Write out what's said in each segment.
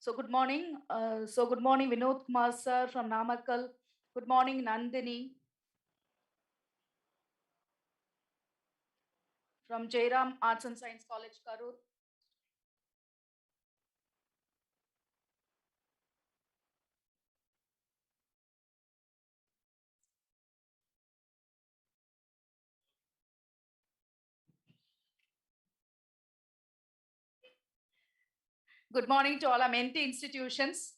So good morning. Good morning, Vinod Kumar sir from Namakkal. Good morning, Nandini from Jairam Arts and Science College, Karur. Good morning to all our mentee institutions.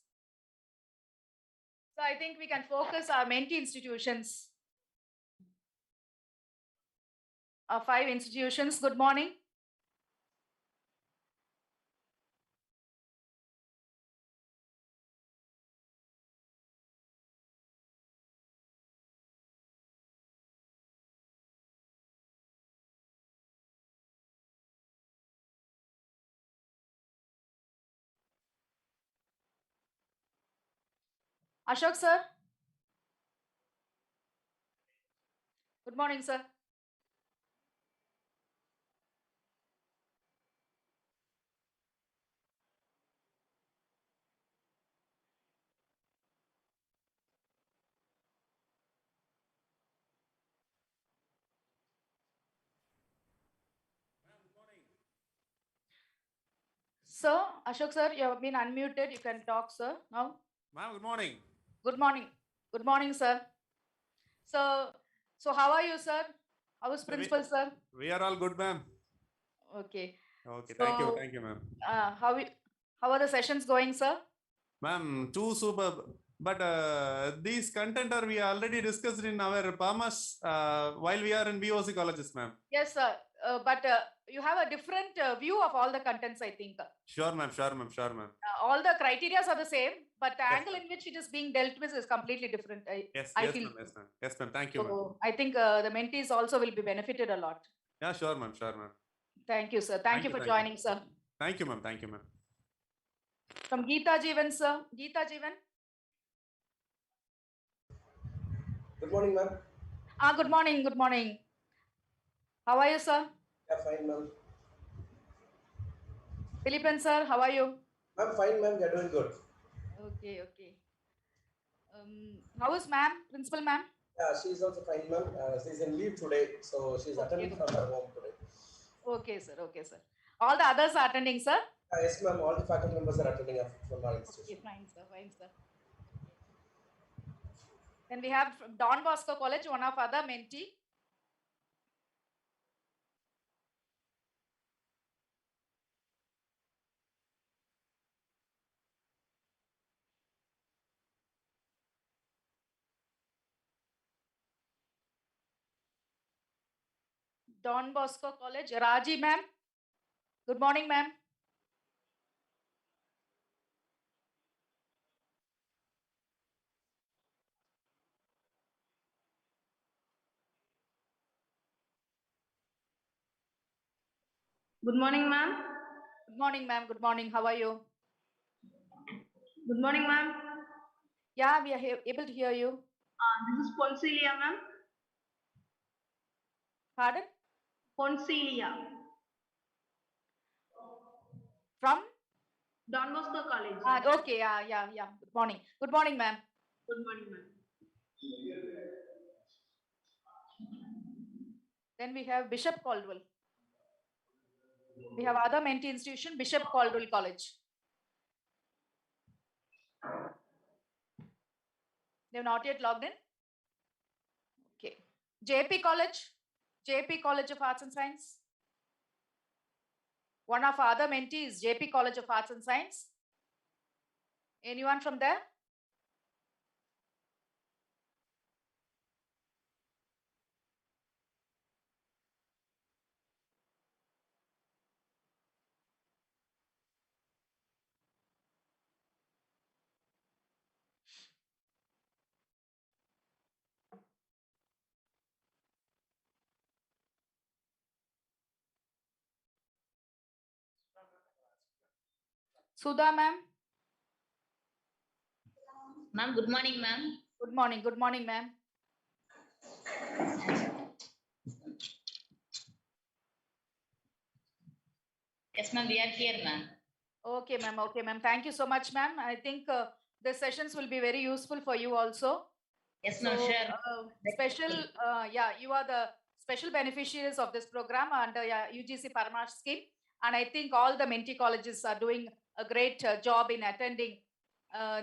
So I think we can focus our mentee institutions. Our 5 institutions. Good morning. Ashok sir. Good morning, sir. Sir, Ashok sir, you have been unmuted. You can talk, sir, now. Ma'am, good morning. Good morning. Good morning, sir. So how are you, sir? How is principal, sir? We are all good, ma'am. Okay. Okay, So, thank you, ma'am. How are the sessions going, sir? Ma'am, too superb. But these content are we already discussed in our PAMAS while we are in VOC colleges, ma'am. Yes, sir. But you have a different view of all the contents, I think. Sure, ma'am. All the criteria are the same, but the Yes, angle ma'am. in which it is being dealt with is completely different. Yes, I yes, feel. ma'am. Yes, ma'am. Thank you, ma'am. So I think the mentees also will be benefited a lot. Yeah, sure, ma'am. Thank you, sir. Thank you for joining, sir. Thank you, ma'am. From Geeta Jeevan, sir. Geeta Jeevan. Good morning, ma'am. Good morning. Good morning. How are you, sir? Yeah, fine, ma'am. Philippen, sir, how are you? I'm fine, ma'am. You're doing good. Okay. How is ma'am? Principal ma'am? Yeah, she's also fine, ma'am. She's in leave today, so she's attending from her home today. Okay, sir. All the others are attending, sir? Yes, ma'am. All the faculty members are attending from our institution. Okay, fine, sir. Then we have from Don Bosco College, one of other mentee. Don Bosco College, Raji ma'am. Good morning, ma'am. Good morning, ma'am. Good morning, ma'am. Good morning. How are you? Good morning, ma'am. Yeah, we are able to hear you. This is Poncelia, ma'am. Pardon? Poncelia. From? Don Bosco College. Okay, yeah. Good morning. Good morning, ma'am. Good morning, ma'am. Then we have Bishop Caldwell. We have other mentee institution, Bishop Caldwell College. They have not yet logged in. Okay. JP College of Arts and Science. One of our other mentees, JP College of Arts and Science. Anyone from there? Sudha ma'am. Ma'am, good morning, ma'am. Good morning, ma'am. Yes, ma'am, we are here, ma'am. Okay, ma'am. Okay, ma'am. Thank you so much, ma'am. I think the sessions will be very useful for you also. Yes, ma'am, So, sure. yeah, you are the special beneficiaries of this program under UGC Paramash scheme. And I think all the mentee colleges are doing a great job in attending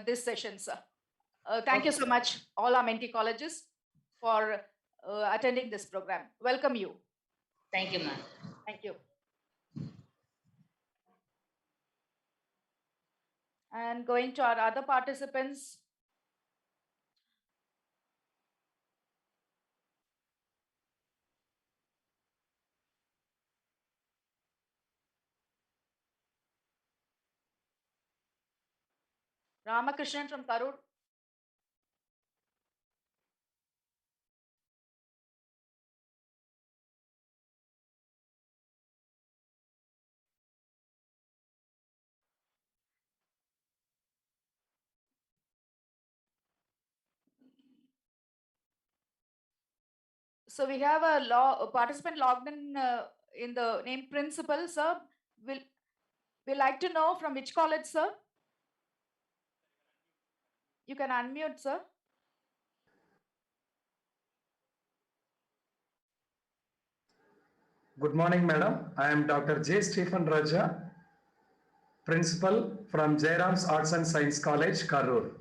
this session, sir. Thank you so much, all our mentee colleges, for attending this program. Welcome you. Thank you, ma'am. Thank you. And going to our other participants. Ramakrishnan from Karur. So we have a participant logged in the name principal, sir. We like to know from which college, sir? You can unmute, sir. Good morning, madam. I am Dr. J. Stephen Raja, principal from Jairam's Arts and Science College, Karur.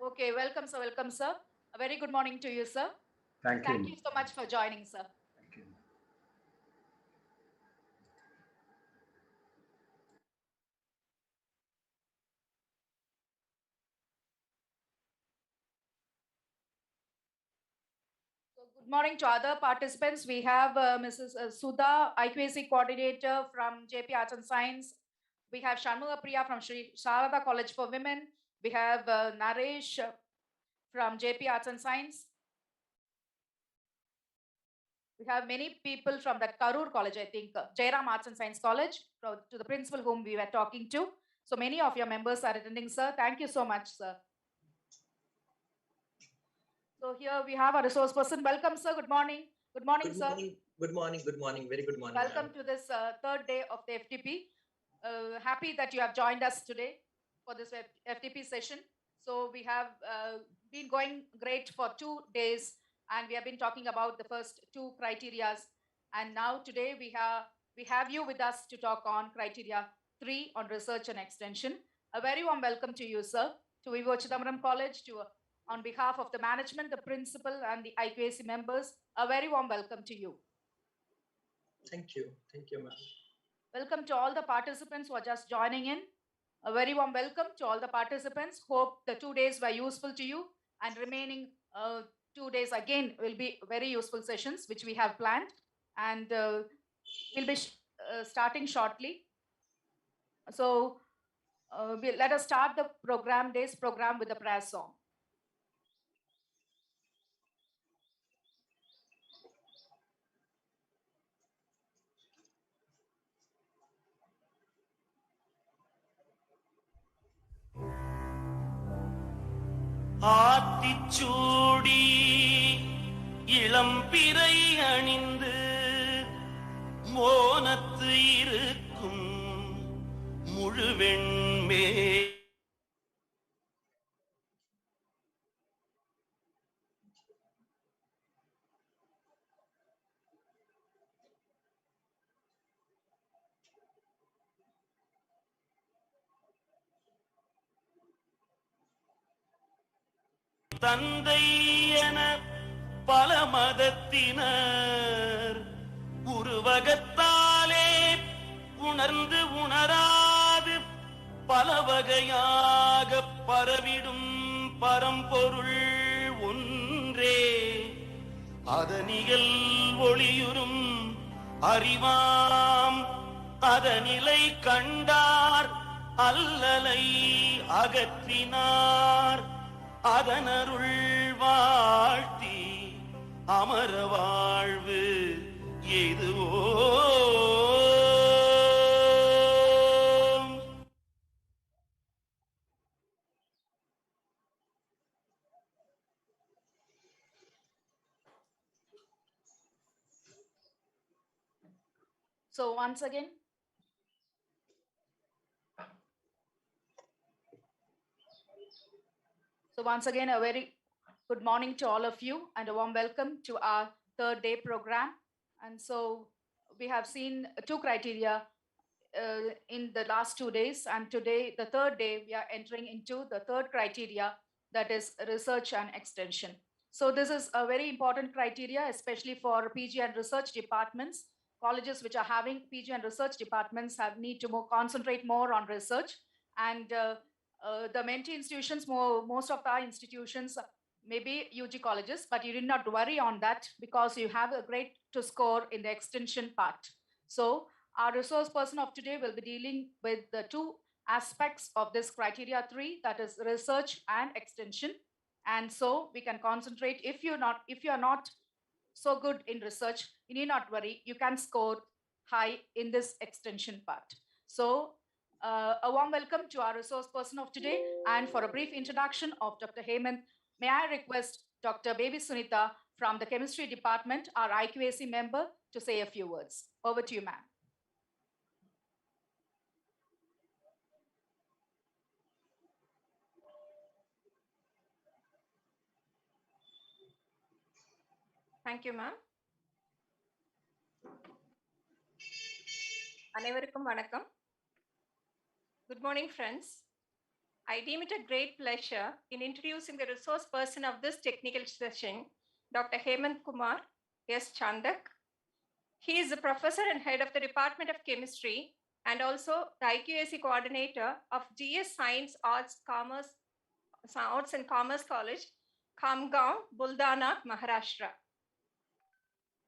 Okay, welcome, sir. Welcome, sir. A very good morning to you, sir. Thank Thank you so much for joining, sir. Thank you. So good morning to other participants. We have Mrs. Sudha, IQAC coordinator from JP Arts and Science. We have Shanmugha Priya from Sri Sharada College for Women. We have Naresh from JP Arts and Science. We have many people from that Karur College, I think, Jairam Arts and Science College, to the principal whom we were talking to. So many of your members are attending, sir. Thank you so much, sir. So here we have a resource person. Welcome, sir. Good morning. Good morning, Good sir. morning. Good morning. Good morning. Very good morning. Welcome to this third day of the FTP. Happy that you have joined us today for this FTP session. So we have been going great for 2 days, and we have been talking about the first two criterias. And now today we have you with us to talk on criteria 3 on research and extension. A very warm welcome to you, sir, to Vivo Chidambaram College, on behalf of the management, the principal, and the IQAC members. A very warm welcome to you. Thank you. Thank you, ma'am. Welcome to all the participants who are just joining in. A very warm welcome to all the participants. Hope the 2 days were useful to you, and remaining 2 days again will be very useful sessions which we have planned, and we'll be starting shortly. So let us start the day's program with a prayer song. Aathichoodi இளம்பிறை அணிந்து மோனத்து இருக்கும் முழுவெண்மே தந்தை என பல மதத்தினர் உருவகத்தாலே உணர்ந்து உணராது பல வகையாக பரவிடும் பரம்பொருள் ஒன்றே அதனியல் ஒளியுறும் அறிவாம் அதனிலை கண்டார் அல்லலை அகற்றினார் அதனருள் வாழ்த்தி அமர வாழ்வு எதுவோ So once again. So once again, a very good morning to all of you and a warm welcome to our third day program. And so we have seen two criteria in the last 2 days, and today, the third day, we are entering into the third criteria, that is research and extension. So this is a very important criteria, especially for PG and research departments. Colleges which are having PG and research departments need to concentrate more on research, and the mentee institutions, most of our institutions may be UG colleges, but you did not worry on that because you have a grade to score in the extension part. So our resource person of today will be dealing with the two aspects of this criteria 3, that is research and extension. And so we can concentrate. If you are not so good in research, you need not worry. You can score high in this extension part. So a warm welcome to our resource person of today. And for a brief introduction of Dr. Hemant, may I request Dr. Baby Sunita from the chemistry department, our IQAC member, to say a few words. Over to you, ma'am. Thank you, ma'am. அனைவருக்கும் வணக்கம். Good morning, friends. I deem it a great pleasure in introducing the resource person of this technical session, Dr. Hemant Kumar S. Chandak. He is the professor and head of the Department of Chemistry and also the IQAC coordinator of GS Science Arts and Commerce College, Khamgaon, Buldana, Maharashtra.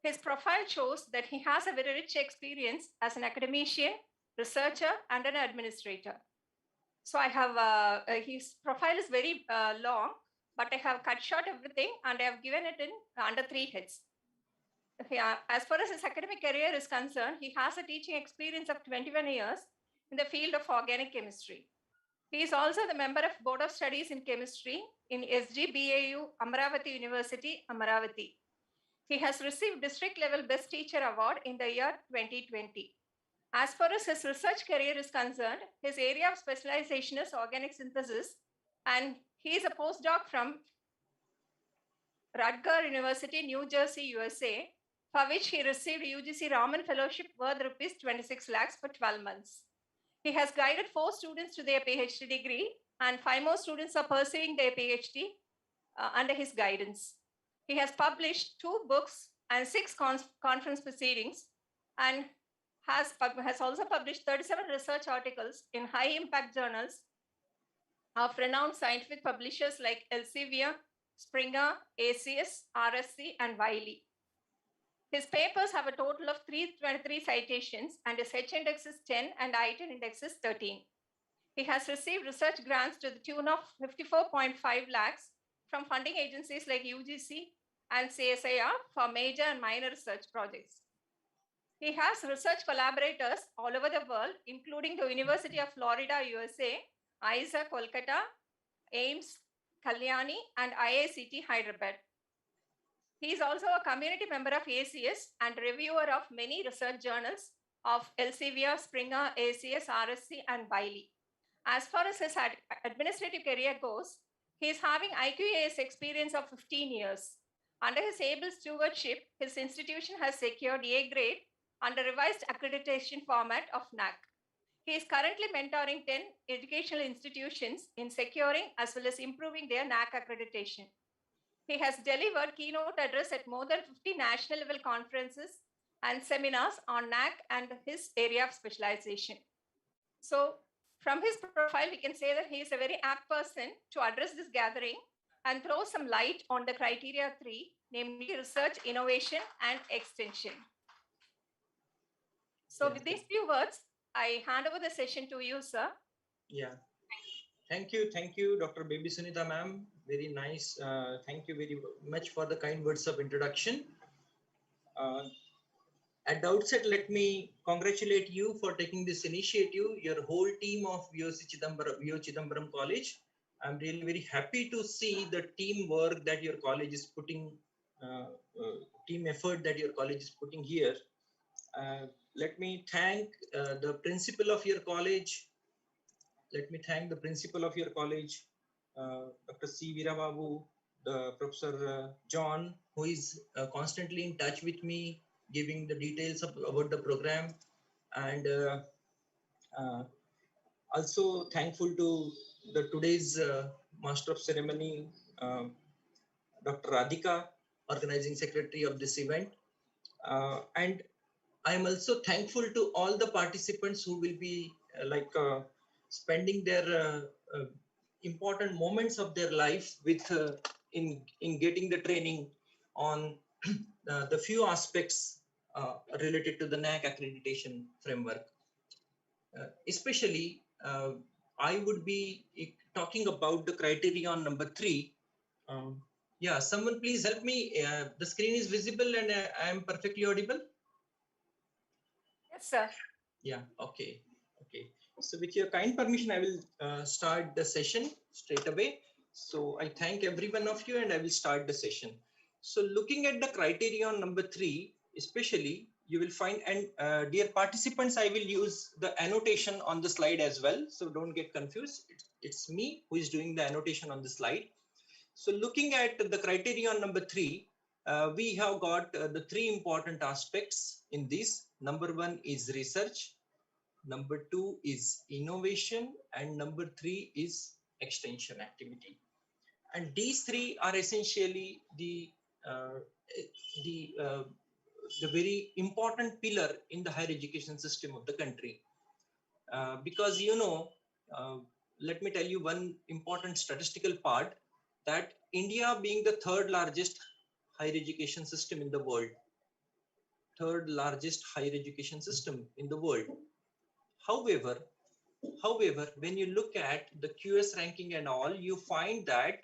His profile shows that he has a very rich experience as an academician, researcher, and an administrator. So I have, his profile is very long, but I have cut short everything and I have given it in under 3 heads. As far as his academic career is concerned, he has a teaching experience of 21 years in the field of organic chemistry. He is also the member of Board of Studies in Chemistry in SGBAU, Amaravati University, Amaravati. He has received district level Best Teacher Award in the year 2020. As far as his research career is concerned, his area of specialization is organic synthesis, and he is a postdoc from Rutgers University, New Jersey, USA, for which he received UGC Raman Fellowship worth rupees 26 lakhs for 12 months. He has guided 4 students to their PhD degree, and 5 more students are pursuing their PhD under his guidance. He has published 2 books and 6 conference proceedings, and has also published 37 research articles in high-impact journals of renowned scientific publishers like Elsevier, Springer, ACS, RSC, and Wiley. His papers have a total of 323 citations, and his H-index is 10 and I-10 index is 13. He has received research grants to the tune of 54.5 lakhs from funding agencies like UGC and CSIR for major and minor research projects. He has research collaborators all over the world, including the University of Florida, USA, ISA, Kolkata, AIMS, Kalyani, and IICT, Hyderabad. He is also a community member of ACS and reviewer of many research journals of Elsevier, Springer, ACS, RSC, and Wiley. As far as his administrative career goes, he is having IQAS experience of 15 years. Under his able stewardship, his institution has secured A grade under revised accreditation format of NAAC. He is currently mentoring 10 educational institutions in securing as well as improving their NAAC accreditation. He has delivered keynote address at more than 50 national level conferences and seminars on NAAC and his area of specialization. So from his profile, we can say that he is a very apt person to address this gathering and throw some light on the criteria 3, namely research, innovation, and extension. So with these few words, I hand over the session to you, sir. Yeah. Thank you, Dr. Baby Sunita ma'am. Very nice. Thank you very much for the kind words of introduction. At the outset, let me congratulate you for taking this initiative, your whole team of VO Chidambaram College. I'm really very happy to see the teamwork that your college is putting, team effort that your college is putting here. Let me thank the principal of your college. Let me thank the principal of your college, Dr. C. Veerababu, the Professor John, who is constantly in touch with me, giving the details about the program, and also thankful to the today's Master of Ceremony, Dr. Radhika, organizing secretary of this event. And I am also thankful to all the participants who will be spending their important moments of their life with in getting the training on the few aspects related to the NAAC accreditation framework. Especially, I would be talking about the criterion number 3. Yeah, someone please help me. The screen is visible and I am perfectly audible. Yes, sir. Yeah, okay. Okay. So with your kind permission, I will start the session straight away. So I thank every one of you and I will start the session. So looking at the criterion number 3, especially, you will find, and dear participants, I will use the annotation on the slide as well. So don't get confused. It's me who is doing the annotation on the slide. So looking at the criterion number 3, we have got the 3 important aspects in this. Number 1 is research, number 2 is innovation, and number 3 is extension activity. And these 3 are essentially the very important pillar in the higher education system of the country. Because let me tell you one important statistical part, that India being the 3rd largest higher education system in the world, 3rd largest higher education system in the world. However, when you look at the QS ranking and all, you find that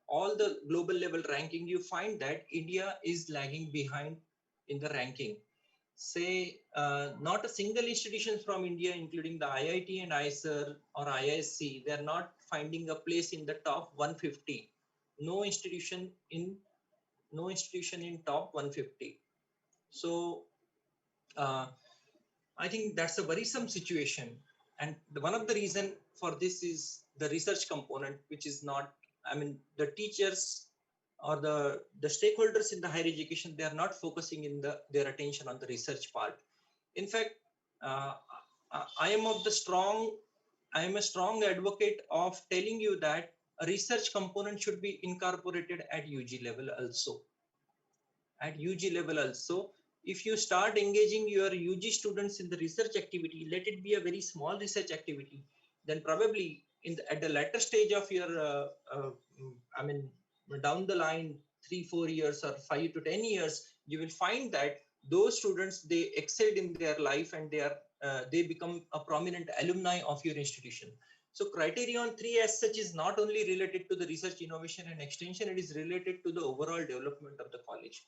all the global level ranking, you find that India is lagging behind in the ranking. Say, not a single institution from India, including the IIT and ISER or IISc, they're not finding a place in the top 150. No institution in top 150. So I think that's a worrisome situation. And one of the reason for this is the research component, which is not, I mean, the teachers or the stakeholders in the higher education, they are not focusing in their attention on the research part. In fact, I am a strong advocate of telling you that a research component should be incorporated at UG level also. At UG level also, if you start engaging your UG students in the research activity, let it be a very small research activity, then probably at the latter stage of your, down the line, 3-4 years or 5 to 10 years, you will find that those students, they excelled in their life and they become a prominent alumni of your institution. So criterion 3 as such is not only related to the research, innovation and extension, it is related to the overall development of the college.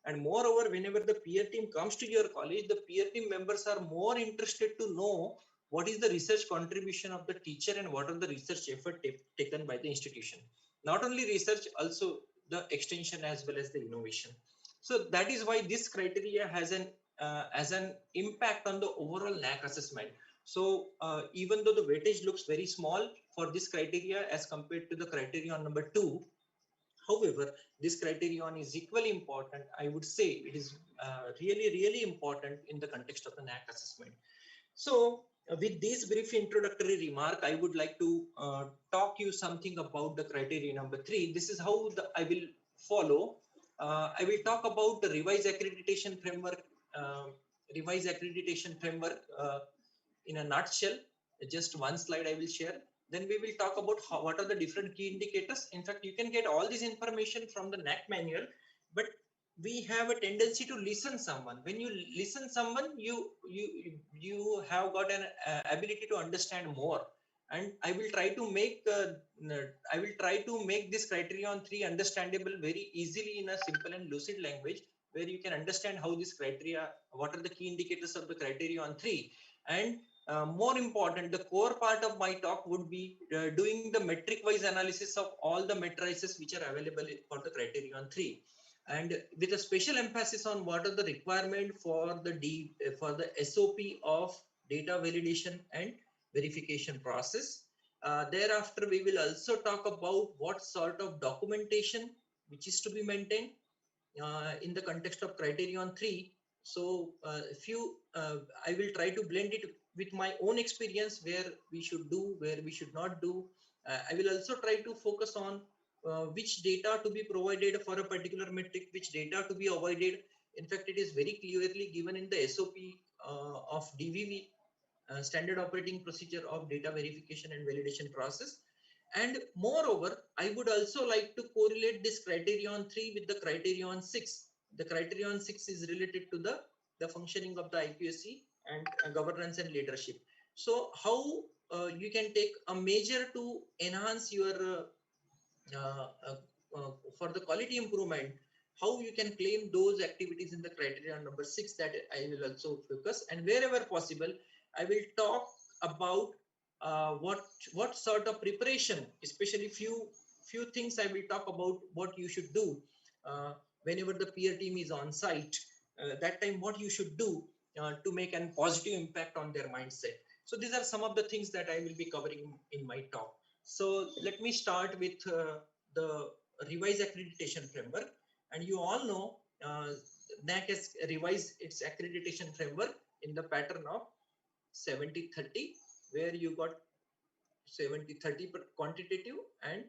And moreover, whenever the peer team comes to your college, the peer team members are more interested to know what is the research contribution of the teacher and what are the research effort taken by the institution. Not only research, also the extension as well as the innovation. So that is why this criteria has an impact on the overall NAAC assessment. So even though the weightage looks very small for this criteria as compared to the criterion number 2, however, this criterion is equally important. I would say it is really important in the context of the NAAC assessment. So with this brief introductory remark, I would like to talk you something about the criteria number 3. This is how I will follow. I will talk about the revised accreditation framework, in a nutshell. Just one slide I will share. Then we will talk about what are the different key indicators. In fact, you can get all this information from the NAAC manual, but we have a tendency to listen someone. When you listen someone, you have got an ability to understand more. And I will try to make this criterion 3 understandable very easily in a simple and lucid language, where you can understand how this criteria, what are the key indicators of the criterion 3. And more important, the core part of my talk would be doing the metric-wise analysis of all the matrices which are available for the criterion 3, and with a special emphasis on what are the requirement for the SOP of data validation and verification process, Thereafter, we will also talk about what sort of documentation which is to be maintained in the context of Criterion Iii. So I will try to blend it with my own experience, where we should do, where we should not do. I will also try to focus on which data to be provided for a particular metric, which data to be avoided. In fact, it is very clearly given in the SOP of DVV, Standard Operating Procedure of Data Verification and Validation Process. And moreover, I would also like to correlate this Criterion 3 with the Criterion 6. The Criterion 6 is related to the functioning of the IQAC and governance and leadership. So how you can take a measure to enhance your for the quality improvement, how you can claim those activities in the Criterion number 6, that I will also focus. And wherever possible, I will talk about what sort of preparation, especially few things I will talk about what you should do whenever the peer team is on site. That time, what you should do to make a positive impact on their mindset. So these are some of the things that I will be covering in my talk. So let me start with the revised accreditation framework. And you all know NAAC has revised its accreditation framework in the pattern of 70-30, where you got 70-30 quantitative and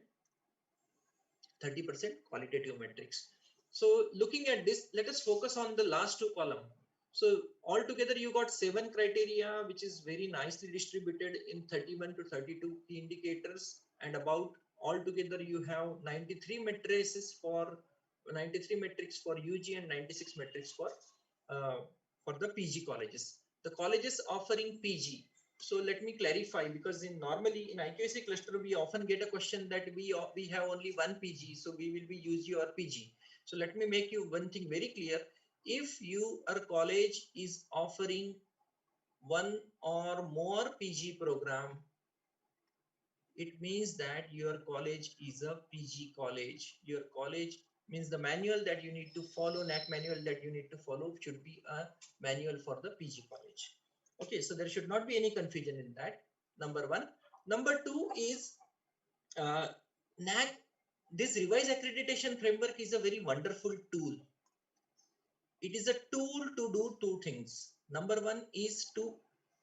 30% qualitative metrics. So looking at this, let us focus on the last two columns. So altogether, you got 7 criteria, which is very nicely distributed in 31 to 32 key indicators, and about altogether you have 93 metrics for UG and 96 metrics for the PG colleges. The colleges offering PG. So let me clarify, because normally in IQAC cluster we often get a question that we have only one PG, so we will be use your PG. So let me make you one thing very clear. If your college is offering one or more PG program, it means that your college is a PG college. Your college means the manual that you need to follow, NAAC manual that you need to follow, should be a manual for the PG college. Okay, so there should not be any confusion in that. Number one. Number two is NAAC. This revised accreditation framework is a very wonderful tool. It is a tool to do two things. Number one is to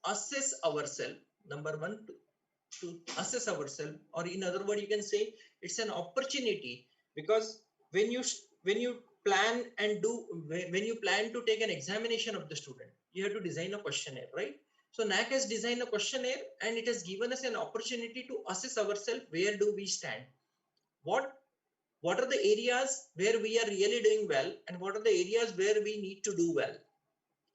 assess ourselves. Number one, to assess ourselves, or in other words, you can say it's an opportunity, because when you plan to take an examination of the student, you have to design a questionnaire, right? So NAAC has designed a questionnaire, and it has given us an opportunity to assess ourselves. Where do we stand? What are the areas where we are really doing well, and what are the areas where we need to do well?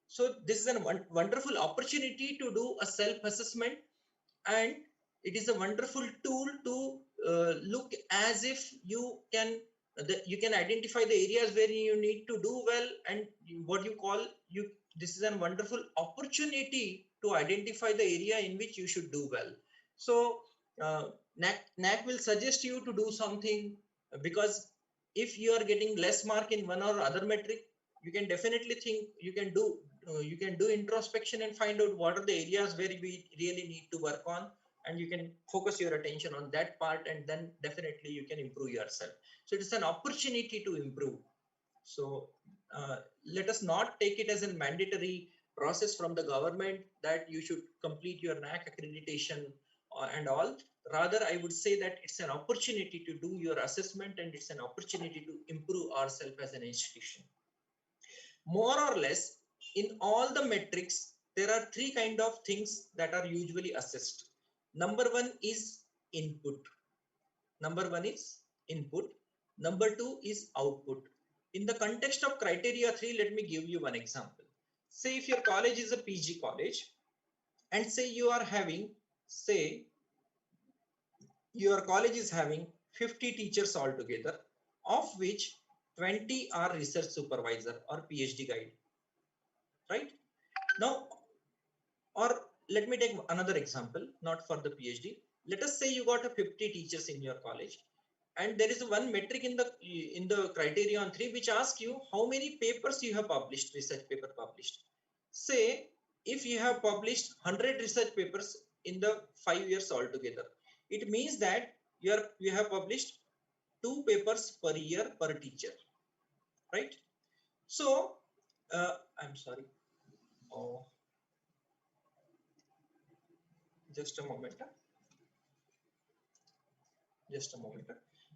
So this is a wonderful opportunity to do a self-assessment, and it is a wonderful tool to look as if you can identify the areas where you need to do well, and this is a wonderful opportunity to identify the area in which you should do well. So NAAC will suggest you to do something, because if you are getting less mark in one or other metric, you can definitely think you can do introspection and find out what are the areas where we really need to work on, and you can focus your attention on that part, and then definitely you can improve yourself. So it is an opportunity to improve. So let us not take it as a mandatory process from the government that you should complete your NAAC accreditation and all. Rather, I would say that it's an opportunity to do your assessment, and it's an opportunity to improve ourselves as an institution. More or less, in all the metrics, there are 3 kind of things that are usually assessed. Number one is input. Number 2 is output. In the context of criteria 3, let me give you one example. Say if your college is a PG college, and say you are having, your college is having 50 teachers altogether, of which 20 are research supervisor or PhD guide, right? Now, or let me take another example, not for the PhD. Let us say you got a 50 teachers in your college, and there is one metric in the Criterion 3 which asks you how many papers you have published, research paper published. Say if you have published 100 research papers in the 5 years altogether, it means that you have published 2 papers per year per teacher, right? So I'm sorry. Oh, just a moment. Just a moment.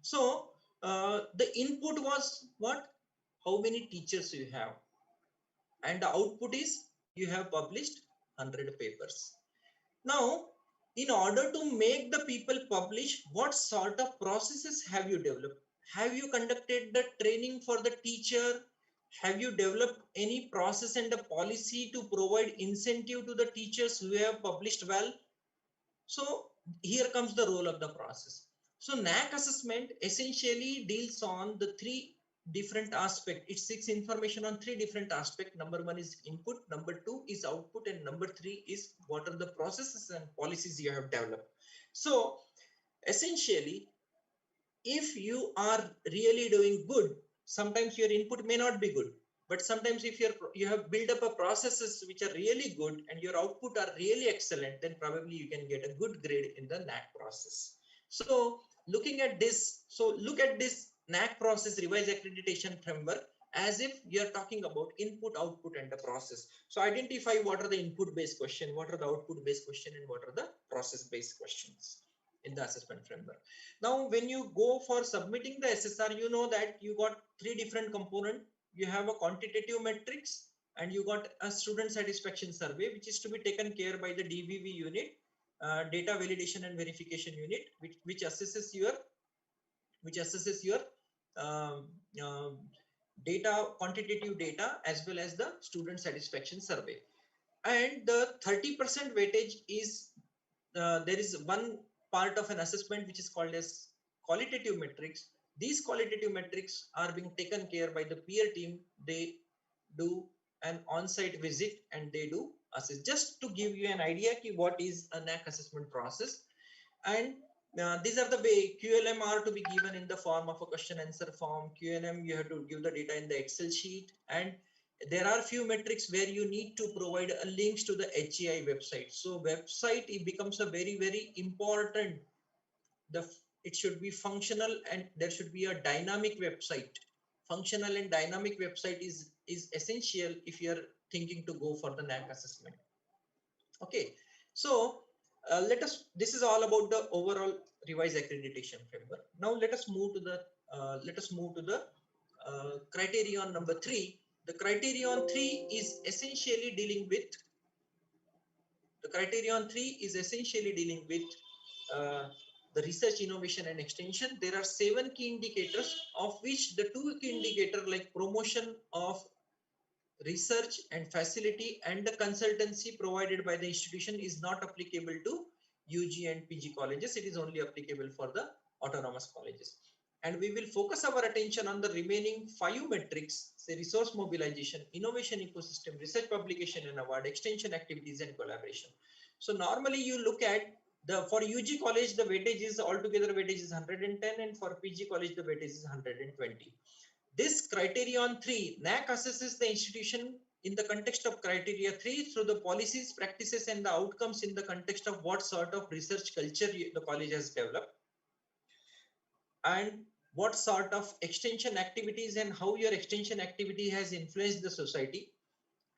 So the input was what? How many teachers you have, and the output is you have published 100 papers. Now, in order to make the people publish, what sort of processes have you developed? Have you conducted the training for the teacher? Have you developed any process and a policy to provide incentive to the teachers who have published well? So here comes the role of the process. So NAAC assessment essentially deals on the 3 different aspects. It seeks information on 3 different aspects. Number 1 is input, number 2 is output, and number 3 is what are the processes and policies you have developed. So essentially, if you are really doing good, sometimes your input may not be good, but sometimes if you have built up a processes which are really good and your output are really excellent, then probably you can get a good grade in the NAAC process. So looking at this, look at this NAAC process revised accreditation framework as if you are talking about input, output, and the process. So identify what are the input based question, what are the output based question, and what are the process based questions in the assessment framework. Now, when you go for submitting the SSR, you know that you got 3 different components. You have a quantitative metrics, and you got a student satisfaction survey, which is to be taken care by the DVV unit, data validation and verification unit, which assesses your data, quantitative data, as well as the student satisfaction survey. And the 30% weightage is there is one part of an assessment which is called as qualitative metrics. These qualitative metrics are being taken care by the peer team. They do an on-site visit and they do assess. Just to give you an idea what is a NAAC assessment process. And these are the way QLM are to be given in the form of a question answer form. QNM, you have to give the data in the Excel sheet, and there are few metrics where you need to provide a links to the HEI website. So website, it becomes a very important. It should be functional and there should be a dynamic website. Functional and dynamic website is essential if you are thinking to go for the NAAC assessment. Okay, so this is all about the overall revised accreditation framework. Now let us move to the criterion number 3. The criterion 3 is essentially dealing with the research, innovation, and extension. There are 7 key indicators, of which the 2 key indicators like promotion of research and facility and the consultancy provided by the institution is not applicable to UG and PG colleges. It is only applicable for the autonomous colleges. And we will focus our attention on the remaining 5 metrics, say resource mobilization, innovation ecosystem, research publication and award, extension activities, and collaboration. So normally you look at for UG college, the weightage is altogether weightage is 110, and for PG college, the weightage is 120. This criterion 3, NAAC assesses the institution in the context of criteria 3 through the policies, practices, and the outcomes in the context of what sort of research culture the college has developed, and what sort of extension activities and how your extension activity has influenced the society.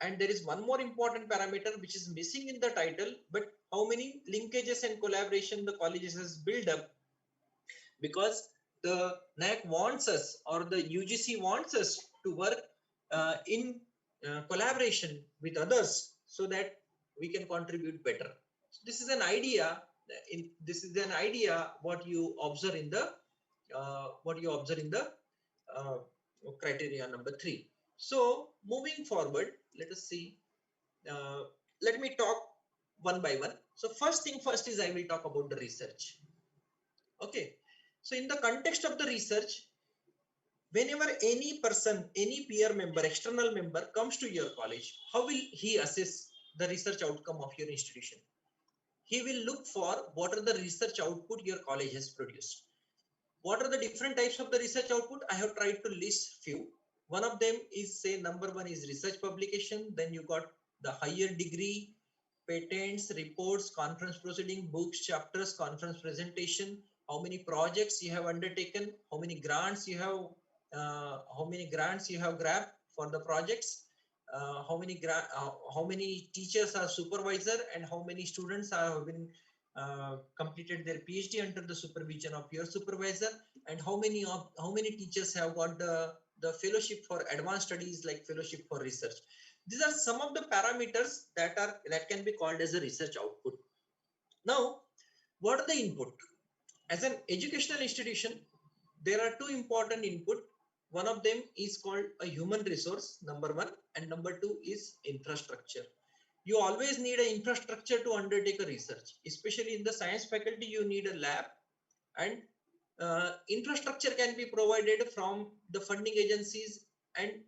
And there is one more important parameter which is missing in the title, but how many linkages and collaboration the colleges has built up, because the NAAC wants us, or the UGC wants us to work in collaboration with others so that we can contribute better. So this is an idea. What you observe in the criteria number 3. So moving forward, let us see. Let me talk one by one. So first thing first is I will talk about the research. Okay. So in the context of the research, whenever any person, any peer member, external member comes to your college, how will he assess the research outcome of your institution? He will look for what are the research output your college has produced. What are the different types of the research output? I have tried to list few. One of them is, say, number 1 is research publication. Then you got the higher degree patents, reports, conference proceeding, books, chapters, conference presentation, how many projects you have undertaken, how many grants you have grabbed for the projects, how many teachers are supervisor, and how many students have been completed their PhD under the supervision of your supervisor, and how many teachers have got the fellowship for advanced studies, like fellowship for research. These are some of the parameters that can be called as a research output. Now, what are the input? As an educational institution, there are two important input. One of them is called a human resource, number one, and number two is infrastructure. You always need an infrastructure to undertake a research, especially in the science faculty. You need a lab, and infrastructure can be provided from the funding agencies. And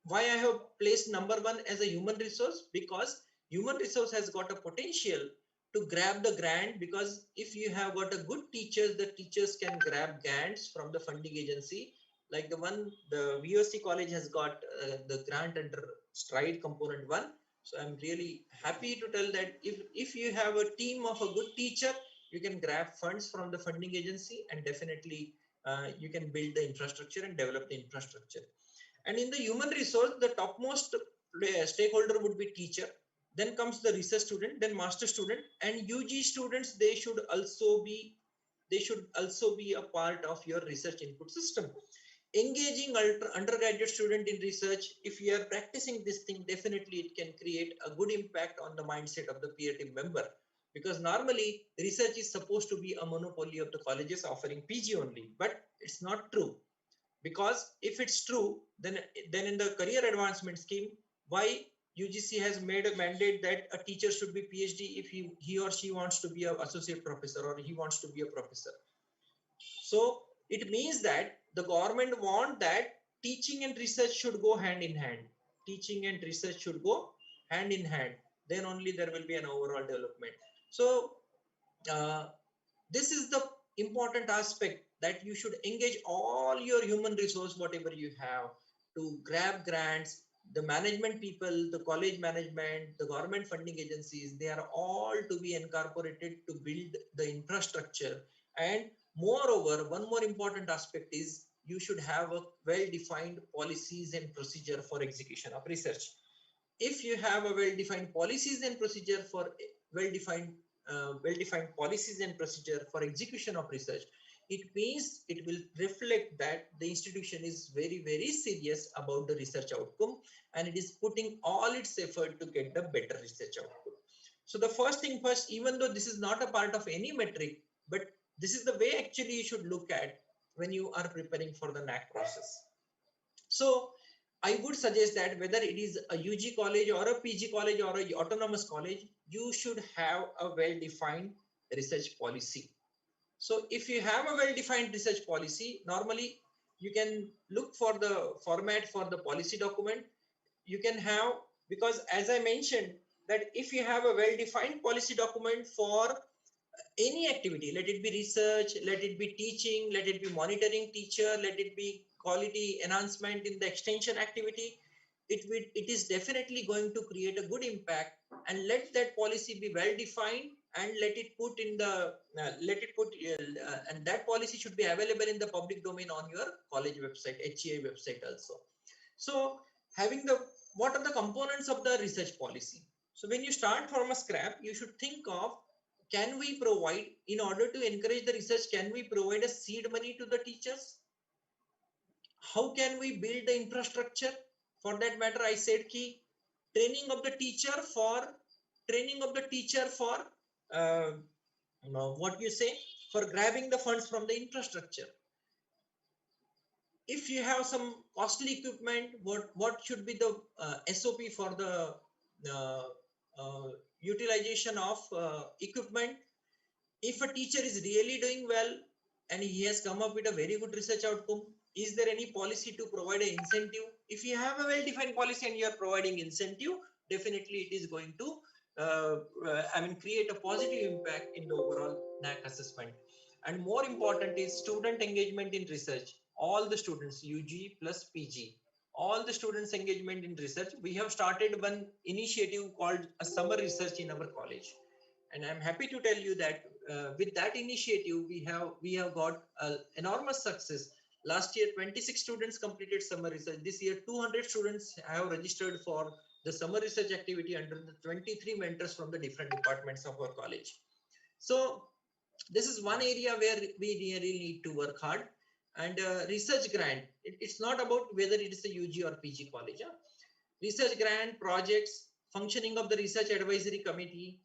why I have placed number one as a human resource? Because human resource has got a potential to grab the grant, because if you have got a good teachers, the teachers can grab grants from the funding agency. Like the VOC college has got the grant under STRIDE component 1. So I'm really happy to tell that if you have a team of a good teacher, you can grab funds from the funding agency, and definitely you can build the infrastructure and develop the infrastructure. And in the human resource, the topmost stakeholder would be teacher. Then comes the research student, then master student, and UG students. They should also be a part of your research input system. Engaging undergraduate student in research, if you are practicing this thing, definitely it can create a good impact on the mindset of the peer team member. Because normally research is supposed to be a monopoly of the colleges offering PG only, but it's not true. Because if it's true, then in the career advancement scheme, why UGC has made a mandate that a teacher should be PhD if he or she wants to be an associate professor, or he wants to be a professor. So it means that the government want that teaching and research should go hand in hand. Teaching and research should go hand in hand. Then only there will be an overall development. So this is the important aspect, that you should engage all your human resource, whatever you have, to grab grants. The management people, the college management, the government funding agencies, they are all to be incorporated to build the infrastructure. And moreover, one more important aspect is you should have a well-defined policies and procedure for execution of research. If you have a well-defined policies and procedure for well-defined policies and procedure for execution of research, it means it will reflect that the institution is very, very serious about the research outcome, and it is putting all its effort to get the better research output. So the first thing first, even though this is not a part of any metric, but this is the way actually you should look at when you are preparing for the NAAC process. So I would suggest that whether it is a UG college or a PG college or a autonomous college, you should have a well-defined research policy. So if you have a well-defined research policy, normally you can look for the format for the policy document. You can have, because as I mentioned, that if you have a well-defined policy document for any activity, let it be research, let it be teaching, let it be monitoring teacher, let it be quality enhancement in the extension activity, it is definitely going to create a good impact. And let that policy be well defined, and let it put in the and that policy should be available in the public domain on your college website, HEI website also. So having what are the components of the research policy? So when you start from a scrap, you should think of, can we provide, in order to encourage the research, can we provide a seed money to the teachers? How can we build the infrastructure? For that matter, I said key training of the teacher for for grabbing the funds from the infrastructure. If you have some costly equipment, what should be the SOP for the utilization of equipment? If a teacher is really doing well and he has come up with a very good research outcome, is there any policy to provide an incentive? If you have a well-defined policy and you are providing incentive, definitely it is going to create a positive impact in the overall NAAC assessment. And more important is student engagement in research. All the students, UG plus PG, all the students' engagement in research. We have started one initiative called a summer research in our college. And I'm happy to tell you that with that initiative, we have got enormous success. Last year, 26 students completed summer research. This year, 200 students have registered for the summer research activity under the 23 mentors from the different departments of our college. So this is one area where we really need to work hard. And research grant, it's not about whether it is a UG or PG college. Huh? Research grant, projects, functioning of the research advisory committee,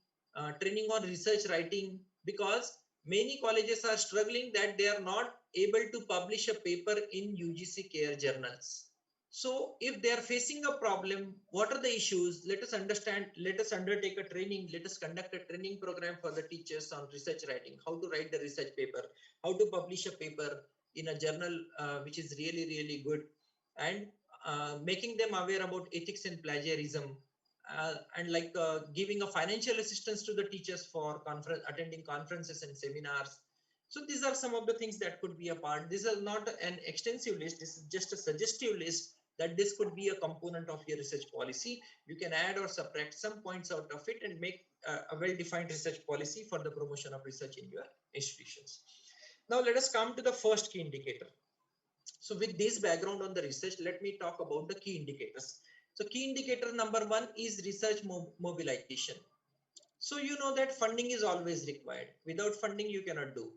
training on research writing, because many colleges are struggling that they are not able to publish a paper in UGC care journals. So if they are facing a problem, what are the issues? Let us understand, let us undertake a training, let us conduct a training program for the teachers on research writing, how to write the research paper, how to publish a paper in a journal which is really, really good, and making them aware about ethics and plagiarism, and like giving a financial assistance to the teachers for attending conferences and seminars. So these are some of the things that could be a part. This is not an extensive list. This is just a suggestive list that this could be a component of your research policy. You can add or subtract some points out of it and make a well-defined research policy for the promotion of research in your institutions. Now let us come to the first key indicator. So with this background on the research, let me talk about the key indicators. So key indicator number 1 is research mobilization. So you know that funding is always required. Without funding, you cannot do,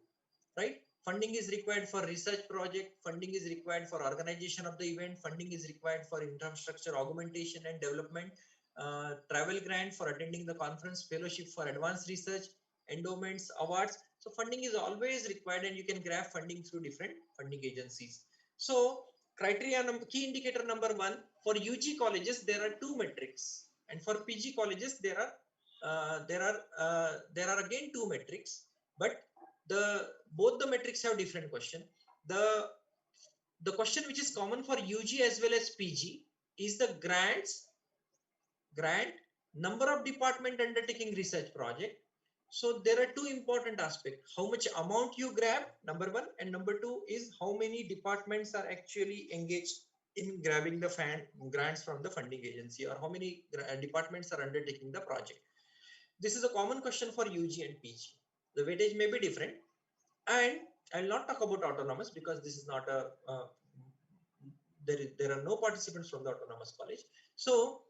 right? Funding is required for research project, funding is required for organization of the event, funding is required for infrastructure augmentation and development, travel grant for attending the conference, fellowship for advanced research, endowments, awards. So funding is always required, and you can grab funding through different funding agencies. So criteria key indicator number 1, for UG colleges there are 2 metrics, and for PG colleges there are again 2 metrics, but both the metrics have different question. The question which is common for UG as well as PG is the grant, number of department undertaking research project. So there are 2 important aspects: how much amount you grab, number 1, and number 2 is how many departments are actually engaged in grabbing the grants from the funding agency, or how many departments are undertaking the project. This is a common question for UG and PG. The weightage may be different, and I'll not talk about autonomous because this is not there are no participants from the autonomous college. So,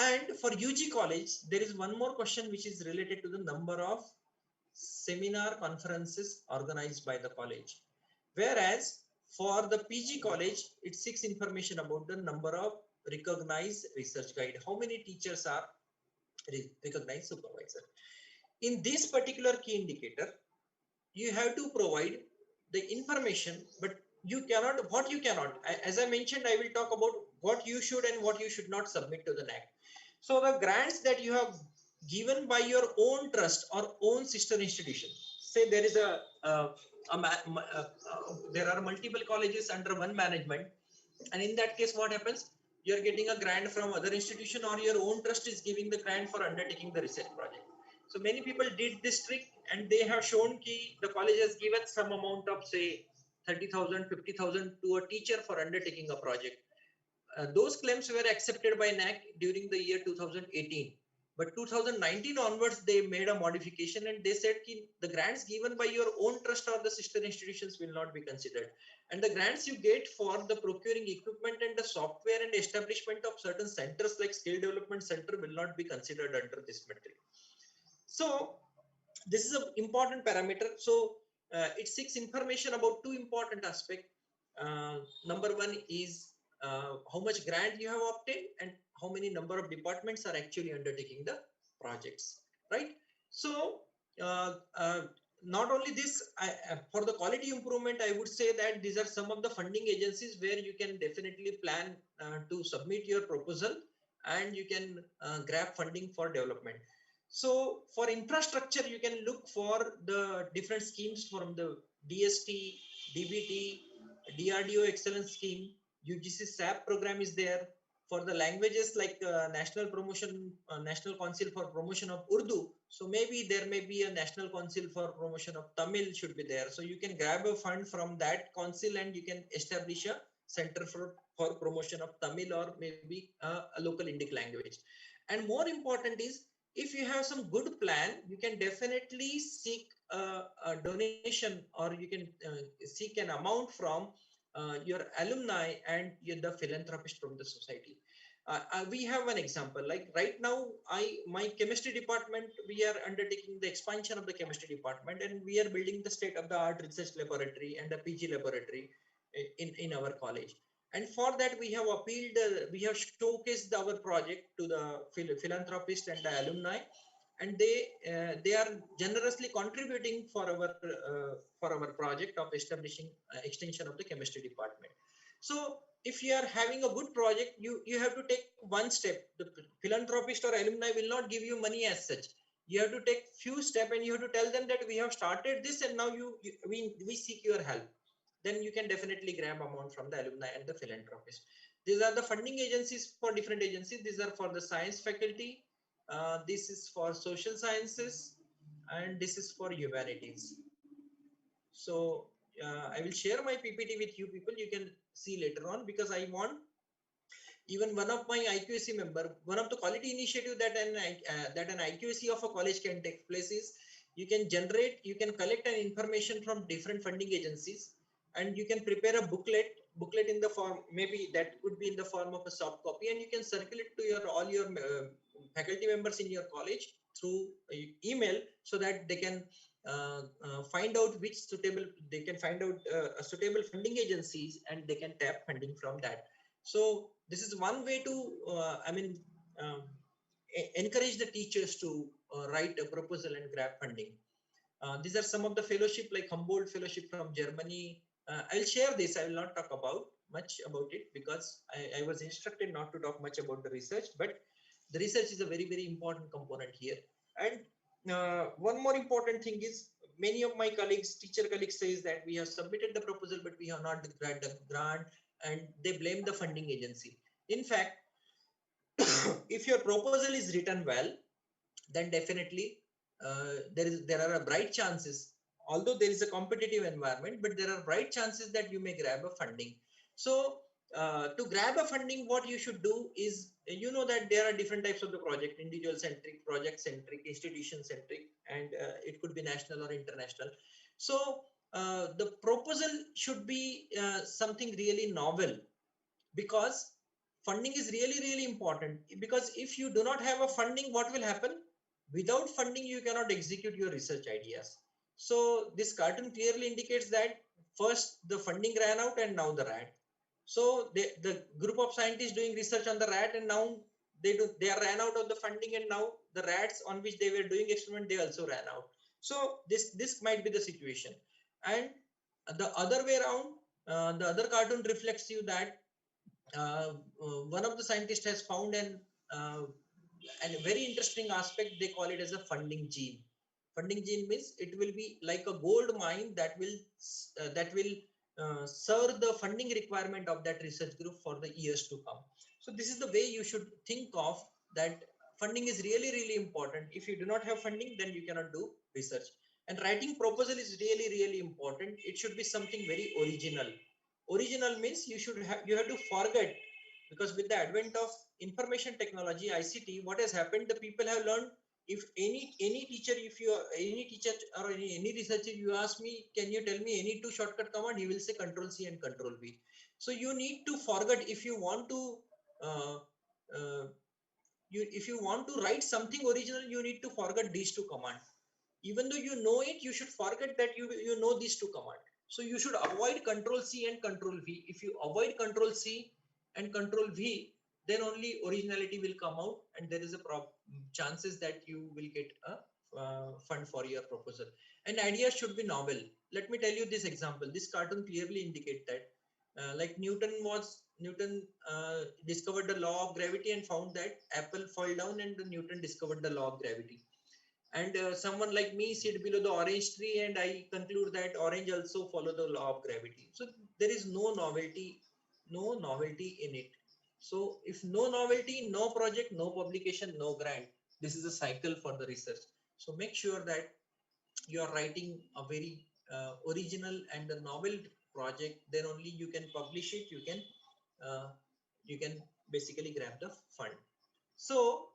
and for UG college, there is one more question which is related to the number of seminar conferences organized by the college. Whereas for the PG college, it seeks information about the number of recognized research guide. How many teachers are recognized supervisor? In this particular key indicator, you have to provide the information, but you cannot, as I mentioned, I will talk about what you should and what you should not submit to the NAAC. So the grants that you have given by your own trust or own sister institution, say there is there are multiple colleges under one management, and in that case what happens? You are getting a grant from other institution, or your own trust is giving the grant for undertaking the research project. So many people did this trick, and they have shown that the college has given some amount of, say, 30,000, 50,000 to a teacher for undertaking a project. Those claims were accepted by NAAC during the year 2018. But 2019 onwards, they made a modification, and they said the grants given by your own trust or the sister institutions will not be considered. And the grants you get for the procuring equipment and the software and establishment of certain centers like skill development center will not be considered under this metric. So this is an important parameter. So it seeks information about 2 important aspects. Number 1 is how much grant you have obtained and how many number of departments are actually undertaking the projects, right? So not only this, for the quality improvement, I would say that these are some of the funding agencies where you can definitely plan to submit your proposal, and you can grab funding for development. So for infrastructure, you can look for the different schemes from the DST, DBT, DRDO Excellence Scheme, UGC SAP program is there. For the languages like National Council for Promotion of Urdu, so maybe there may be a National Council for Promotion of Tamil should be there. So you can grab a fund from that council and you can establish a center for for promotion of Tamil or maybe a local Indic language. And more important is, if you have some good plan, you can definitely seek a donation, or you can seek an amount from your alumni and the philanthropist from the society. We have an example, like right now, my chemistry department, we are undertaking the expansion of the chemistry department, and we are building the state-of-the-art research laboratory and a PG laboratory in our college. And for that, we have appealed, we have showcased our project to the philanthropist and the alumni, and they are generously contributing for our project of establishing extension of the chemistry department. So if you are having a good project, you have to take one step. The philanthropist or alumni will not give you money as such. You have to take few steps, and you have to tell them that we have started this, and now we seek your help. Then you can definitely grab amount from the alumni and the philanthropist. These are the funding agencies for different agencies. These are for the science faculty. This is for social sciences, and this is for humanities. So I will share my PPT with you people. You can see later on, because I want even one of my IQAC member, one of the quality initiative that an IQAC of a college can take place is, you can collect an information from different funding agencies, and you can prepare a booklet in the form, maybe that could be in the form of a soft copy, and you can circulate to all your faculty members in your college through email, so that they can find out suitable funding agencies, and they can tap funding from that. So this is one way to encourage the teachers to write a proposal and grab funding. These are some of the fellowship, like Humboldt Fellowship from Germany. I'll share this. I will not talk much about it, because I was instructed not to talk much about the research, but the research is a very, very important component here. And one more important thing is, many of my teacher colleagues says that we have submitted the proposal, but we have not grabbed the grant, and they blame the funding agency. In fact, if your proposal is written well, then definitely there are bright chances, although there is a competitive environment, but there are bright chances that you may grab a funding. So to grab a funding, what you should do is, you know that there are different types of the project: individual centric, project centric, institution centric, and it could be national or international. So the proposal should be something really novel, because funding is really, really important. Because if you do not have a funding, what will happen? Without funding, you cannot execute your research ideas. So this cartoon clearly indicates that first the funding ran out, and now the rat. So the group of scientists doing research on the rat, and now they ran out of the funding, and now the rats on which they were doing experiment, they also ran out. So this might be the situation. And the other way around, the other cartoon reflects you that one of the scientists has found and a very interesting aspect. They call it as a funding gene. Funding gene means it will be like a gold mine that will serve the funding requirement of that research group for the years to come. So this is the way you should think of that. Funding is really, really important. If you do not have funding, then you cannot do research. And writing proposal is really, really important. It should be something very original. Original means you have to forget, because with the advent of information technology, ICT, what has happened, the people have learned. If any teacher or any researcher, you ask me, can you tell me any two shortcut command, he will say Control C and Control V. So you need to forget. If you want to write something original, you need to forget these two commands. Even though you know it, you should forget that you know these two commands. So you should avoid Control C and Control V. If you avoid Control C and Control V, then only originality will come out, and there is a chances that you will get a fund for your proposal. And ideas should be novel. Let me tell you this example. This cartoon clearly indicates that like Newton discovered the law of gravity and found that apple fall down, and Newton discovered the law of gravity. And someone like me sit below the orange tree, and I conclude that orange also follow the law of gravity. So there is no novelty in it. So if no novelty, no project, no publication, no grant. This is a cycle for the research. So make sure that you are writing a very original and a novel project. Then only you can publish it, you can you can basically grab the fund. So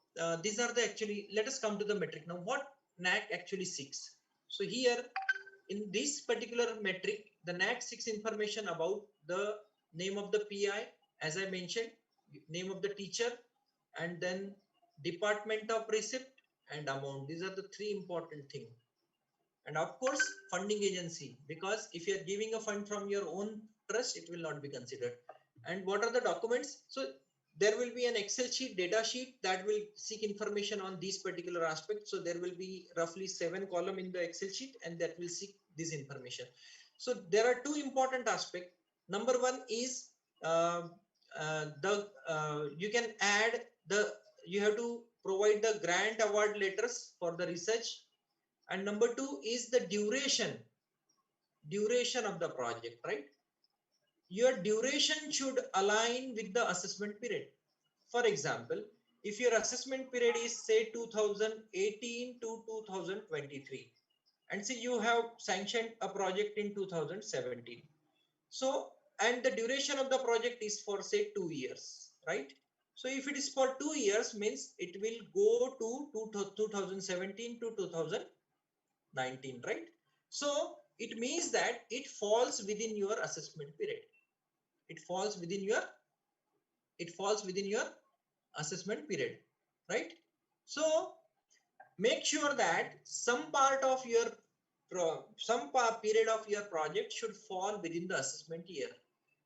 these are the actually, let us come to the metric now. What NAAC actually seeks. So here in this particular metric, the NAAC seeks information about the name of the PI, as I mentioned, name of the teacher, and then department of receipt and amount. These are the three important things. And of course, funding agency, because if you are giving a fund from your own trust, it will not be considered. And what are the documents? So there will be an Excel sheet, data sheet that will seek information on these particular aspects. So there will be roughly 7 columns in the Excel sheet, and that will seek this information. So there are two important aspects. Number one is you can add you have to provide the grant award letters for the research. And number two is the duration of the project, right? Your duration should align with the assessment period. For example, if your assessment period is say 2018 to 2023, and say you have sanctioned a project in 2017. So, and the duration of the project is for say 2 years, right? So if it is for 2 years, means it will go to 2017 to 2019, right? So it means that it falls within your assessment period. It falls within your assessment period, right? So make sure that some part of your period of your project should fall within the assessment year.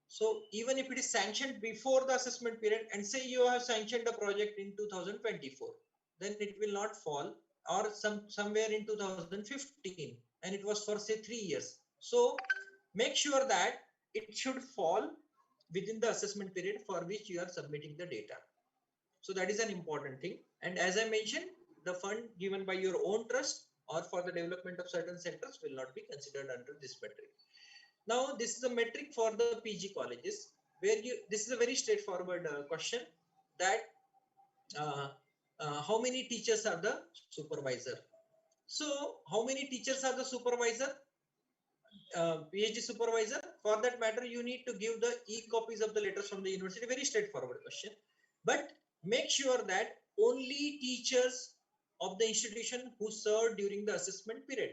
So even if it is sanctioned before the assessment period, and say you have sanctioned a project in 2024, then it will not fall, or somewhere in 2015, and it was for say 3 years. So make sure that it should fall within the assessment period for which you are submitting the data. So that is an important thing. And as I mentioned, the fund given by your own trust or for the development of certain centers will not be considered under this metric. Now, this is a metric for the PG colleges, where this is a very straightforward question, that how many teachers are the supervisor? So how many teachers are the supervisor? PhD supervisor. For that matter, you need to give the e-copies of the letters from the university. Very straightforward question. But make sure that only teachers of the institution who served during the assessment period.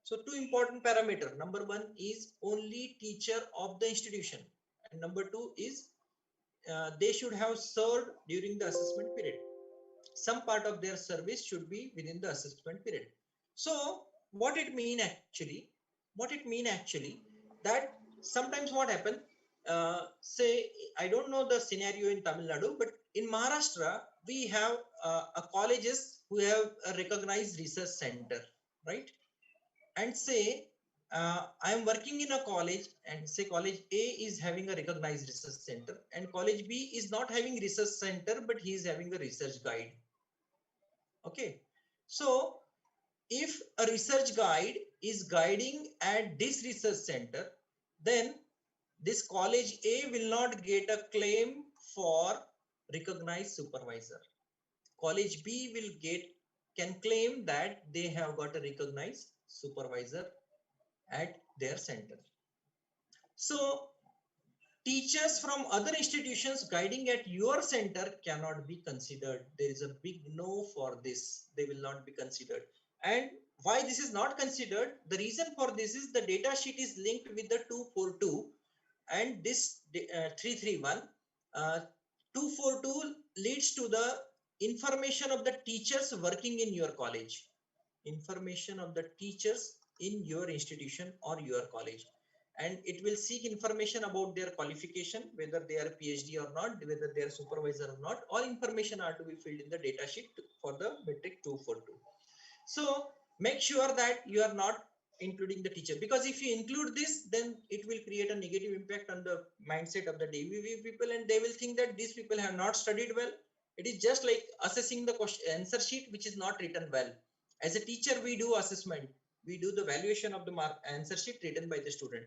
So two important parameters. Number one is only teacher of the institution. And number two is they should have served during the assessment period. Some part of their service should be within the assessment period. So what it mean actually, that sometimes what happen, say, I don't know the scenario in Tamil Nadu, but in Maharashtra, we have colleges who have a recognized research center, right? And say, I am working in a college, and say college A is having a recognized research center, and college B is not having research center, but he is having a research guide. Okay. So if a research guide is guiding at this research center, then this college A will not get a claim for recognized supervisor. College B can claim that they have got a recognized supervisor at their center. So teachers from other institutions guiding at your center cannot be considered. There is a big no for this. They will not be considered. And why this is not considered? The reason for this is the data sheet is linked with the 242 and this 331. 242 leads to the information of the teachers working in your college. Information of the teachers in your institution or your college. And it will seek information about their qualification, whether they are PhD or not, whether they are supervisor or not. All information are to be filled in the data sheet for the metric 242. So make sure that you are not including the teacher, because if you include this, then it will create a negative impact on the mindset of the DVV people, and they will think that these people have not studied well. It is just like assessing the question answer sheet which is not written well. As a teacher, we do assessment. We do the valuation of the answer sheet written by the student.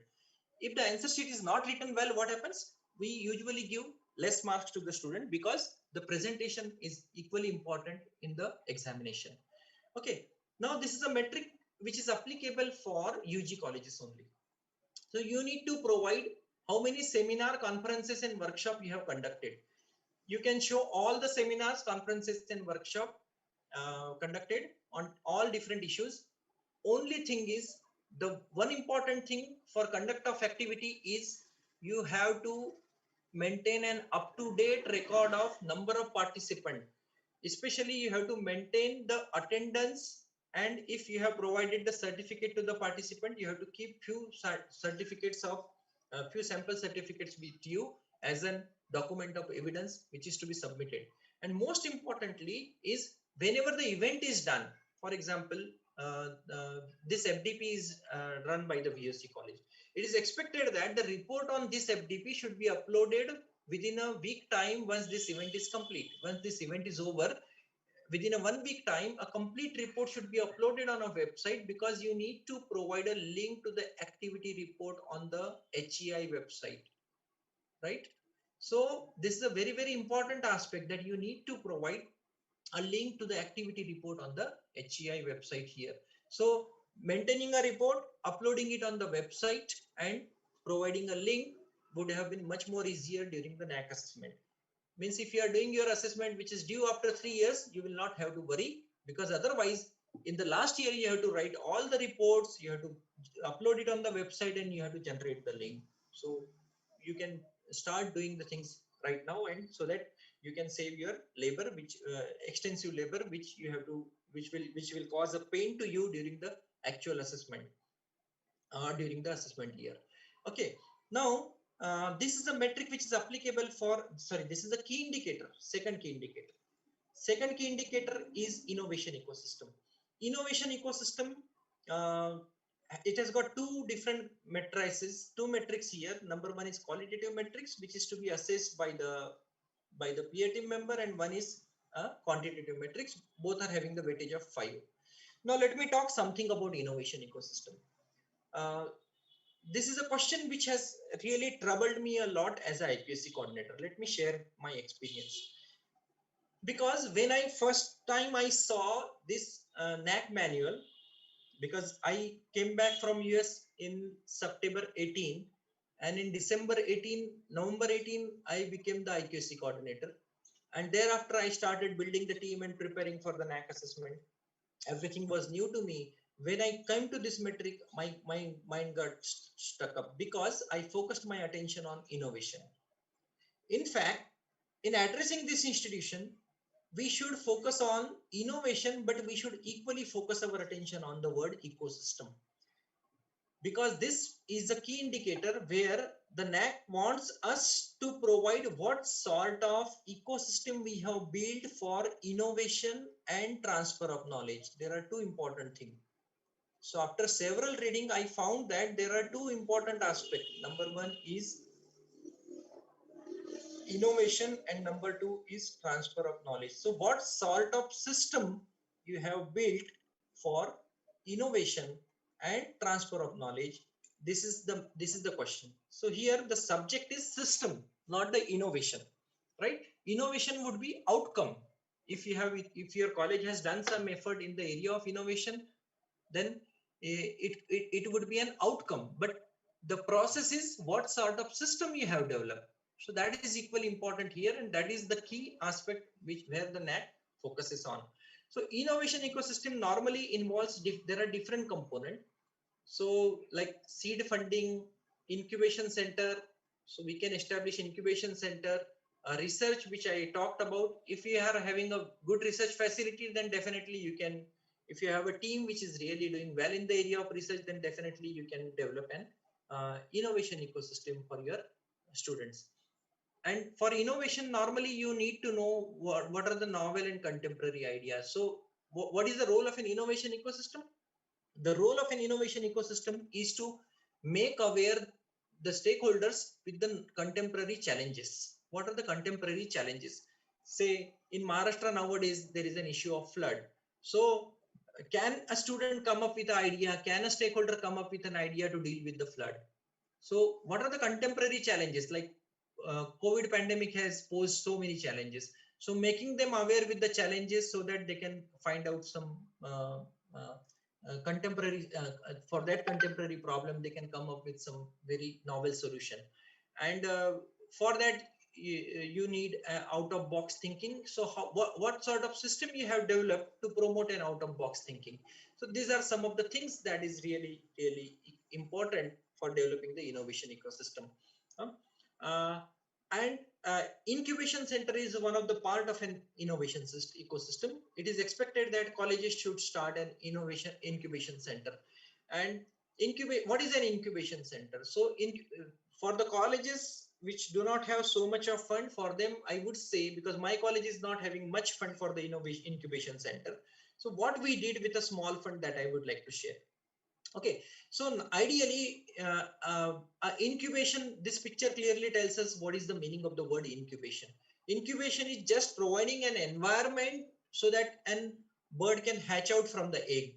If the answer sheet is not written well, what happens? We usually give less marks to the student because the presentation is equally important in the examination. Okay. Now this is a metric which is applicable for UG colleges only. So you need to provide how many seminar, conferences and workshop you have conducted. You can show all the seminars, conferences and workshop conducted on all different issues. Only thing is, the one important thing for conduct of activity is you have to maintain an up-to-date record of number of participants. Especially you have to maintain the attendance, and if you have provided the certificate to the participant, you have to keep few certificates of few sample certificates with you as a document of evidence which is to be submitted. And most importantly is, whenever the event is done, for example, this FDP is run by the VOC college. It is expected that the report on this FDP should be uploaded within a week time once this event is complete. Once this event is over, within a 1 week time, a complete report should be uploaded on a website, because you need to provide a link to the activity report on the HEI website, right? So this is a very, very important aspect, that you need to provide a link to the activity report on the HEI website here. So maintaining a report, uploading it on the website and providing a link would have been much more easier during the NAAC assessment. Means if you are doing your assessment which is due after 3 years, you will not have to worry, because otherwise in the last year you have to write all the reports, you have to upload it on the website, and you have to generate the link. So you can start doing the things right now, and so that you can save your labor, which extensive labor which you have to, which will cause a pain to you during the actual assessment during the assessment year. Okay, now this is a metric which is applicable for, this is a key indicator, second key indicator. Second key indicator is innovation ecosystem. Innovation ecosystem, it has got two different matrices, two metrics here. Number one is qualitative metrics, which is to be assessed by the peer team member, and one is quantitative metrics. Both are having the weightage of 5. Now let me talk something about innovation ecosystem. This is a question which has really troubled me a lot as an IPSC coordinator. Let me share my experience. Because when I first time I saw this NAAC manual, because I came back from US in September 18, and in November 18, I became the IQC coordinator. And thereafter I started building the team and preparing for the NAAC assessment. Everything was new to me. When I came to this metric, my mind got stuck up, because I focused my attention on innovation. In fact, in addressing this institution, we should focus on innovation, but we should equally focus our attention on the word ecosystem. Because this is a key indicator where the NAAC wants us to provide what sort of ecosystem we have built for innovation and transfer of knowledge. There are two important things. So after several reading, I found that there are two important aspects. Number one is innovation, and number two is transfer of knowledge. So what sort of system you have built for innovation and transfer of knowledge? This is the question. So here the subject is system, not the innovation, right? Innovation would be outcome. If your college has done some effort in the area of innovation, then it would be an outcome. But the process is what sort of system you have developed. So that is equally important here, and that is the key aspect where the NAAC focuses on. So innovation ecosystem normally involves there are different components. So like seed funding, incubation center. So we can establish incubation center, research, which I talked about. If you are having a good research facility, then definitely you can. If you have a team which is really doing well in the area of research, then definitely you can develop an innovation ecosystem for your students. And for innovation, normally you need to know what are the novel and contemporary ideas. So what is the role of an innovation ecosystem? The role of an innovation ecosystem is to make aware the stakeholders with the contemporary challenges. What are the contemporary challenges? Say in Maharashtra nowadays, there is an issue of flood. So can a student come up with an idea? Can a stakeholder come up with an idea to deal with the flood? So what are the contemporary challenges? Like COVID pandemic has posed so many challenges. So making them aware with the challenges so that they can find out some contemporary, for that contemporary problem, they can come up with some very novel solution. And for that, you need out of box thinking. So what sort of system you have developed to promote an out of box thinking? So these are some of the things that is really important for developing the innovation ecosystem. And incubation center is one of the part of an innovation ecosystem. It is expected that colleges should start an incubation center. And what is an incubation center? So for the colleges which do not have so much of fund, for them I would say, because my college is not having much fund for the incubation center, so what we did with a small fund that I would like to share. Okay, so ideally incubation, this picture clearly tells us what is the meaning of the word incubation. Incubation is just providing an environment so that a bird can hatch out from the egg.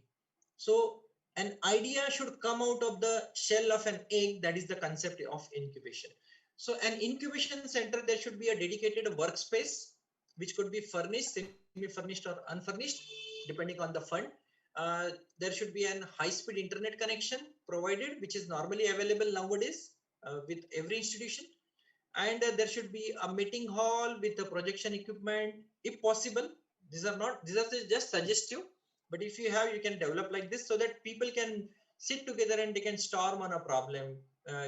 So an idea should come out of the shell of an egg. That is the concept of incubation. So an incubation center, there should be a dedicated workspace which could be furnished, semi-furnished or unfurnished depending on the fund. There should be an high-speed internet connection provided, which is normally available nowadays with every institution. And there should be a meeting hall with the projection equipment, if possible. These are just suggestive, but if you have, you can develop like this so that people can sit together and they can storm on a problem.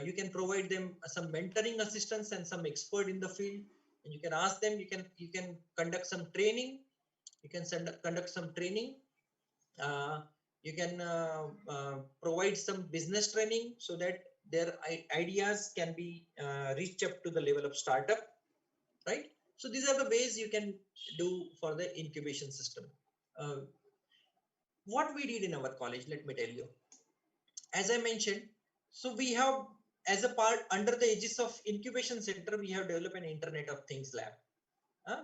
You can provide them some mentoring assistance and some expert in the field, and you can ask them. You can conduct some training. You can conduct some training. You can provide some business training so that their ideas can be reached up to the level of startup, right? So these are the ways you can do for the incubation system. What we did in our college, let me tell you. As I mentioned, so we have, as a part under the aegis of incubation center, we have developed an Internet of Things lab.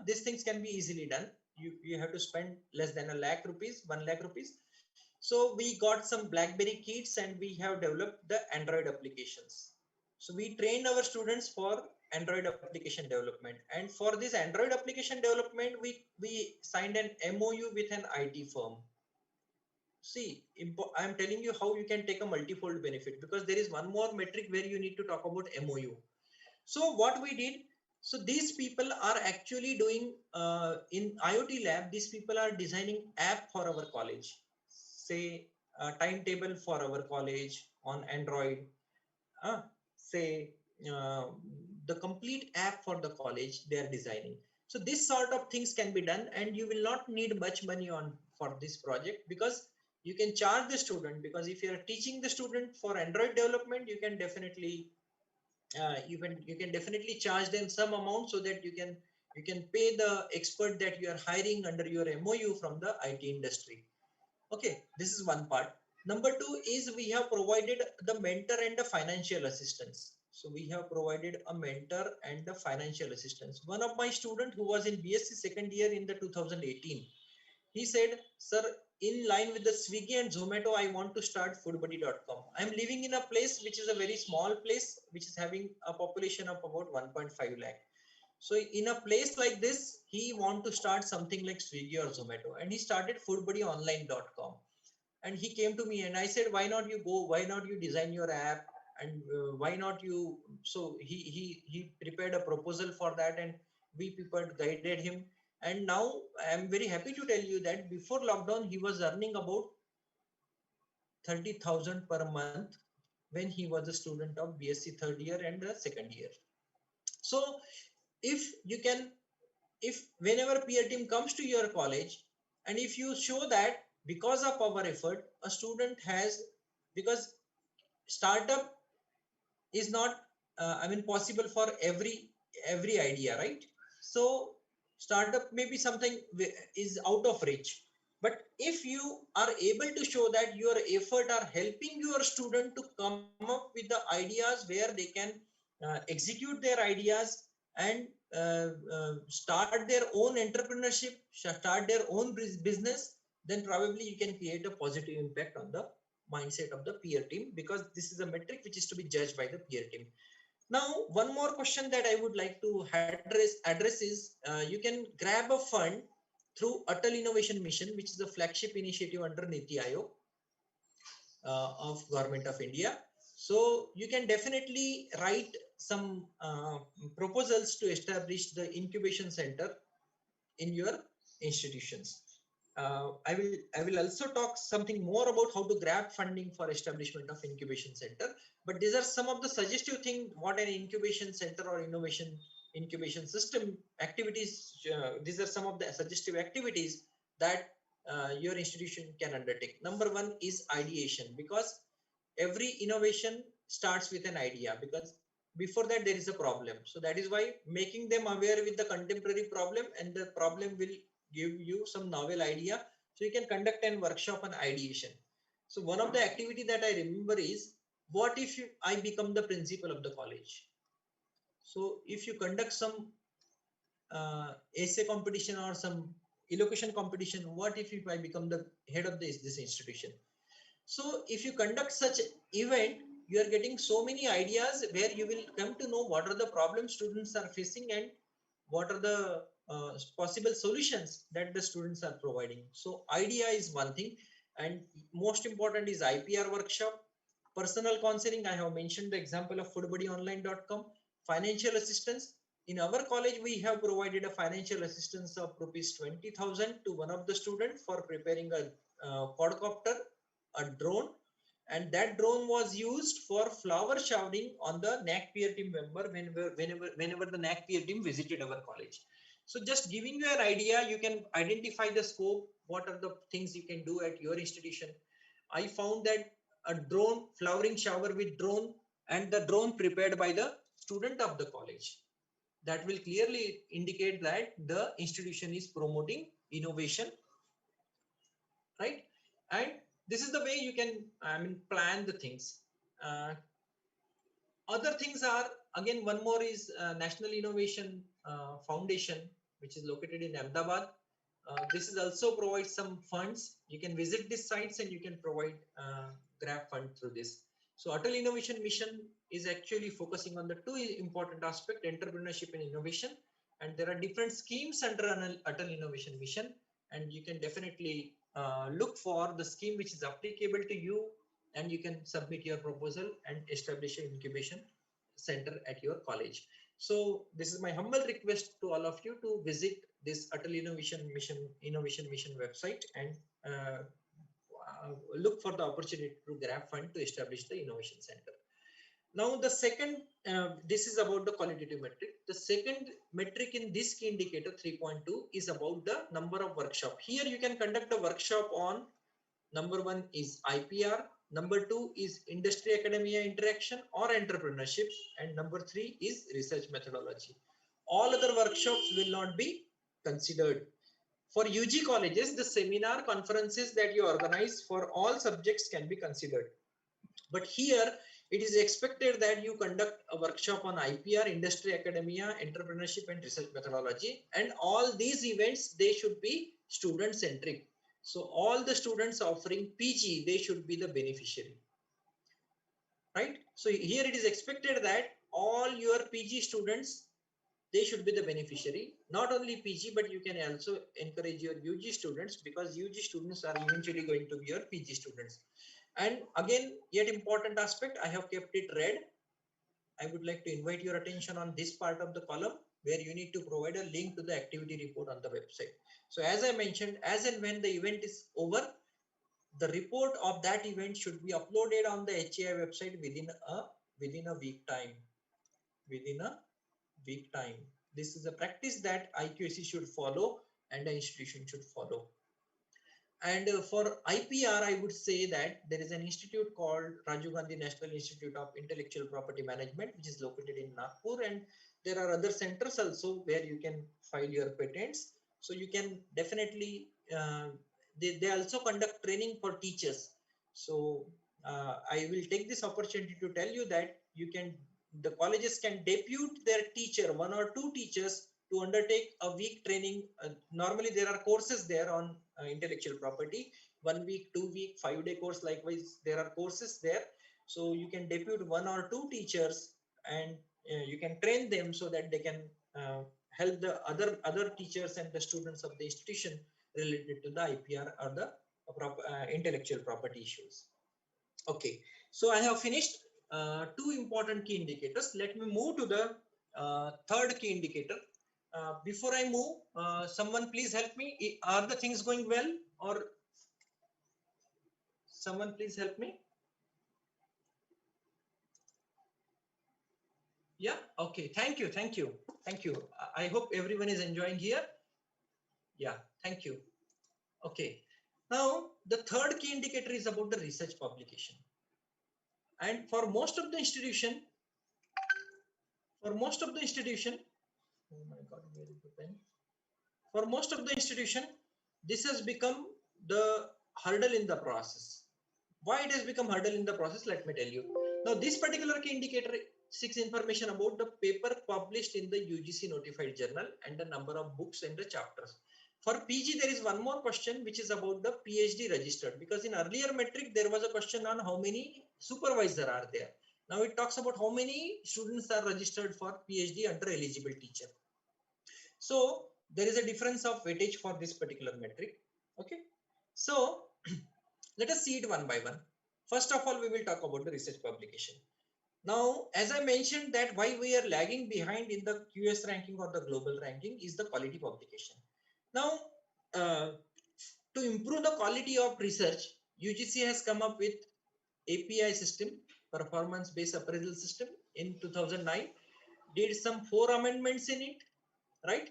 These things can be easily done. You have to spend less than $1 lakh, 1 lakh rupees. So we got some BlackBerry kits and we have developed the Android applications. So we trained our students for Android application development. And for this Android application development, we signed an MOU with an IT firm. See, I'm telling you how you can take a multifold benefit, because there is one more metric where you need to talk about MOU. So what we did, so these people are actually doing in IoT lab, these people are designing app for our college. Say a timetable for our college on Android, say the complete app for the college they are designing. So this sort of things can be done, and you will not need much money for this project, because you can charge the student, because if you are teaching the student for Android development, you can definitely you can definitely charge them some amount so that you can pay the expert that you are hiring under your MOU from the IT industry. Okay, this is one part. Number two is we have provided the mentor and the financial assistance. So we have provided a mentor and the financial assistance. One of my student who was in BSc second year in the 2018, he said, sir, in line with the Swiggy and Zomato, I want to start foodbuddy.com. I'm living in a place which is a very small place, which is having a population of about 1.5 lakh. So in a place like this, he want to start something like Swiggy or Zomato, and he started foodbuddyonline.com. And he came to me and I said, why not you design your app, and why not you? So he prepared a proposal for that, and we people guided him. And now I'm very happy to tell you that before lockdown, he was earning about 30,000 per month when he was a student of BSc third year and the second year. So if whenever peer team comes to your college, and if you show that because of our effort, a student has, because startup is not, possible for every idea, right? So startup may be something is out of reach. But if you are able to show that your effort are helping your student to come up with the ideas where they can execute their ideas and start their own entrepreneurship, start their own business, then probably you can create a positive impact on the mindset of the peer team, because this is a metric which is to be judged by the peer team. Now, one more question that I would like to address is, you can grab a fund through Atal Innovation Mission, which is the flagship initiative under Niti Aayog of Government of India. So you can definitely write some proposals to establish the incubation center in your institutions. I will also talk something more about how to grab funding for establishment of incubation center. But these are some of the suggestive things what an incubation center or innovation incubation system activities. These are some of the suggestive activities that your institution can undertake. Number one is ideation, because every innovation starts with an idea, because before that there is a problem. So that is why making them aware with the contemporary problem, and the problem will give you some novel idea. So you can conduct a workshop on ideation. So one of the activity that I remember is, what if I become the principal of the college? So if you conduct some essay competition or some elocution competition, what if I become the head of this institution? So if you conduct such event, you are getting so many ideas where you will come to know what are the problems students are facing and what are the possible solutions that the students are providing. So idea is one thing, and most important is IPR workshop, personal counseling. I have mentioned the example of foodbuddyonline.com, financial assistance. In our college, we have provided a financial assistance of rupees 20,000 to one of the students for preparing a quadcopter, a drone, and that drone was used for flower showering on the NAAC peer team member whenever the NAAC peer team visited our college. So just giving you an idea, you can identify the scope, what are the things you can do at your institution. I found that a drone flowering shower with drone, and the drone prepared by the student of the college, that will clearly indicate that the institution is promoting innovation, right? And this is the way you can plan the things. Other things are, again, one more is National Innovation Foundation, which is located in Ahmedabad. This is also provides some funds. You can visit these sites and you can provide grab fund through this. So Atal Innovation Mission is actually focusing on the two important aspects, entrepreneurship and innovation. And there are different schemes under Atal Innovation Mission, and you can definitely look for the scheme which is applicable to you, and you can submit your proposal and establish an incubation center at your college. So this is my humble request to all of you to visit this Atal Innovation Mission website and look for the opportunity to grab fund to establish the innovation center. Now the second, this is about the qualitative metric. The second metric in this key indicator 3.2 is about the number of workshops. Here you can conduct a workshop on, number one is IPR, number two is industry academia interaction or entrepreneurship, and number three is research methodology. All other workshops will not be considered. For UG colleges, the seminar conferences that you organize for all subjects can be considered. But here it is expected that you conduct a workshop on IPR, industry academia, entrepreneurship and research methodology, and all these events, they should be student centric. So all the students offering PG, they should be the beneficiary, right? So here it is expected that all your PG students, they should be the beneficiary. Not only PG, but you can also encourage your UG students, because UG students are eventually going to be your PG students. And again, yet important aspect, I have kept it red. I would like to invite your attention on this part of the column where you need to provide a link to the activity report on the website. So as I mentioned, as and when the event is over, the report of that event should be uploaded on the HAI website within a week time. Within a week time. This is a practice that IQAC should follow and the institution should follow. And for IPR, I would say that there is an institute called Rajiv Gandhi National Institute of Intellectual Property Management, which is located in Nagpur, and there are other centers also where you can file your patents. So you can definitely, they also conduct training for teachers. So I will take this opportunity to tell you that the colleges can depute their teacher, one or two teachers, to undertake a week training. Normally there are courses there on intellectual property, 1 week, 2 week, 5-day course. Likewise, there are courses there. So you can depute one or two teachers and you can train them so that they can help the other teachers and the students of the institution related to the IPR or the intellectual property issues. Okay, so I have finished two important key indicators. Let me move to the third key indicator. Before I move, someone please help me. Are the things going well, or someone please help me? Yeah, okay, thank you. I hope everyone is enjoying here. Yeah, thank you. Okay, now the third key indicator is about the research publication. And for most of the institution, oh my God, where is the pen? For most of the institution, this has become the hurdle in the process. Why it has become hurdle in the process, let me tell you. Now this particular key indicator seeks information about the paper published in the UGC notified journal and the number of books and the chapters. For PG, there is one more question which is about the PhD registered, because in earlier metric there was a question on how many supervisors are there. Now it talks about how many students are registered for PhD under eligible teacher. So there is a difference of weightage for this particular metric. Okay, so let us see it one by one. First of all, we will talk about the research publication. Now, as I mentioned, that why we are lagging behind in the QS ranking or the global ranking is the quality publication. Now, to improve the quality of research, UGC has come up with API system, performance based appraisal system, in 2009. Did some 4 amendments in it, right?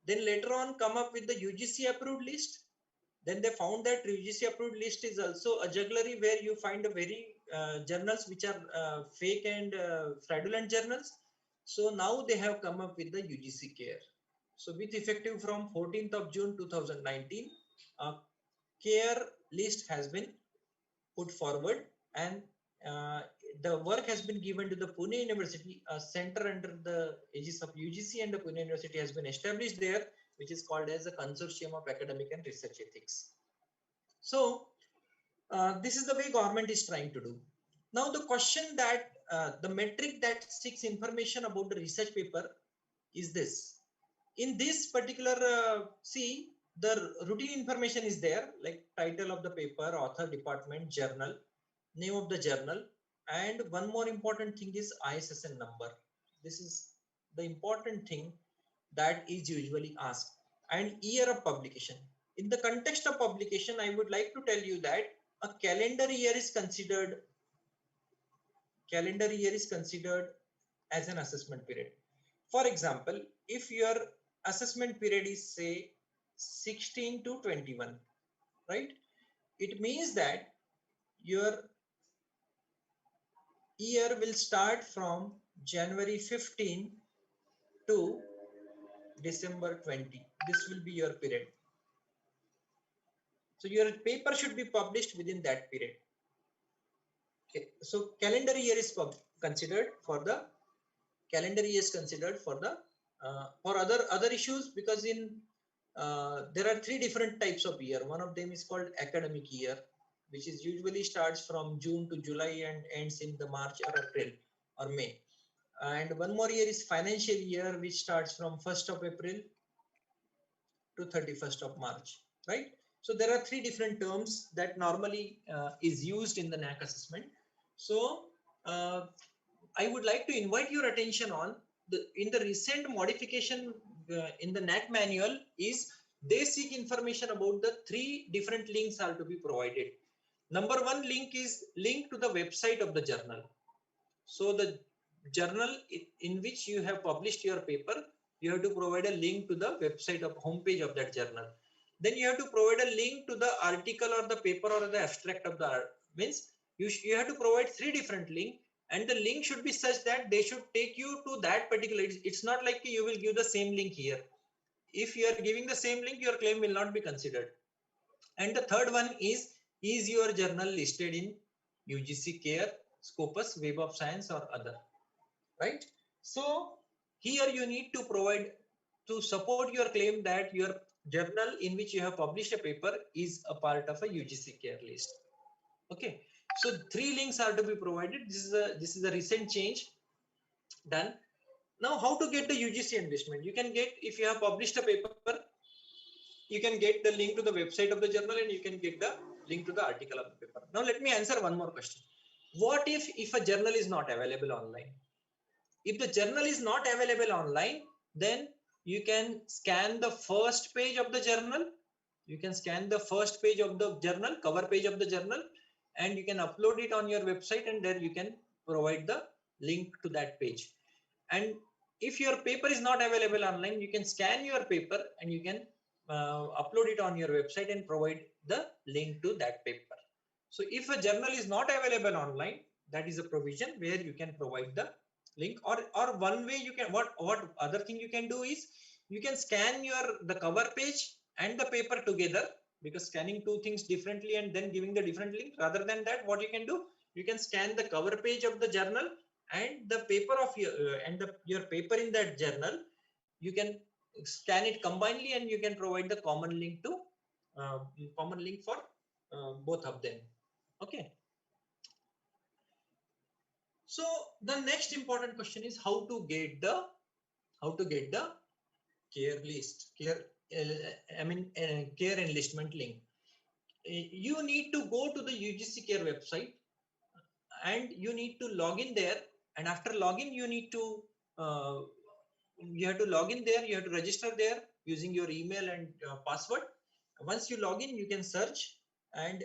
Then later on come up with the UGC approved list. Then they found that UGC approved list is also a jugglery where you find a very journals which are fake and fraudulent journals. So now they have come up with the UGC care. So with effective from 14th of June 2019, a care list has been put forward, and the work has been given to the Pune University. A center under the aegis of UGC and the Pune University has been established there, which is called as a Consortium of Academic and Research Ethics. So this is the way government is trying to do. Now the question that the metric that seeks information about the research paper is this. In this particular, see, the routine information is there, like title of the paper, author, department, journal, name of the journal, and one more important thing is ISSN number. This is the important thing that is usually asked, and year of publication. In the context of publication, I would like to tell you that a calendar year is considered as an assessment period. For example, if your assessment period is say 16 to 21, right? It means that your year will start from January 15 to December 20. This will be your period. So your paper should be published within that period. Okay. So calendar year is considered for the for other issues, because in there are 3 different types of year. One of them is called academic year, which is usually starts from June to July and ends in the March or April or May. And one more year is financial year, which starts from 1st of April to 31st of March, right? So there are 3 different terms that normally is used in the NAAC assessment. So I would like to invite your attention on in the recent modification in the NAAC manual is they seek information about the 3 different links are to be provided. Number 1 link is link to the website of the journal. So the journal in which you have published your paper, you have to provide a link to the website of homepage of that journal. Then you have to provide a link to the article or the paper or the abstract of the means you have to provide 3 different links, and the link should be such that they should take you to that particular. It's not like you will give the same link here. If you are giving the same link, your claim will not be considered. And the third one is your journal listed in UGC Care, Scopus, Web of Science or other, right? So here you need to provide to support your claim that your journal in which you have published a paper is a part of a UGC Care list. Okay, so 3 links are to be provided. This is a recent change done. Now, how to get the UGC endorsement? You can get, if you have published a paper, you can get the link to the website of the journal and you can get the link to the article of the paper. Now, let me answer one more question. What if a journal is not available online? If the journal is not available online, then you can scan the first page of the journal. You can scan the first page of the journal, cover page of the journal, and you can upload it on your website, and there you can provide the link to that page. And if your paper is not available online, you can scan your paper and you can upload it on your website and provide the link to that paper. So if a journal is not available online, that is a provision where you can provide the link. Or one way you can, what other thing you can do is you can scan the cover page and the paper together, because scanning two things differently and then giving the different link. Rather than that, what you can do, you can scan the cover page of the journal and the paper of your paper in that journal. You can scan it combinedly and you can provide the common link for both of them. Okay. So the next important question is how to get the care list, care enlistment link. You need to go to the UGC Care website and you need to log in there. And after login, you have to log in there. You have to register there using your email and password. Once you log in, you can search. And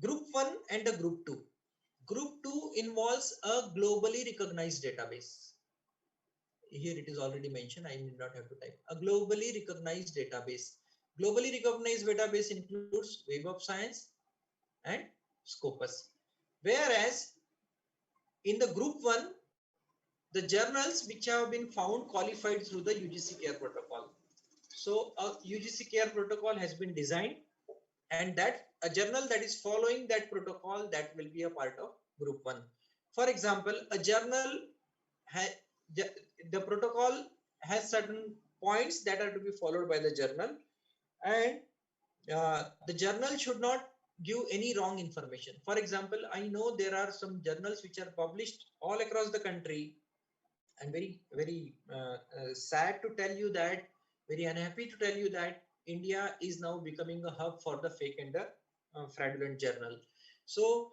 group 1 and a group 2. Group 2 involves a globally recognized database. Here it is already mentioned. I need not have to type. A globally recognized database. Globally recognized database includes Web of Science and Scopus. Whereas in the group 1, the journals which have been found qualified through the UGC Care protocol. So a UGC Care protocol has been designed, and that a journal that is following that protocol, that will be a part of group 1. For example, a journal the protocol has certain points that are to be followed by the journal, and the journal should not give any wrong information. For example, I know there are some journals which are published all across the country. I'm very sad to tell you that, very unhappy to tell you that India is now becoming a hub for the fake and the fraudulent journal. So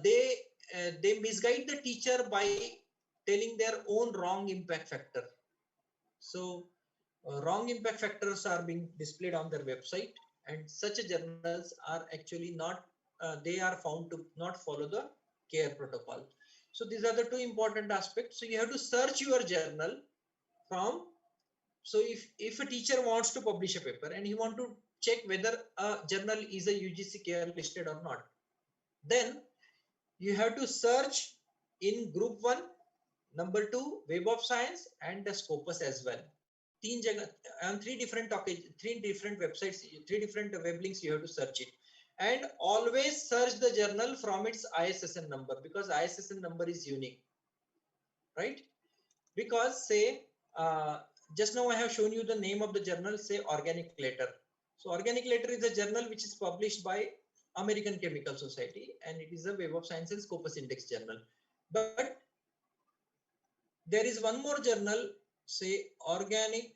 they misguide the teacher by telling their own wrong impact factor. So wrong impact factors are being displayed on their website, and such journals are actually not, they are found to not follow the care protocol. So these are the two important aspects. So you have to search your journal from, so if a teacher wants to publish a paper and he want to check whether a journal is a UGC Care listed or not, then you have to search in group 1, number 2, Web of Science, and the Scopus as well. On three different websites, 3 different web links, you have to search it. And always search the journal from its ISSN number, because ISSN number is unique, right? Because say, just now I have shown you the name of the journal, say Organic Letter. So Organic Letter is a journal which is published by American Chemical Society, and it is a Web of Science and Scopus Index journal. But there is one more journal, say Organic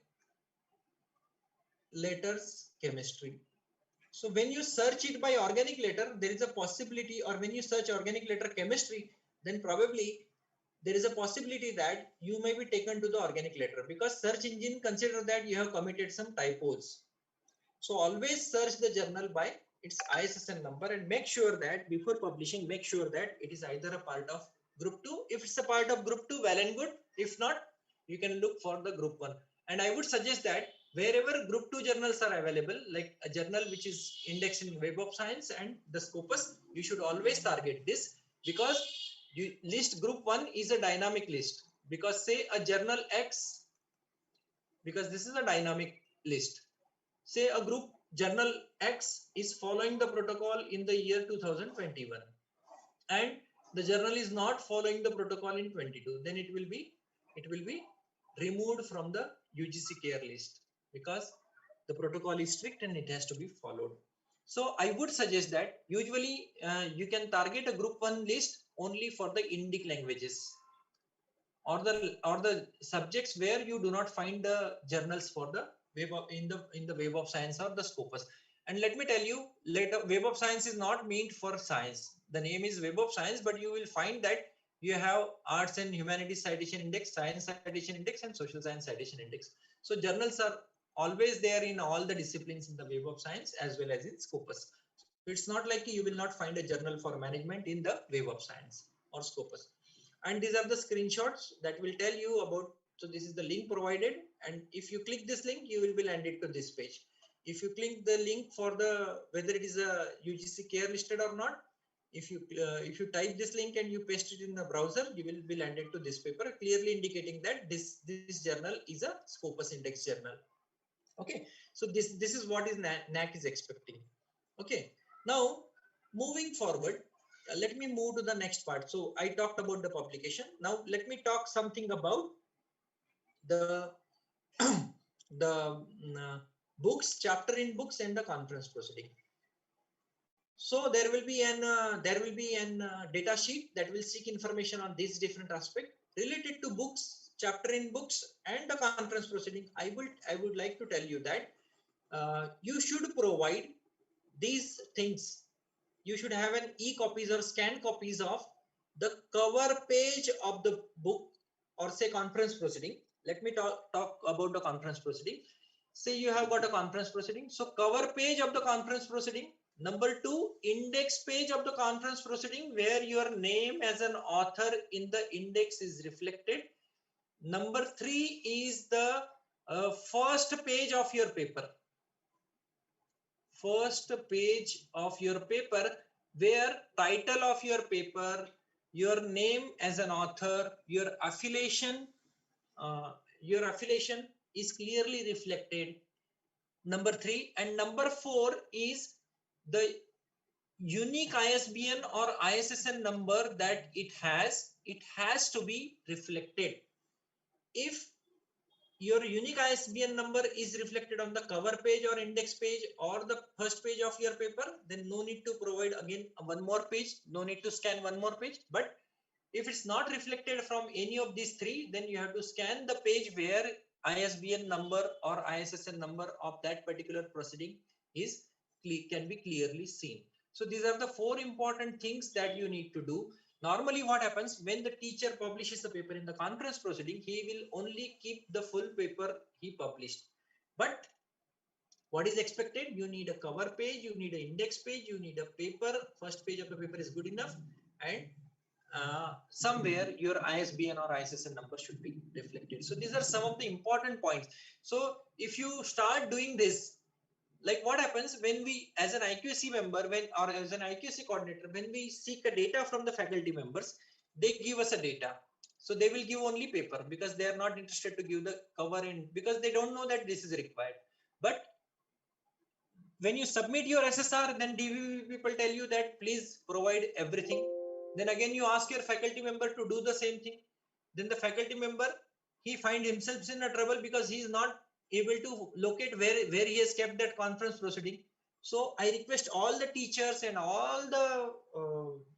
Letters Chemistry. So when you search it by Organic Letter, there is a possibility, or when you search Organic Letter Chemistry, then probably there is a possibility that you may be taken to the Organic Letter, because search engine consider that you have committed some typos. So always search the journal by its ISSN number, and make sure that before publishing, make sure that it is either a part of group 2. If it's a part of group 2, well and good. If not, you can look for the group 1. And I would suggest that wherever group 2 journals are available, like a journal which is indexed in Web of Science and the Scopus, you should always target this, because you list group 1 is a dynamic list. Because say a journal X, because this is a dynamic list. Say a group journal X is following the protocol in the year 2021, and the journal is not following the protocol in 22, then it will be removed from the UGC Care list, because the protocol is strict and it has to be followed. So I would suggest that usually you can target a group 1 list only for the Indic languages, or the subjects where you do not find the journals for the in the Web of Science or the Scopus. And let me tell you, later, Web of Science is not meant for science. The name is Web of Science, but you will find that you have Arts and Humanities Citation Index, Science Citation Index, and Social Science Citation Index. So journals are always there in all the disciplines in the Web of Science as well as in Scopus. So it's not like you will not find a journal for management in the Web of Science or Scopus. And these are the screenshots that will tell you about. So this is the link provided, and if you click this link, you will be landed to this page. If you click the link for the whether it is a UGC care listed or not, if you type this link and you paste it in the browser, you will be landed to this paper, clearly indicating that this journal is a Scopus index journal. Okay, so this is what is NAAC is expecting. Okay, now moving forward, let me move to the next part. So I talked about the publication. Now let me talk something about the books, chapter in books, and the conference proceeding. So there will be an data sheet that will seek information on these different aspects related to books, chapter in books, and the conference proceeding. I would like to tell you that you should provide these things. You should have an e-copies or scanned copies of the cover page of the book, or say conference proceeding. Let me talk about the conference proceeding. Say you have got a conference proceeding. So cover page of the conference proceeding. Number 2, index page of the conference proceeding, where your name as an author in the index is reflected. Number 3 is the first page of your paper. First page of your paper, where title of your paper, your name as an author, your affiliation is clearly reflected. Number 3, and number 4 is the unique ISBN or ISSN number that it has to be reflected. If your unique ISBN number is reflected on the cover page or index page or the first page of your paper, then no need to provide again one more page, no need to scan one more page. But if it's not reflected from any of these 3, then you have to scan the page where ISBN number or ISSN number of that particular proceeding can be clearly seen. So these are the 4 important things that you need to do. Normally what happens when the teacher publishes the paper in the conference proceeding, he will only keep the full paper he published. But what is expected? You need a cover page, you need an index page, you need a paper. First page of the paper is good enough, and somewhere your ISBN or ISSN number should be reflected. So these are some of the important points. So if you start doing this, like what happens when we, as an IQAC member, or as an IQAC coordinator, when we seek a data from the faculty members, they give us a data. So they will give only paper because they are not interested to give the cover in, because they don't know that this is required. But when you submit your SSR, then DVV people tell you that please provide everything. Then again you ask your faculty member to do the same thing. Then the faculty member, he finds himself in a trouble because he is not able to locate where he has kept that conference proceeding. So I request all the teachers and all the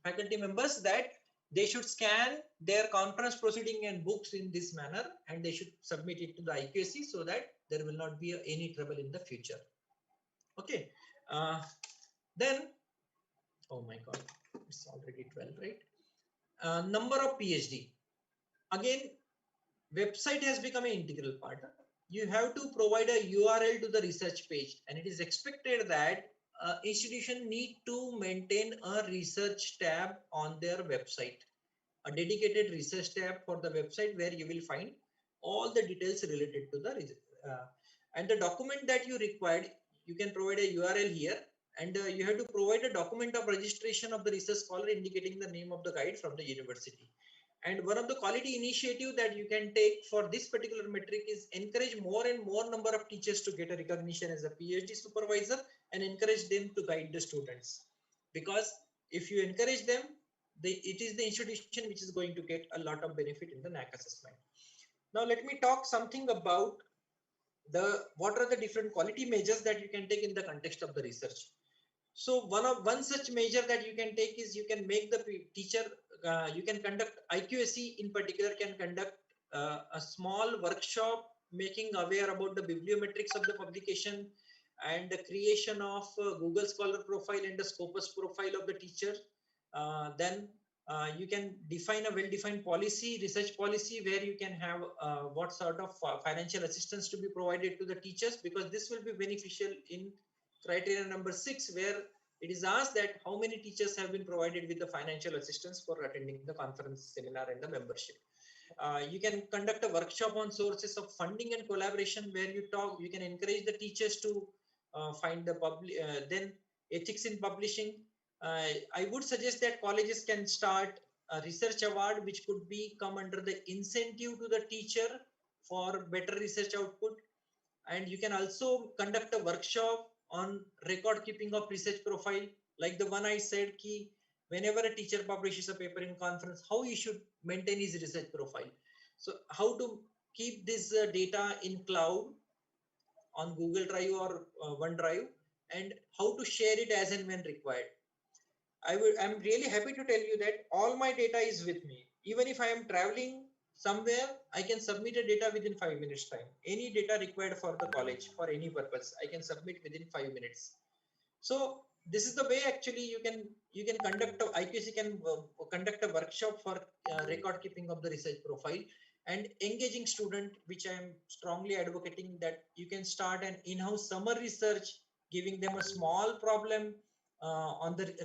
faculty members that they should scan their conference proceeding and books in this manner, and they should submit it to the IQAC so that there will not be any trouble in the future. Okay. Then, oh my God, it's already 12, right? Number of PhD. Again, website has become an integral part. You have to provide a URL to the research page, and it is expected that institution need to maintain a research tab on their website, a dedicated research tab for the website where you will find all the details related to the and the document that you required. You can provide a URL here, and you have to provide a document of registration of the research scholar indicating the name of the guide from the university. And one of the quality initiative that you can take for this particular metric is encourage more and more number of teachers to get a recognition as a PhD supervisor and encourage them to guide the students. Because if you encourage them, it is the institution which is going to get a lot of benefit in the NAAC assessment. Now let me talk something about what are the different quality measures that you can take in the context of the research. So one such measure that you can take is you can make the teacher, you can conduct, IQAC in particular can conduct a small workshop making aware about the bibliometrics of the publication and the creation of Google Scholar profile and the Scopus profile of the teacher. Then you can define a well-defined policy, research policy, where you can have what sort of financial assistance to be provided to the teachers, because this will be beneficial in criteria number 6, where it is asked that how many teachers have been provided with the financial assistance for attending the conference, seminar, and the membership. You can conduct a workshop on sources of funding and collaboration, where you can encourage the teachers to find the then ethics in publishing. I would suggest that colleges can start a research award, which could come under the incentive to the teacher for better research output. And you can also conduct a workshop on record keeping of research profile, like the one I said, ki whenever a teacher publishes a paper in conference, how he should maintain his research profile. So how to keep this data in cloud on Google Drive or OneDrive, and how to share it as and when required. I'm really happy to tell you that all my data is with me. Even if I am traveling somewhere, I can submit a data within 5 minutes time. Any data required for the college for any purpose, I can submit within 5 minutes. So this is the way actually you can conduct IQC can conduct a workshop for record keeping of the research profile and engaging student, which I am strongly advocating that you can start an in-house summer research, giving them a small problem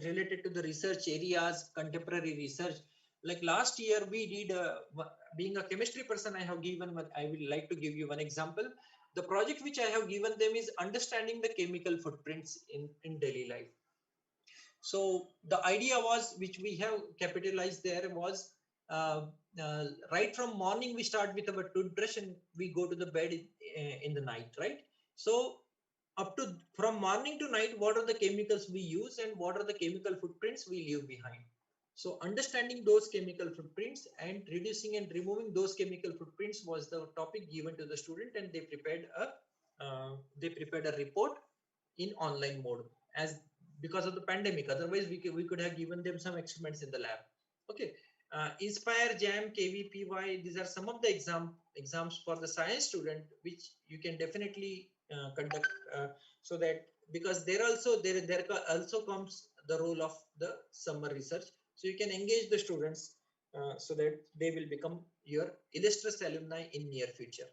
related to the research areas, contemporary research. Like last year we did, being a chemistry person, I would like to give you one example. The project which I have given them is understanding the chemical footprints in daily life. So the idea was, which we have capitalized there, was right from morning we start with our toothbrush and we go to the bed in the night, right? So from morning to night, what are the chemicals we use and what are the chemical footprints we leave behind? So understanding those chemical footprints and reducing and removing those chemical footprints was the topic given to the student, and they prepared a report in online mode, as because of the pandemic. Otherwise, we could have given them some experiments in the lab. Okay. Inspire, JAM, KVPY, these are some of the exams for the science student, which you can definitely conduct, so that, because there also comes the role of the summer research. So you can engage the students so that they will become your illustrious alumni in near future.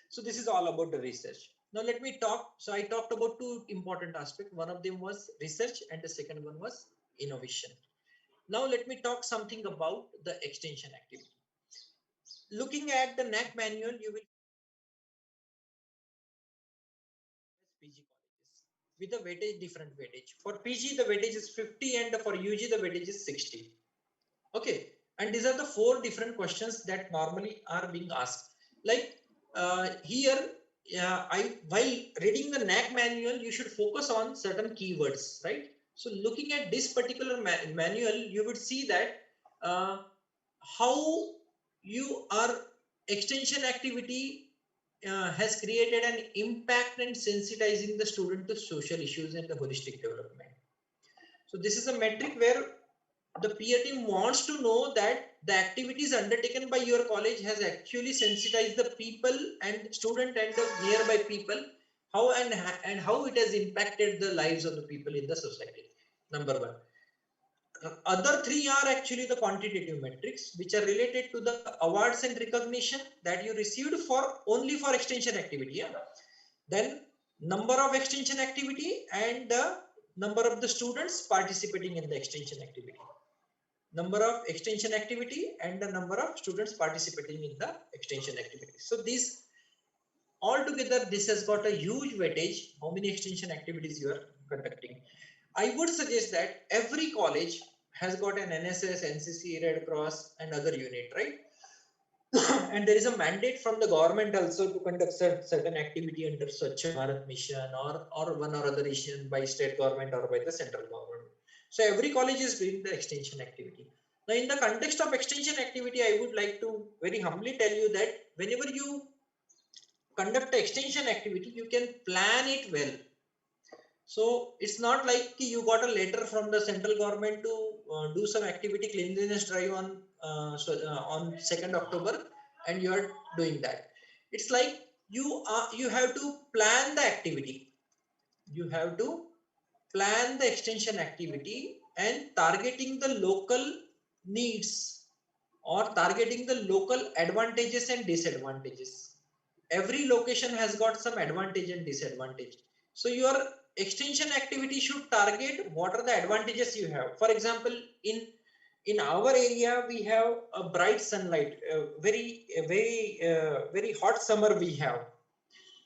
So this is all about the research. Now let me talk. So I talked about two important aspects. One of them was research and the second one was innovation. Now let me talk something about the extension activity. Looking at the NAAC manual, you will PG colleges with a weightage, different weightage. For PG, the weightage is 50 and for UG, the weightage is 60. Okay. And these are the 4 different questions that normally are being asked. Like here, while reading the NAAC manual, you should focus on certain keywords, right? So looking at this particular manual, you would see that how you are extension activity has created an impact and sensitizing the student to social issues and the holistic development. So this is a metric where the peer team wants to know that the activities undertaken by your college has actually sensitized the people and student and the nearby people, how and how it has impacted the lives of the people in the society. Number 1. Other 3 are actually the quantitative metrics, which are related to the awards and recognition that you received only for extension activity. Yeah? Then number of extension activity and the number of the students participating in the extension activity. Number of extension activity and the number of students participating in the extension activity. So these all together, this has got a huge weightage, how many extension activities you are conducting. I would suggest that every college has got an NSS, NCC, Red Cross and other unit, right? And there is a mandate from the government also to conduct certain activity under Swachh Bharat mission or one or other mission by state government or by the central government. So every college is doing the extension activity. Now in the context of extension activity, I would like to very humbly tell you that whenever you conduct the extension activity, you can plan it well. So it's not like you got a letter from the central government to do some activity, cleanliness drive on 2nd October, and you are doing that. It's like you have to plan the activity. You have to plan the extension activity and targeting the local needs or targeting the local advantages and disadvantages. Every location has got some advantage and disadvantage. So your extension activity should target what are the advantages you have. For example, in our area, we have a bright sunlight, very hot summer we have.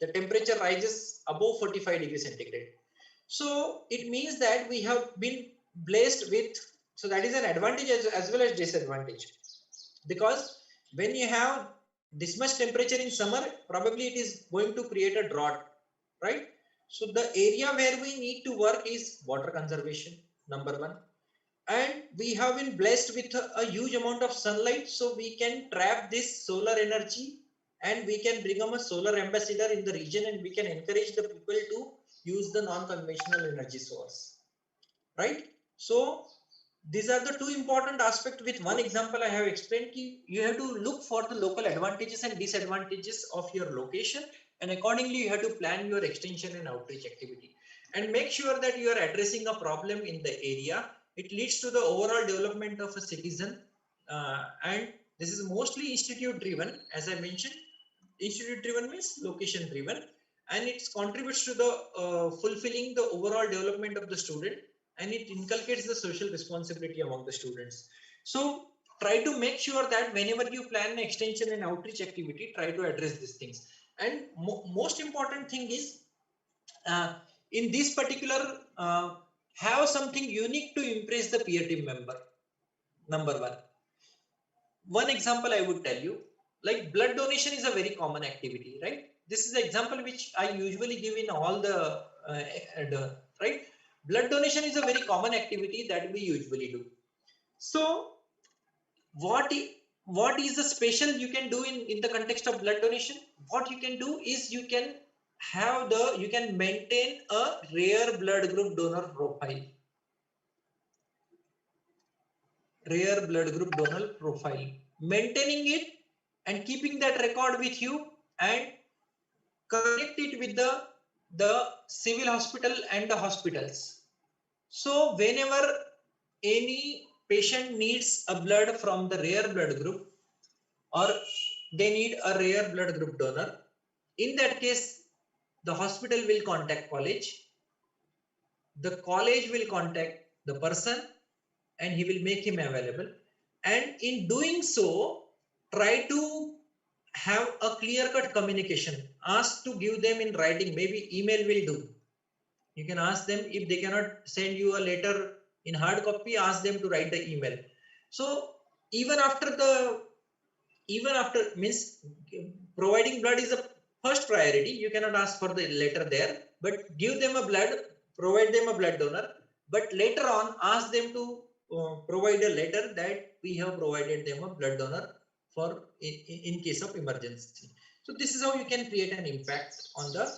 The temperature rises above 45 degrees centigrade. So it means that we have been blessed with, so that is an advantage as well as disadvantage. Because when you have this much temperature in summer, probably it is going to create a drought, right? So the area where we need to work is water conservation, number one. And we have been blessed with a huge amount of sunlight, so we can trap this solar energy and we can become a solar ambassador in the region, and we can encourage the people to use the non-conventional energy source, right? So these are the two important aspects. With one example I have explained, you have to look for the local advantages and disadvantages of your location, and accordingly you have to plan your extension and outreach activity, and make sure that you are addressing a problem in the area. It leads to the overall development of a citizen, and this is mostly institute driven. As I mentioned, institute driven means location driven, and it contributes to the fulfilling the overall development of the student, and it inculcates the social responsibility among the students. So try to make sure that whenever you plan an extension and outreach activity, try to address these things. And most important thing is, in this particular, have something unique to impress the peer team member. Number one. One example I would tell you, like blood donation is a very common activity, right? This is the example which I usually give in all the, right? Blood donation is a very common activity that we usually do. So what is the special you can do in the context of blood donation? What you can do is you can maintain a rare blood group donor profile. Rare blood group donor profile. Maintaining it and keeping that record with you, and connect it with the civil hospital and the hospitals. So whenever any patient needs a blood from the rare blood group, or they need a rare blood group donor, in that case, the hospital will contact college, the college will contact the person, and he will make him available. And in doing so, try to have a clear-cut communication. Ask to give them in writing, maybe email will do. You can ask them, if they cannot send you a letter in hard copy, ask them to write the email. So even after means providing blood is the first priority. You cannot ask for the letter there, but give them a blood, provide them a blood donor, but later on ask them to provide a letter that we have provided them a blood donor for in case of emergency. So this is how you can create an impact on the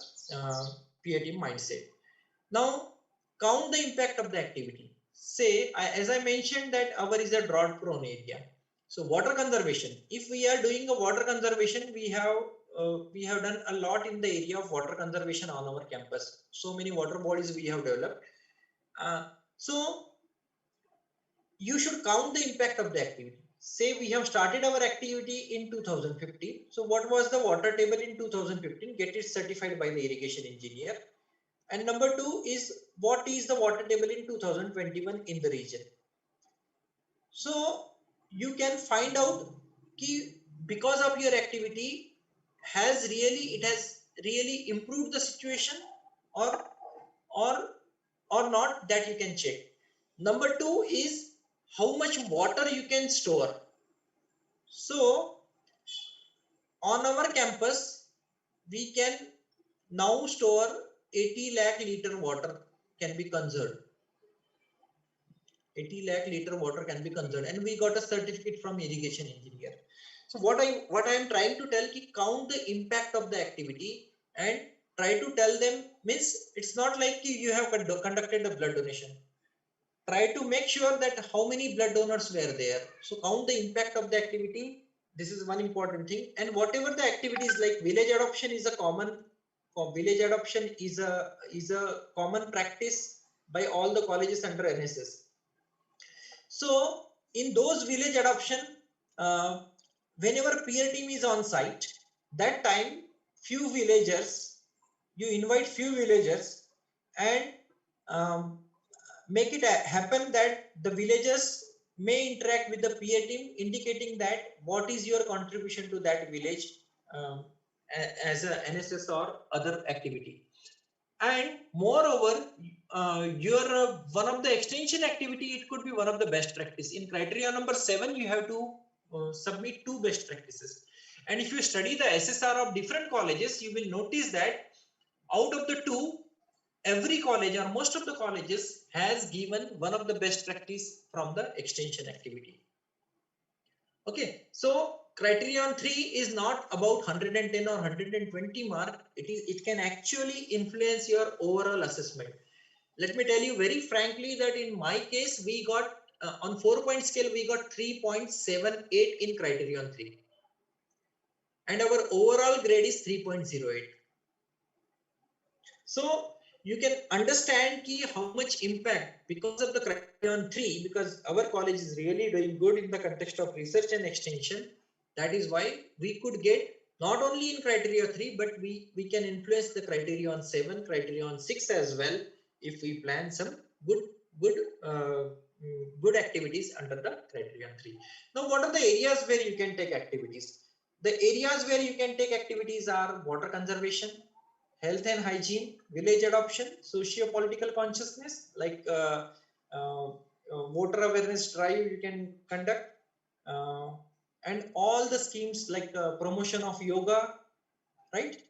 peer team mindset. Now count the impact of the activity. Say, as I mentioned, that our is a drought prone area. So water conservation, if we are doing a water conservation, we have done a lot in the area of water conservation on our campus. So many water bodies we have developed. So you should count the impact of the activity. Say we have started our activity in 2015. So what was the water table in 2015? Get it certified by the irrigation engineer. And number two is, what is the water table in 2021 in the region? So you can find out because of your activity, it has really improved the situation or not, that you can check. Number two is how much water you can store. So on our campus, we can now store 80 lakh liter water can be conserved. 80 lakh liter water can be conserved, and we got a certificate from irrigation engineer. So what I am trying to tell, count the impact of the activity and try to tell them, means it's not like you have conducted a blood donation. Try to make sure that how many blood donors were there. So count the impact of the activity. This is one important thing. And whatever the activities, like village adoption is a common practice by all the colleges under NSS. So in those village adoption, whenever peer team is on site, that time few villagers, you invite few villagers and make it happen that the villagers may interact with the peer team, indicating that what is your contribution to that village as a NSS or other activity. And moreover, your one of the extension activity, it could be one of the best practice. In criteria number 7, you have to submit 2 best practices. And if you study the SSR of different colleges, you will notice that out of the 2, every college or most of the colleges has given one of the best practice from the extension activity. Okay, so Criterion 3 is not about 110 or 120 mark. It can actually influence your overall assessment. Let me tell you very frankly that in my case, we got on 4-point scale, we got 3.78 in Criterion 3. And our overall grade is 3.08. So you can understand how much impact because of the Criterion 3, because our college is really doing good in the context of research and extension. That is why we could get not only in criteria 3, but we can influence the criterion 7, criterion 6 as well if we plan some good activities under the criterion 3. Now, what are the areas where you can take activities? The areas where you can take activities are water conservation, health and hygiene, village adoption, socio-political consciousness, like voter awareness drive you can conduct, and all the schemes like promotion of yoga, right,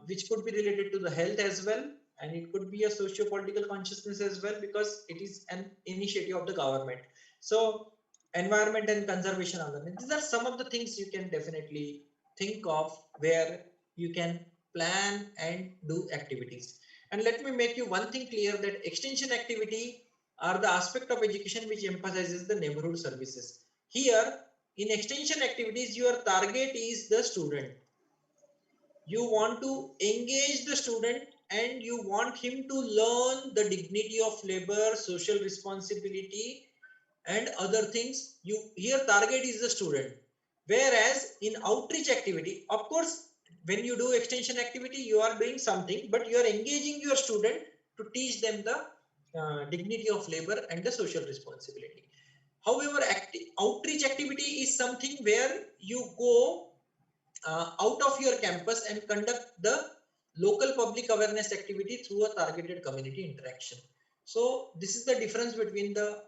which could be related to the health as well, and it could be a socio-political consciousness as well because it is an initiative of the government. So environment and conservation awareness, these are some of the things you can definitely think of where you can plan and do activities. And let me make you one thing clear, that extension activity are the aspect of education which emphasizes the neighborhood services. Here in extension activities, your target is the student. You want to engage the student and you want him to learn the dignity of labor, social responsibility and other things. Here target is the student. Whereas in outreach activity, of course, when you do extension activity, you are doing something, but you are engaging your student to teach them the dignity of labor and the social responsibility. However, outreach activity is something where you go out of your campus and conduct the local public awareness activity through a targeted community interaction. So this is the difference between the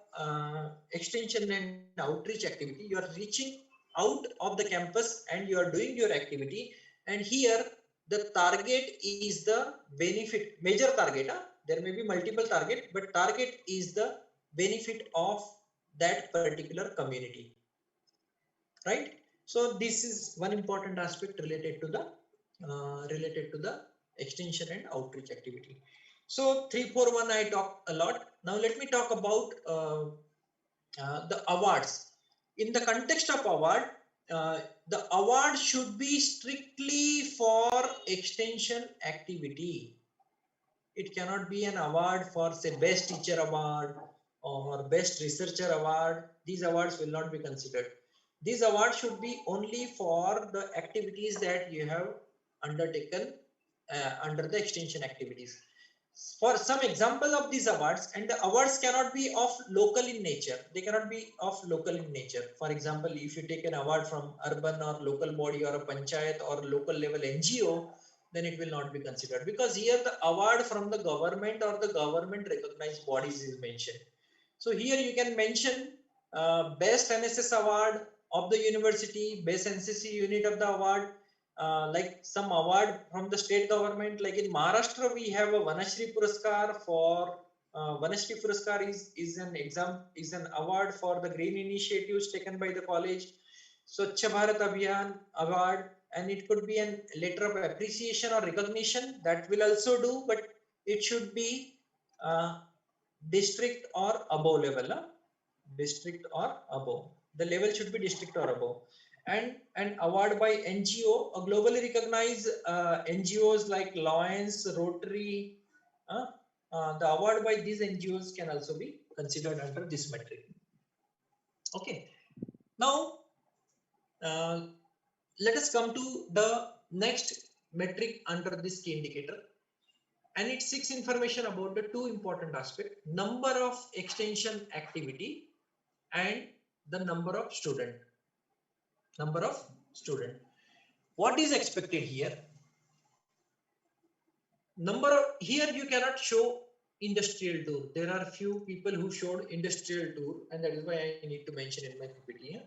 extension and outreach activity. You are reaching out of the campus and you are doing your activity. And here the target is the benefit, major target. There may be multiple target, but target is the benefit of that particular community, right? So this is one important aspect related to the extension and outreach activity. So 341 I talked a lot. Now let me talk about the awards. In the context of award, the award should be strictly for extension activity. It cannot be an award for, say, best teacher award or best researcher award. These awards will not be considered. These awards should be only for the activities that you have undertaken under the extension activities. For some example of these awards, and the awards cannot be of local in nature. They cannot be of local in nature. For example, if you take an award from urban or local body or a panchayat or local level NGO, then it will not be considered, because here the award from the government or the government recognized bodies is mentioned. So here you can mention best NSS award of the university, best NCC unit of the award, like some award from the state government. Like in Maharashtra, we have a Vanashri Puraskar for Vanashri Puraskar is an award for the green initiatives taken by the college. Swachh Bharat Abhiyan award, and it could be a letter of appreciation or recognition, that will also do, but it should be district or above level. District or above. The level should be district or above. And an award by NGO, a globally recognized NGOs like Lions, Rotary, the award by these NGOs can also be considered under this metric. Okay. Now, let us come to the next metric under this key indicator, and it seeks information about the two important aspects: number of extension activity and the number of student. What is expected here? Here you cannot show industrial tour. There are few people who showed industrial tour, and that is why I need to mention in my PPT here.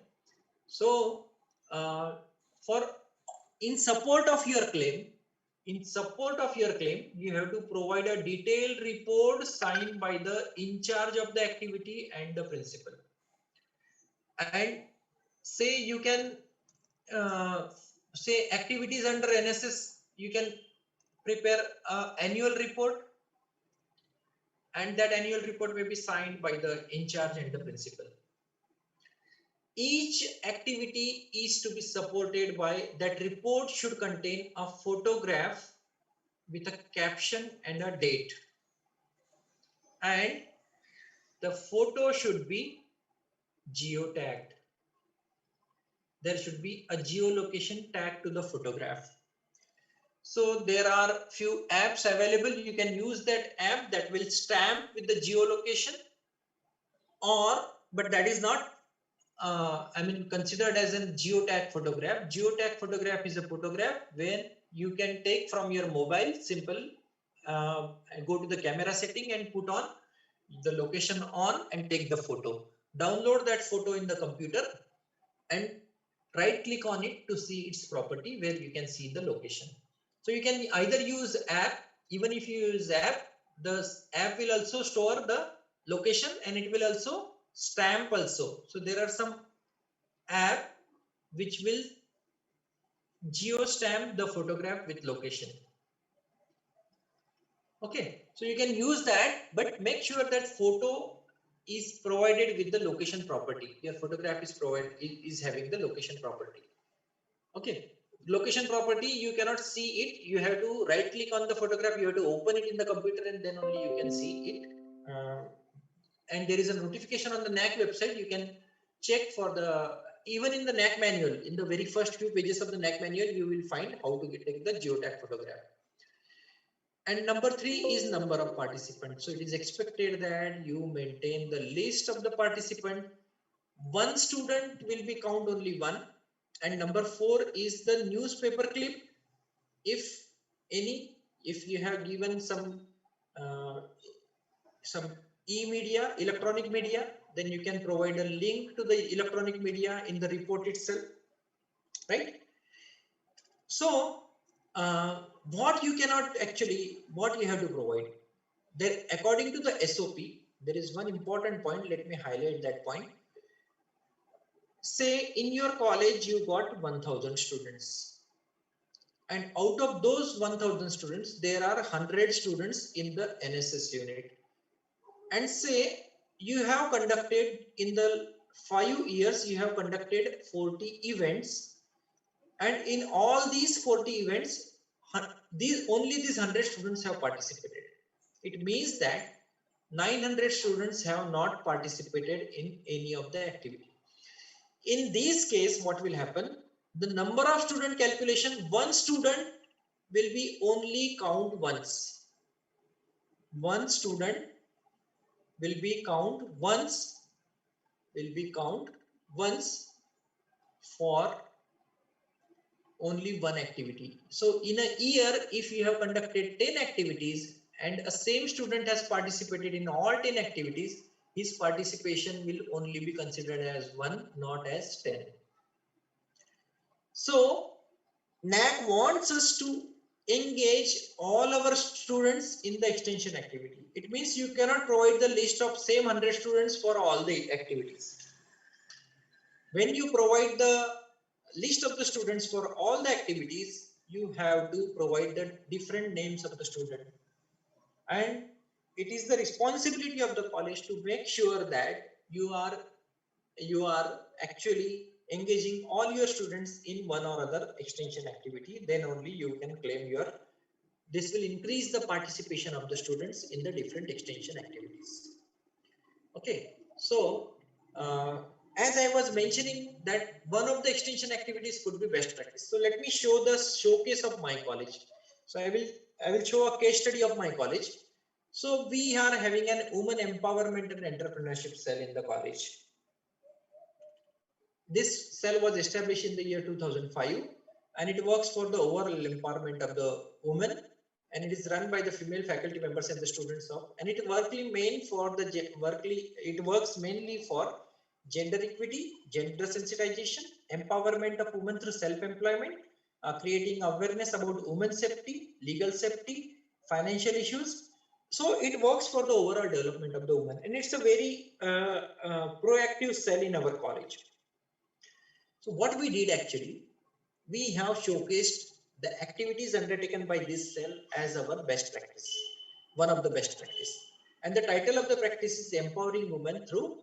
So in support of your claim, you have to provide a detailed report signed by the in charge of the activity and the principal. And say you can say activities under NSS, you can prepare an annual report, and that annual report may be signed by the in charge and the principal. Each activity is to be supported by, that report should contain a photograph with a caption and a date, and the photo should be geotagged. There should be a geolocation tag to the photograph. So there are few apps available. You can use that app that will stamp with the geolocation, but that is not considered as a geotag photograph. Geotag photograph is a photograph when you can take from your mobile, simple, go to the camera setting and put on the location on and take the photo. Download that photo in the computer and right click on it to see its property where you can see the location. So you can either use app. Even if you use app, the app will also store the location and it will also stamp also. So there are some app which will geo stamp the photograph with location. Okay, so you can use that, but make sure that photo is provided with the location property. Your photograph is having the location property. Okay, location property, you cannot see it. You have to right click on the photograph. You have to open it in the computer and then only you can see it. And there is a notification on the NAAC website. You can check for even in the NAAC manual, in the very first few pages of the NAAC manual, you will find how to take the geotag photograph. And number 3 is number of participants. So it is expected that you maintain the list of the participant. One student will be count only one. And number 4 is the newspaper clip. If you have given some e-media, electronic media, then you can provide a link to the electronic media in the report itself, right? So what you have to provide there according to the SOP, there is one important point. Let me highlight that point. Say in your college you got 1000 students, and out of those 1000 students there are 100 students in the NSS unit, and say you have conducted in the 5 years, you have conducted 40 events, and in all these 40 events only these 100 students have participated. It means that 900 students have not participated in any of the activity. In this case, what will happen? The number of student calculation, one student will be only count once. One student will be count once for only one activity. So in a year, if you have conducted 10 activities and a same student has participated in all 10 activities, his participation will only be considered as 1, not as 10. So NAAC wants us to engage all our students in the extension activity. It means you cannot provide the list of same 100 students for all the activities. When you provide the list of the students for all the activities, you have to provide the different names of the student. And it is the responsibility of the college to make sure that you are actually engaging all your students in one or other extension activity. Then only you can claim this will increase the participation of the students in the different extension activities. Okay, so as I was mentioning that one of the extension activities could be best practice. So let me show the showcase of my college. So I will show a case study of my college. So we are having an women empowerment and entrepreneurship cell in the college. This cell was established in the year 2005 and it works for the overall empowerment of the women, and it is run by the female faculty members and the students of, and it works mainly for gender equity, gender sensitization, empowerment of women through self-employment, creating awareness about women's safety, legal safety, financial issues. So it works for the overall development of the woman, and it's a very proactive cell in our college. So what we did actually, we have showcased the activities undertaken by this cell as our best practice, one of the best practice. And the title of the practice is Empowering Women Through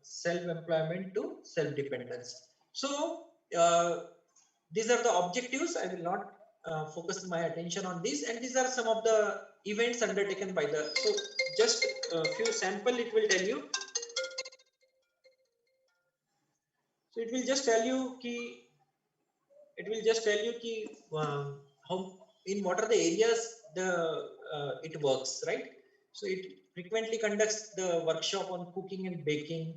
Self-Employment to Self-Dependence. So these are the objectives. I will not focus my attention on these, and these are some of the events undertaken by the, so just a few sample it will tell you. So it will just tell you how, in what are the areas it works, right? So it frequently conducts the workshop on cooking and baking.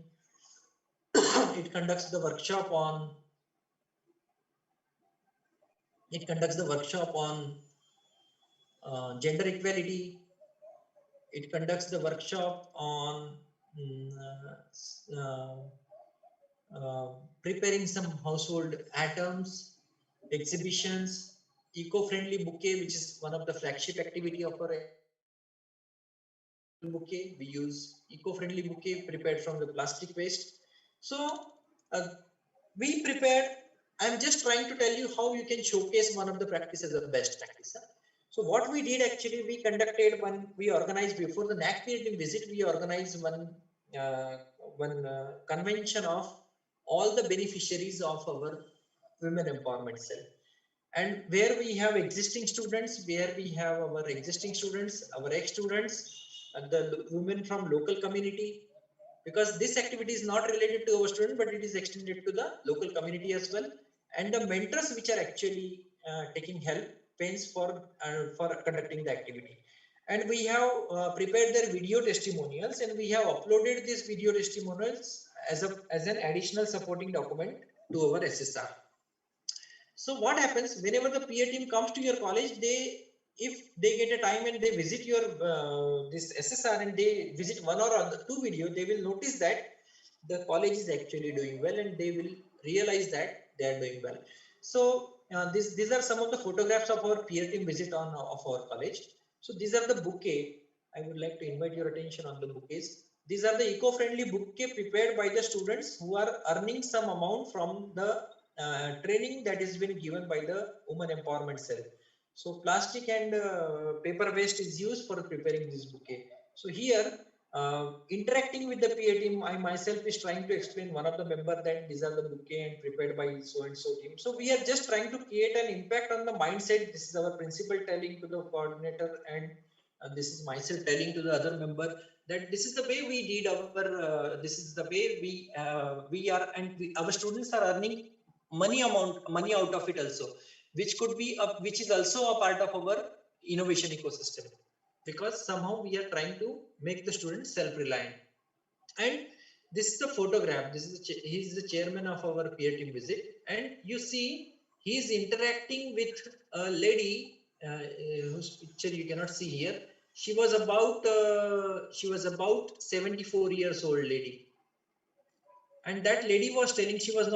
It conducts the workshop on gender equality. It conducts the workshop on preparing some household items, exhibitions, eco-friendly bouquet, which is one of the flagship activity of our bouquet. We use eco-friendly bouquet prepared from the plastic waste. So we prepared, I'm just trying to tell you how you can showcase one of the practices as a best practice. So what we did actually, we conducted we organized before the NAAC PhD visit, we organized one convention of all the beneficiaries of our women empowerment cell, and where we have existing students, our ex-students, and the women from local community, because this activity is not related to our student, but it is extended to the local community as well, and the mentors which are actually taking help pains for conducting the activity. And we have prepared their video testimonials, and we have uploaded these video testimonials as an additional supporting document to our SSR. So what happens whenever the peer team comes to your college, if they get a time and they visit your this SSR and they visit one or two video, they will notice that the college is actually doing well, and they will realize that they are doing well. So these are some of the photographs of our peer team visit of our college. So these are the bouquet. I would like to invite your attention on the bouquets. These are the eco-friendly bouquet prepared by the students who are earning some amount from the training that has been given by the Women Empowerment Cell. So plastic and paper waste is used for preparing this bouquet. So here, interacting with the PA team, I myself is trying to explain one of the member that these are the bouquet and prepared by so and so team. So we are just trying to create an impact on the mindset. This is our principal telling to the coordinator, and this is myself telling to the other member that this is the way we did our. This is the way we are, and our students are earning money out of it also, which could be which is also a part of our innovation ecosystem, because somehow we are trying to make the students self-reliant. And this is the photograph. He is the chairman of our peer team visit, and you see he is interacting with a lady whose picture you cannot see here. She was about 74 years old lady. And that lady was telling, she was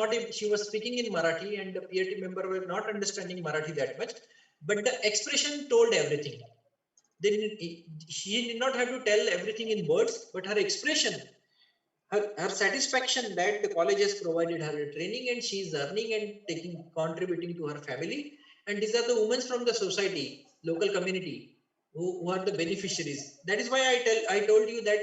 speaking in Marathi, and the peer team member were not understanding Marathi that much, but the expression told everything. She did not have to tell everything in words, but her expression, her satisfaction that the college has provided her a training and she is earning and contributing to her family. And these are the women from the society, local community, who are the beneficiaries. That is why I told you that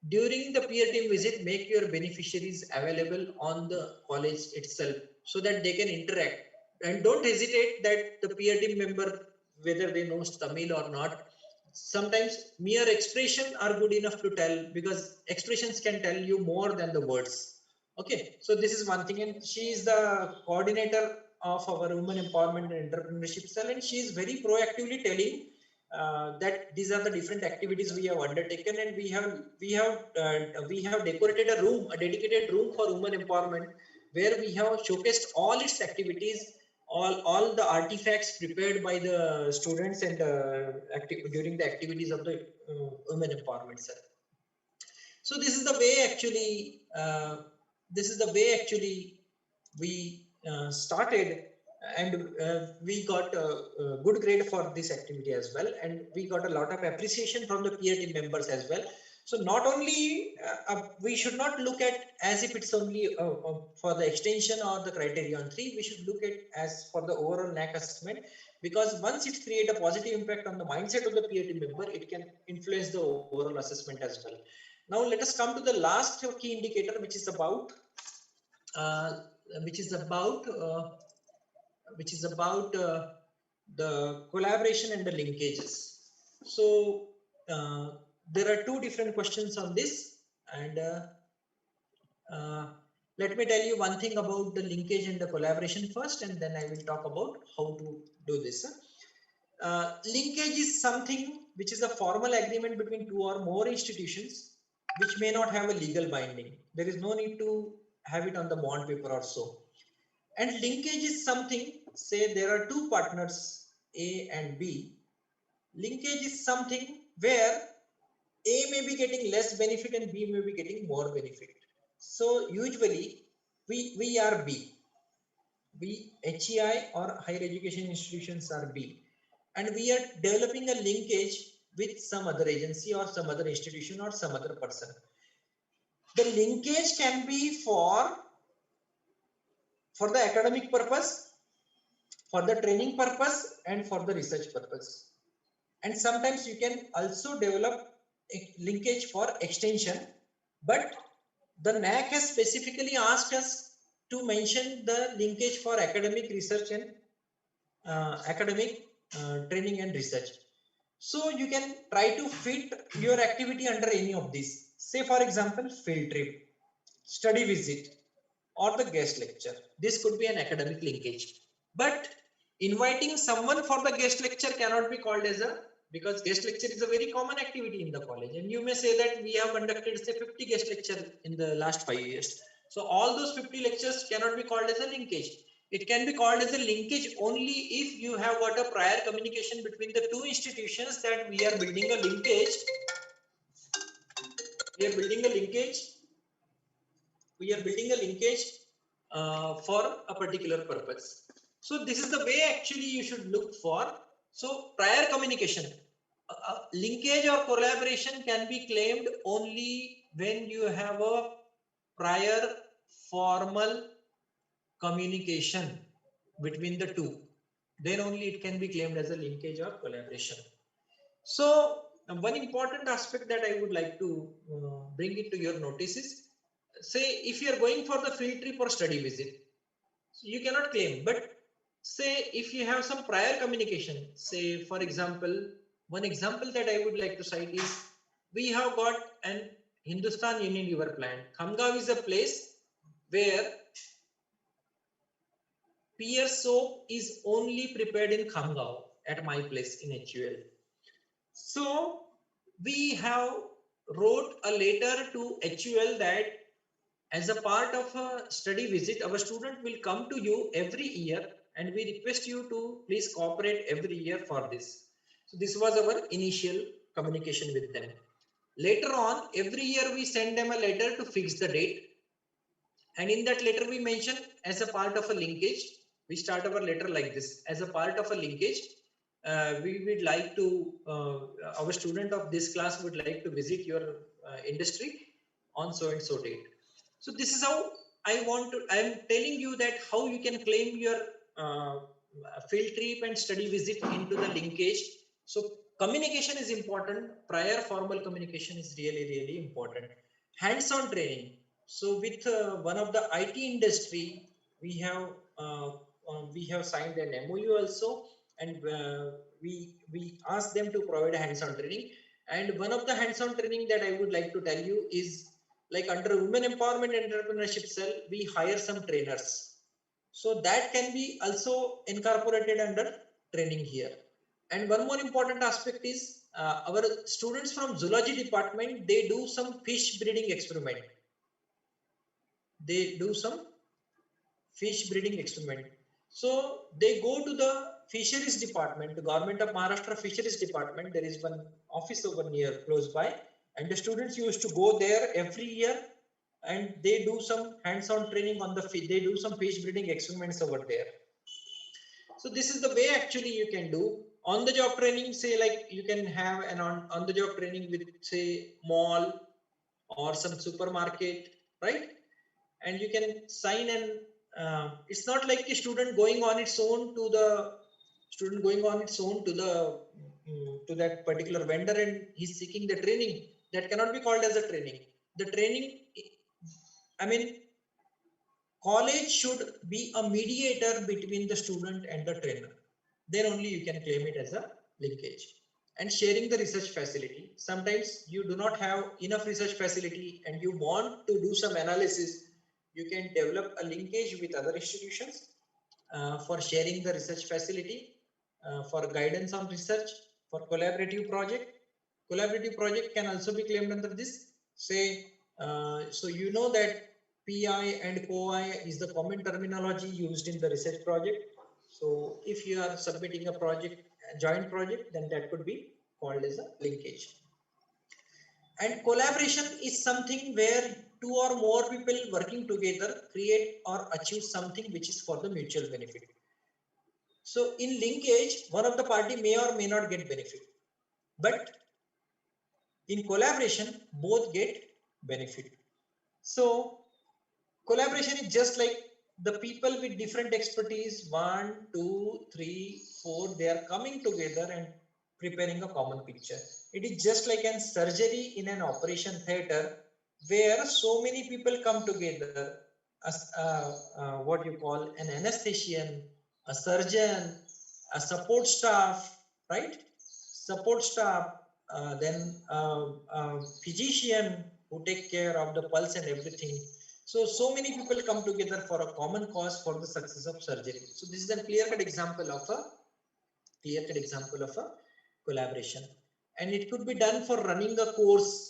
during the peer team visit, make your beneficiaries available on the college itself so that they can interact. And don't hesitate that the peer team member, whether they know Tamil or not, sometimes mere expression are good enough to tell, because expressions can tell you more than the words. Okay, so this is one thing, and she is the coordinator of our women empowerment and entrepreneurship cell, and she is very proactively telling that these are the different activities we have undertaken, and we have decorated a room, a dedicated room for women empowerment, where we have showcased all its activities, all the artifacts prepared by the students and during the activities of the women empowerment cell. So this is the way actually. We started, and we got a good grade for this activity as well, and we got a lot of appreciation from the peer team members as well. So not only we should not look at as if it's only for the extension or the Criterion III, we should look at as for the overall NAAC assessment, because once it creates a positive impact on the mindset of the peer team member, it can influence the overall assessment as well. Now let us come to the last key indicator, which is about the collaboration and the linkages. So there are two different questions on this, and let me tell you one thing about the linkage and the collaboration first, and then I will talk about how to do this. Linkage is something which is a formal agreement between two or more institutions which may not have a legal binding. There is no need to have it on the bond paper or so. And linkage is something, say there are two partners, A and B. Linkage is something where A may be getting less benefit and B may be getting more benefit. So usually we are B. We, HEI or higher education institutions are B. And we are developing a linkage with some other agency or some other institution or some other person. The linkage can be for the academic purpose, for the training purpose, and for the research purpose. And sometimes you can also develop a linkage for extension, but the NAAC has specifically asked us to mention the linkage for academic research and training and research. So you can try to fit your activity under any of these. Say for example, field trip, study visit, or the guest lecture. This could be an academic linkage. But inviting someone for the guest lecture cannot be called as because guest lecture is a very common activity in the college. And you may say that we have conducted say 50 guest lecture in the last 5 years. So all those 50 lectures cannot be called as a linkage. It can be called as a linkage only if you have got a prior communication between the two institutions that we are building a linkage. We are building a linkage for a particular purpose. So this is the way actually you should look for. So prior communication, linkage or collaboration can be claimed only when you have a prior formal communication between the two. Then only it can be claimed as a linkage or collaboration. So one important aspect that I would like to bring it to your notice is, say if you are going for the field trip or study visit, you cannot claim. But say if you have some prior communication, say for example, one example that I would like to cite is, we have got an Hindustan Unilever plant. Khamgaon is a place where pear soap is only prepared in Khamgaon at my place in HUL. So we have wrote a letter to HUL that as a part of a study visit, our student will come to you every year and we request you to please cooperate every year for this. So this was our initial communication with them. Later on, every year we send them a letter to fix the date. And in that letter we mention as a part of a linkage, we start our letter like this: as a part of a linkage, we would like to, our student of this class would like to visit your industry on so and so date. So this is how I am telling you that how you can claim your field trip and study visit into the linkage. So communication is important. Prior formal communication is really, really important. Hands-on training. So with one of the IT industry, we have signed an MOU also, and we asked them to provide hands-on training. And one of the hands-on training that I would like to tell you is, like under women empowerment entrepreneurship cell, we hire some trainers. So that can be also incorporated under training here. And one more important aspect is our students from zoology department, they do some fish breeding experiment. They do some fish breeding experiment. So they go to the fisheries department, the government of Maharashtra fisheries department. There is one office over near close by, and the students used to go there every year, and they do some hands-on training on the fish. They do some fish breeding experiments over there. So this is the way actually you can do on-the-job training. Say like you can have an on-the-job training with say mall or some supermarket, right? And you can sign and it's not like a student going on its own to the to that particular vendor and he's seeking the training. That cannot be called as a training. The training, I mean, college should be a mediator between the student and the trainer. Then only you can claim it as a linkage. And sharing the research facility. Sometimes you do not have enough research facility and you want to do some analysis. You can develop a linkage with other institutions for sharing the research facility, for guidance on research, for collaborative project. Collaborative project can also be claimed under this. Say, so you know that PI and COI is the common terminology used in the research project. So if you are submitting a project, a joint project, then that could be called as a linkage. And collaboration is something where two or more people working together create or achieve something which is for the mutual benefit. So in linkage, one of the party may or may not get benefit, but in collaboration, both get benefit. So collaboration is just like the people with different expertise, 1, 2, 3, 4, they are coming together and preparing a common picture. It is just like a surgery in an operation theater where so many people come together as what you call an anesthetician, a surgeon, a support staff, right? Support staff, then physician who take care of the pulse and everything. So many people come together for a common cause for the success of surgery. So this is a clear-cut example of a collaboration. And it could be done for running a course.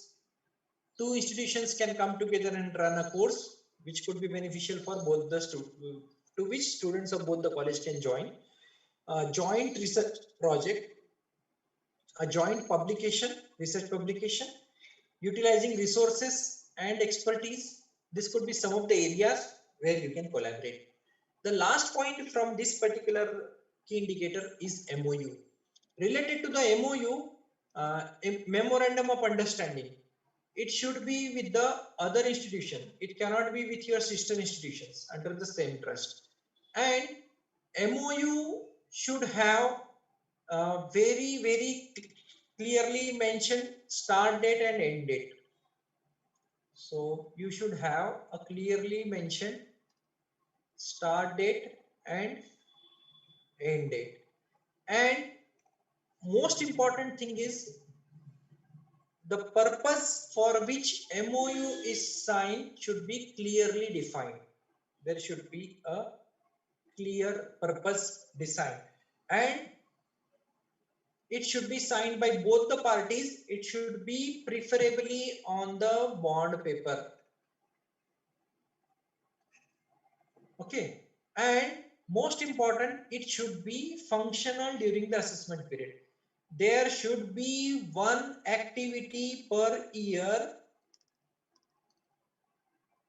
Two institutions can come together and run a course, which could be beneficial for both the to which students of both the college can join. A joint research project, a joint publication, research publication, utilizing resources and expertise. This could be some of the areas where you can collaborate. The last point from this particular key indicator is MOU. Related to the MOU, a memorandum of understanding. It should be with the other institution. It cannot be with your sister institutions under the same trust. And MOU should have very, very clearly mentioned start date and end date. So you should have a clearly mentioned start date and end date. And most important thing is the purpose for which MOU is signed should be clearly defined. There should be a clear purpose design, and it should be signed by both the parties. It should be preferably on the bond paper. Okay, and most important, it should be functional during the assessment period. There should be one activity per year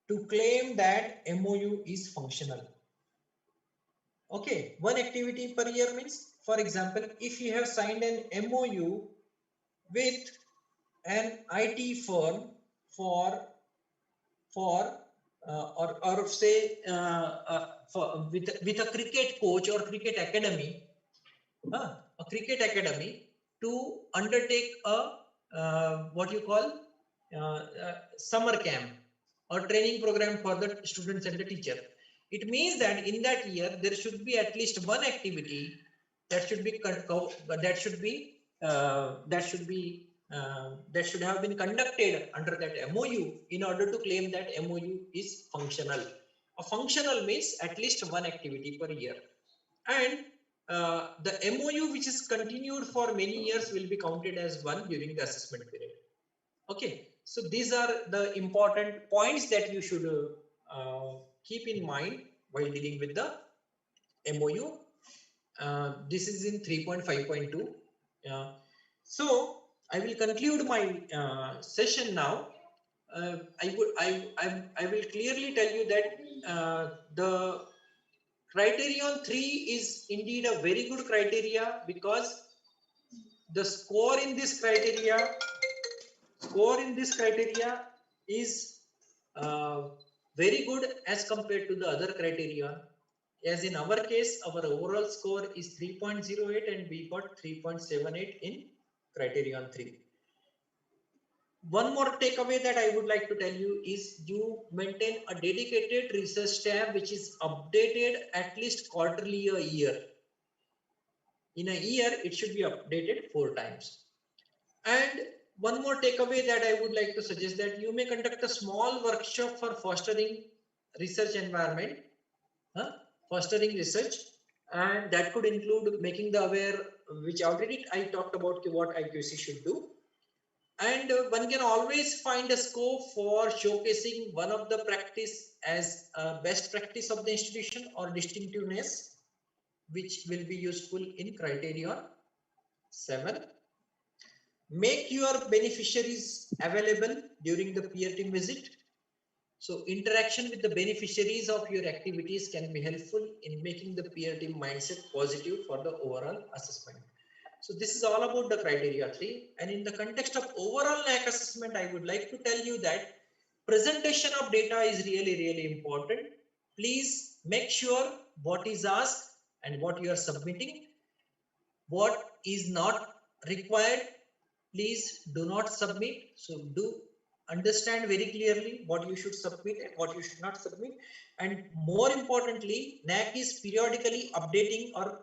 to claim that MOU is functional. Okay, one activity per year means, for example, if you have signed an MOU with an IT firm or say with a cricket coach or cricket academy, to undertake a what you call summer camp or training program for the students and the teacher. It means that in that year there should be at least one activity that should be that should have been conducted under that MOU in order to claim that MOU is functional. A functional means at least one activity per year. And the MOU which is continued for many years will be counted as one during the assessment period. Okay, so these are the important points that you should keep in mind while dealing with the MOU. This is in 3.5.2. So I will conclude my session now. I will clearly tell you that the Criterion III is indeed a very good criteria, because the score in this criteria is very good as compared to the other criterion. As in our case, our overall score is 3.08 and we got 3.78 in Criterion 3. One more takeaway that I would like to tell you is you maintain a dedicated research tab which is updated at least quarterly a year. In a year, it should be updated 4 times. And one more takeaway that I would like to suggest, that you may conduct a small workshop for fostering research environment, fostering research, and that could include making the aware, which already I talked about what IQAC should do. And one can always find a scope for showcasing one of the practice as a best practice of the institution or distinctiveness, which will be useful in Criterion 7. Make your beneficiaries available during the peer team visit. So interaction with the beneficiaries of your activities can be helpful in making the peer team mindset positive for the overall assessment. So this is all about the criteria 3. And in the context of overall NAAC assessment, I would like to tell you that presentation of data is really, really important. Please make sure what is asked and what you are submitting. What is not required, please do not submit. So do understand very clearly what you should submit and what you should not submit. And more importantly, NAAC is periodically updating or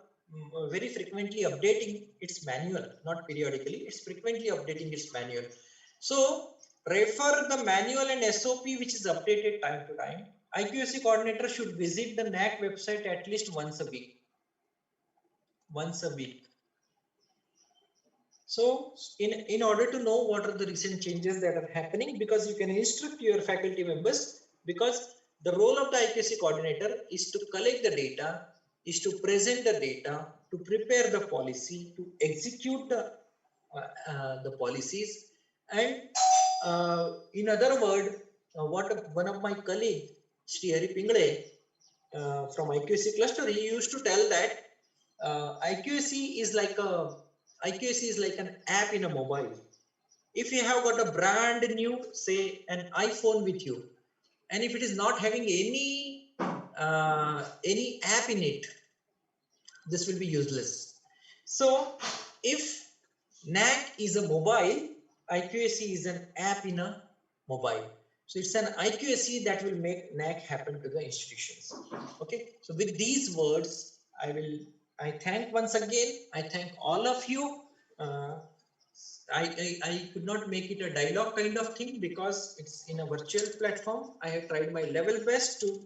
very frequently updating its manual, not periodically, it's frequently updating its manual. So refer the manual and SOP which is updated time to time. IQAC coordinator should visit the NAAC website at least once a week. So in order to know what are the recent changes that are happening, because you can instruct your faculty members, because the role of the IQAC coordinator is to collect the data, is to present the data, to prepare the policy, to execute the policies. And in other words, what one of my colleagues, Sri Hari Pingle from IQAC cluster, he used to tell that IQAC is like an app in a mobile. If you have got a brand new, say an iPhone with you, and if it is not having any app in it, this will be useless. So if NAAC is a mobile, IQAC is an app in a mobile. So it's an IQAC that will make NAAC happen to the institutions. Okay. So with these words, I thank once again. I thank all of you. I could not make it a dialogue kind of thing because it's in a virtual platform. I have tried my level best to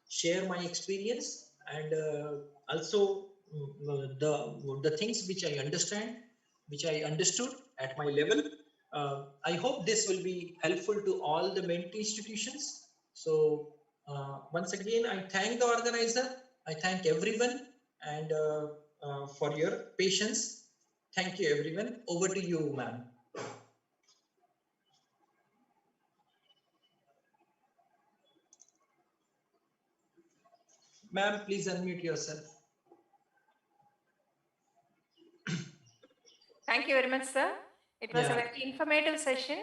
share my experience and also the things which I understand, which I understood at my level. I hope this will be helpful to all the mentee institutions. So once again, I thank the organizer. I thank everyone and for your patience. Thank you, everyone. Over to you, ma'am. Ma'am, please unmute yourself. Thank you very much, sir. It was a very informative session.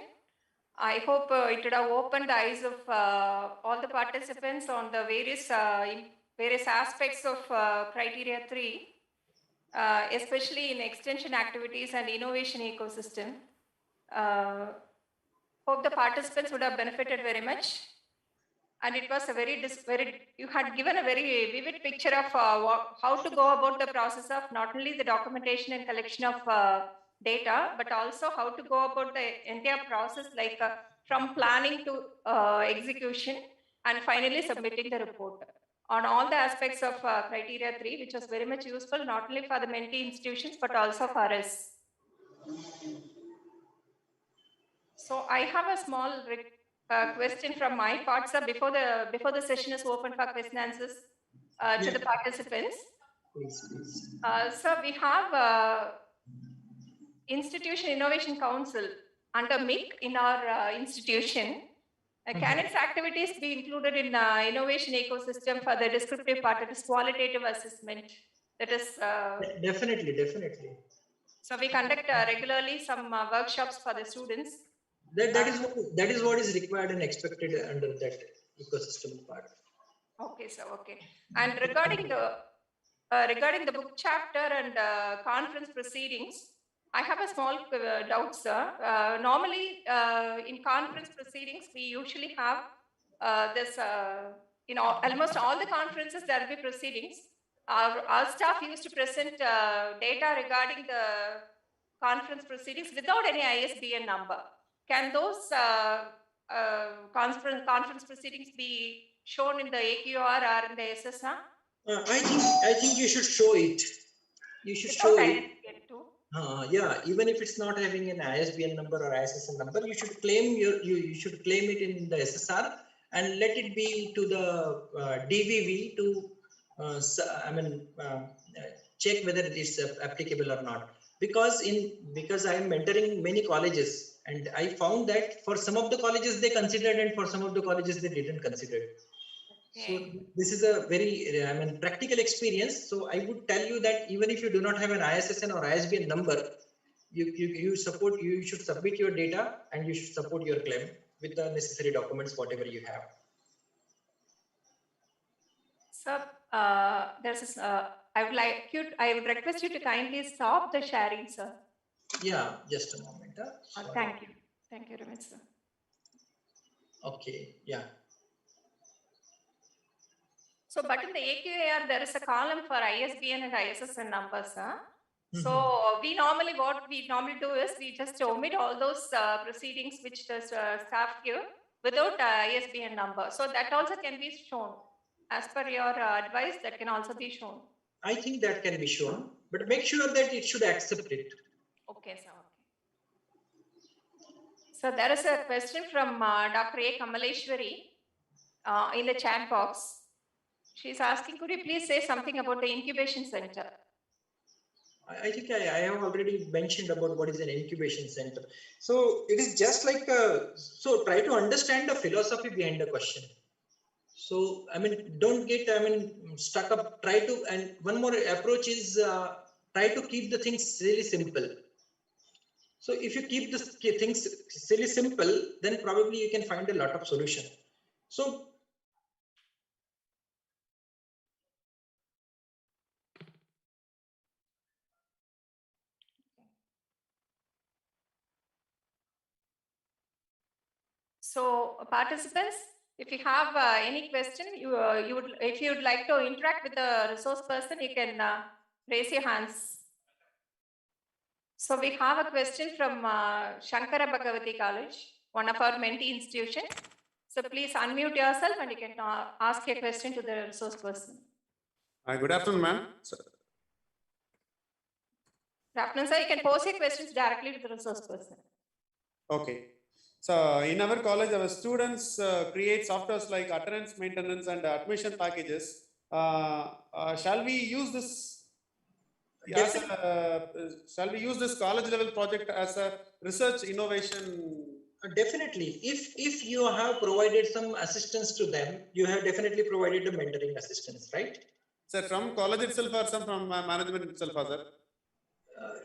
I hope it would have opened the eyes of all the participants on the various aspects of Criteria 3, especially in extension activities and innovation ecosystem. Hope the participants would have benefited very much. And it was a you had given a very vivid picture of how to go about the process of not only the documentation and collection of data, but also how to go about the entire process, like from planning to execution, and finally submitting the report on all the aspects of criteria 3, which was very much useful not only for the mentee institutions but also for us. So I have a small question from my part, sir, before the session is open for question answers to the participants. Please. So we have Institution Innovation Council under MIC in our institution. Can its activities be included in innovation ecosystem for the descriptive part, that is qualitative assessment? That is Definitely. so we conduct regularly some workshops for the students. That is what is required and expected under that ecosystem part. Okay, sir. Okay. And regarding the book chapter and conference proceedings, I have a small doubt, sir. Normally, in conference proceedings, we usually have this, almost all the conferences, there will be proceedings. Our staff used to present data regarding the conference proceedings without any ISBN number. Can those conference proceedings be shown in the AQR or in the SSR? I think you should show it. You should show it. Yeah, even if it's not having an ISBN number or ISSN number, you should claim you should claim it in the SSR and let it be to the DVV to check whether it is applicable or not. Because I am mentoring many colleges, and I found that for some of the colleges they considered, and for some of the colleges they didn't consider. So this is a very practical experience. So I would tell you that even if you do not have an ISSN or ISBN number, you should submit your data and you should support your claim with the necessary documents, whatever you have. Sir, I would request you to kindly stop the sharing, sir. Yeah, just a moment. Thank you. Thank you very much, sir. Okay, yeah. So, but in the AQAR, there is a column for ISBN and ISSN numbers, sir. So what we normally do is we just omit all those proceedings which the staff give without ISBN number. So that also can be shown. As per your advice, that can also be shown. I think that can be shown, but make sure that it should accept it. Okay, sir. Okay. So there is a question from Dr. A. Kamaleshwari in the chat box. She's asking, could you please say something about the incubation center? I think I have already mentioned about what is an incubation center. So it is just like, so try to understand the philosophy behind the question. So, don't get, stuck up, and one more approach is try to keep the things really simple. So if you keep the things really simple, then probably you can find a lot of solution. So participants, if you have any question, if you would like to interact with the resource person, you can raise your hands. So we have a question from Shankara Bhagavati College, one of our mentee institutions. So please unmute yourself and you can ask a question to the resource person. Good afternoon, ma'am. Good afternoon, sir. You can pose your questions directly to the resource person. Okay. So in our college, our students create softwares like attendance, maintenance, and admission packages. Shall we use this? Shall we use this college level project as a research innovation? Definitely. If you have provided some assistance to them, you have definitely provided the mentoring assistance, right? Sir, from college itself or some from management itself, sir?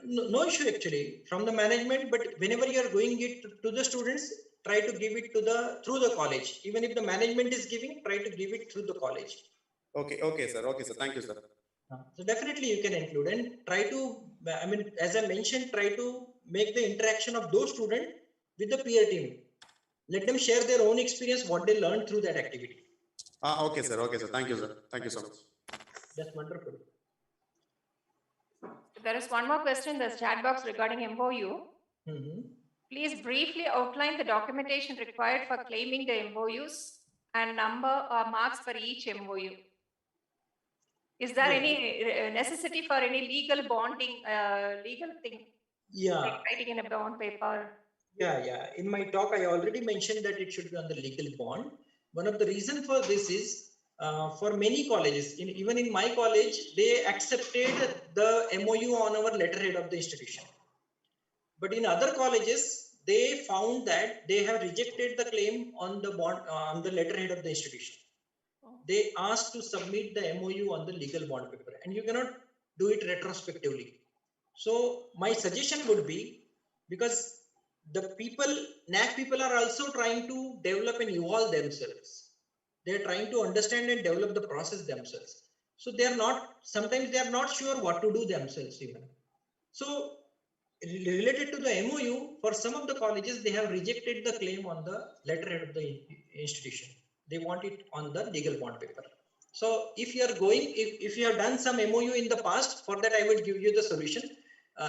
No issue actually from the management, but whenever you are going it to the students, try to give it through the college. Even if the management is giving, try to give it through the college. Okay, sir. Thank you, sir. So definitely you can include and try to, as I mentioned, try to make the interaction of those students with the peer team. Let them share their own experience, what they learned through that activity. Okay, sir. Thank you, sir. Thank you so much. That's wonderful. There is one more question in the chat box regarding MOU. Please briefly outline the documentation required for claiming the MOUs and number or marks for each MOU. Is there any necessity for any legal bonding, legal thing? Yeah. Like writing in a bond paper? Yeah. In my talk, I already mentioned that it should be on the legal bond. One of the reasons for this is for many colleges, even in my college, they accepted the MOU on our letterhead of the institution. But in other colleges, they found that they have rejected the claim on the bond on the letterhead of the institution. They asked to submit the MOU on the legal bond paper, and you cannot do it retrospectively. So my suggestion would be, because the people, NAAC people are also trying to develop and evolve themselves. They're trying to understand and develop the process themselves. So sometimes they are not sure what to do themselves even. So related to the MOU, for some of the colleges, they have rejected the claim on the letterhead of the institution. They want it on the legal bond paper. So if you are going, if you have done some MOU in the past, for that I will give you the solution.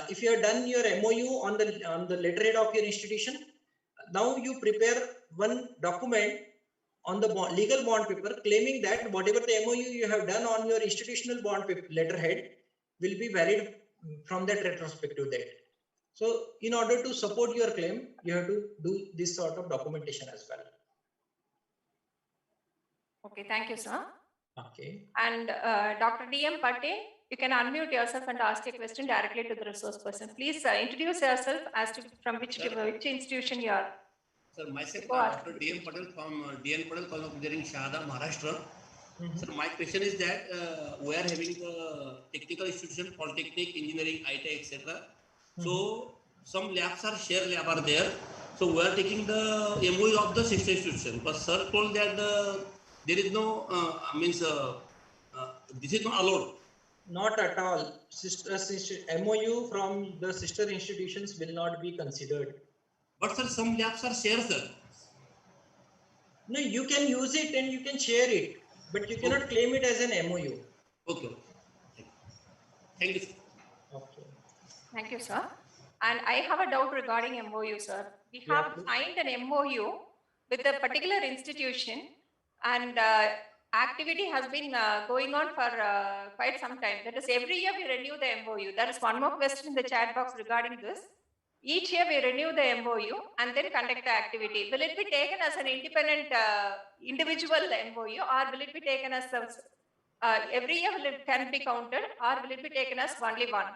If you have done your MOU on the letterhead of your institution, now you prepare one document on the legal bond paper claiming that whatever the MOU you have done on your institutional bond paper letterhead will be valid from that retrospective date. So in order to support your claim, you have to do this sort of documentation as well. Okay, thank you, sir. Okay. And Dr. D.M. Patte, you can unmute yourself and ask a question directly to the resource person. Please introduce yourself as to from which institution you are. Sir, myself, Dr. D.M. Patel from D.N. Patel College of Engineering, Shahada, Maharashtra. Sir, my question is that we are having the technical institution, polytechnic, engineering, IT, etc. So some labs are shared lab are there. So we are taking the MOU of the sister institution. But sir told that there is no this is not allowed. Not at all. MOU from the sister institutions will not be considered. But sir, some labs are shared, sir. No, you can use it and you can share it, but you cannot claim it as an MOU. Okay. Thank you, sir. Okay. Thank you, sir. And I have a doubt regarding MOU, sir. We have signed an MOU with a particular institution, and activity has been going on for quite some time. That is, every year we renew the MOU. There is one more question in the chat box regarding this. Each year we renew the MOU and then conduct the activity. Will it be taken as an independent individual MOU, or will it be taken as every year can be counted, or will it be taken as only one?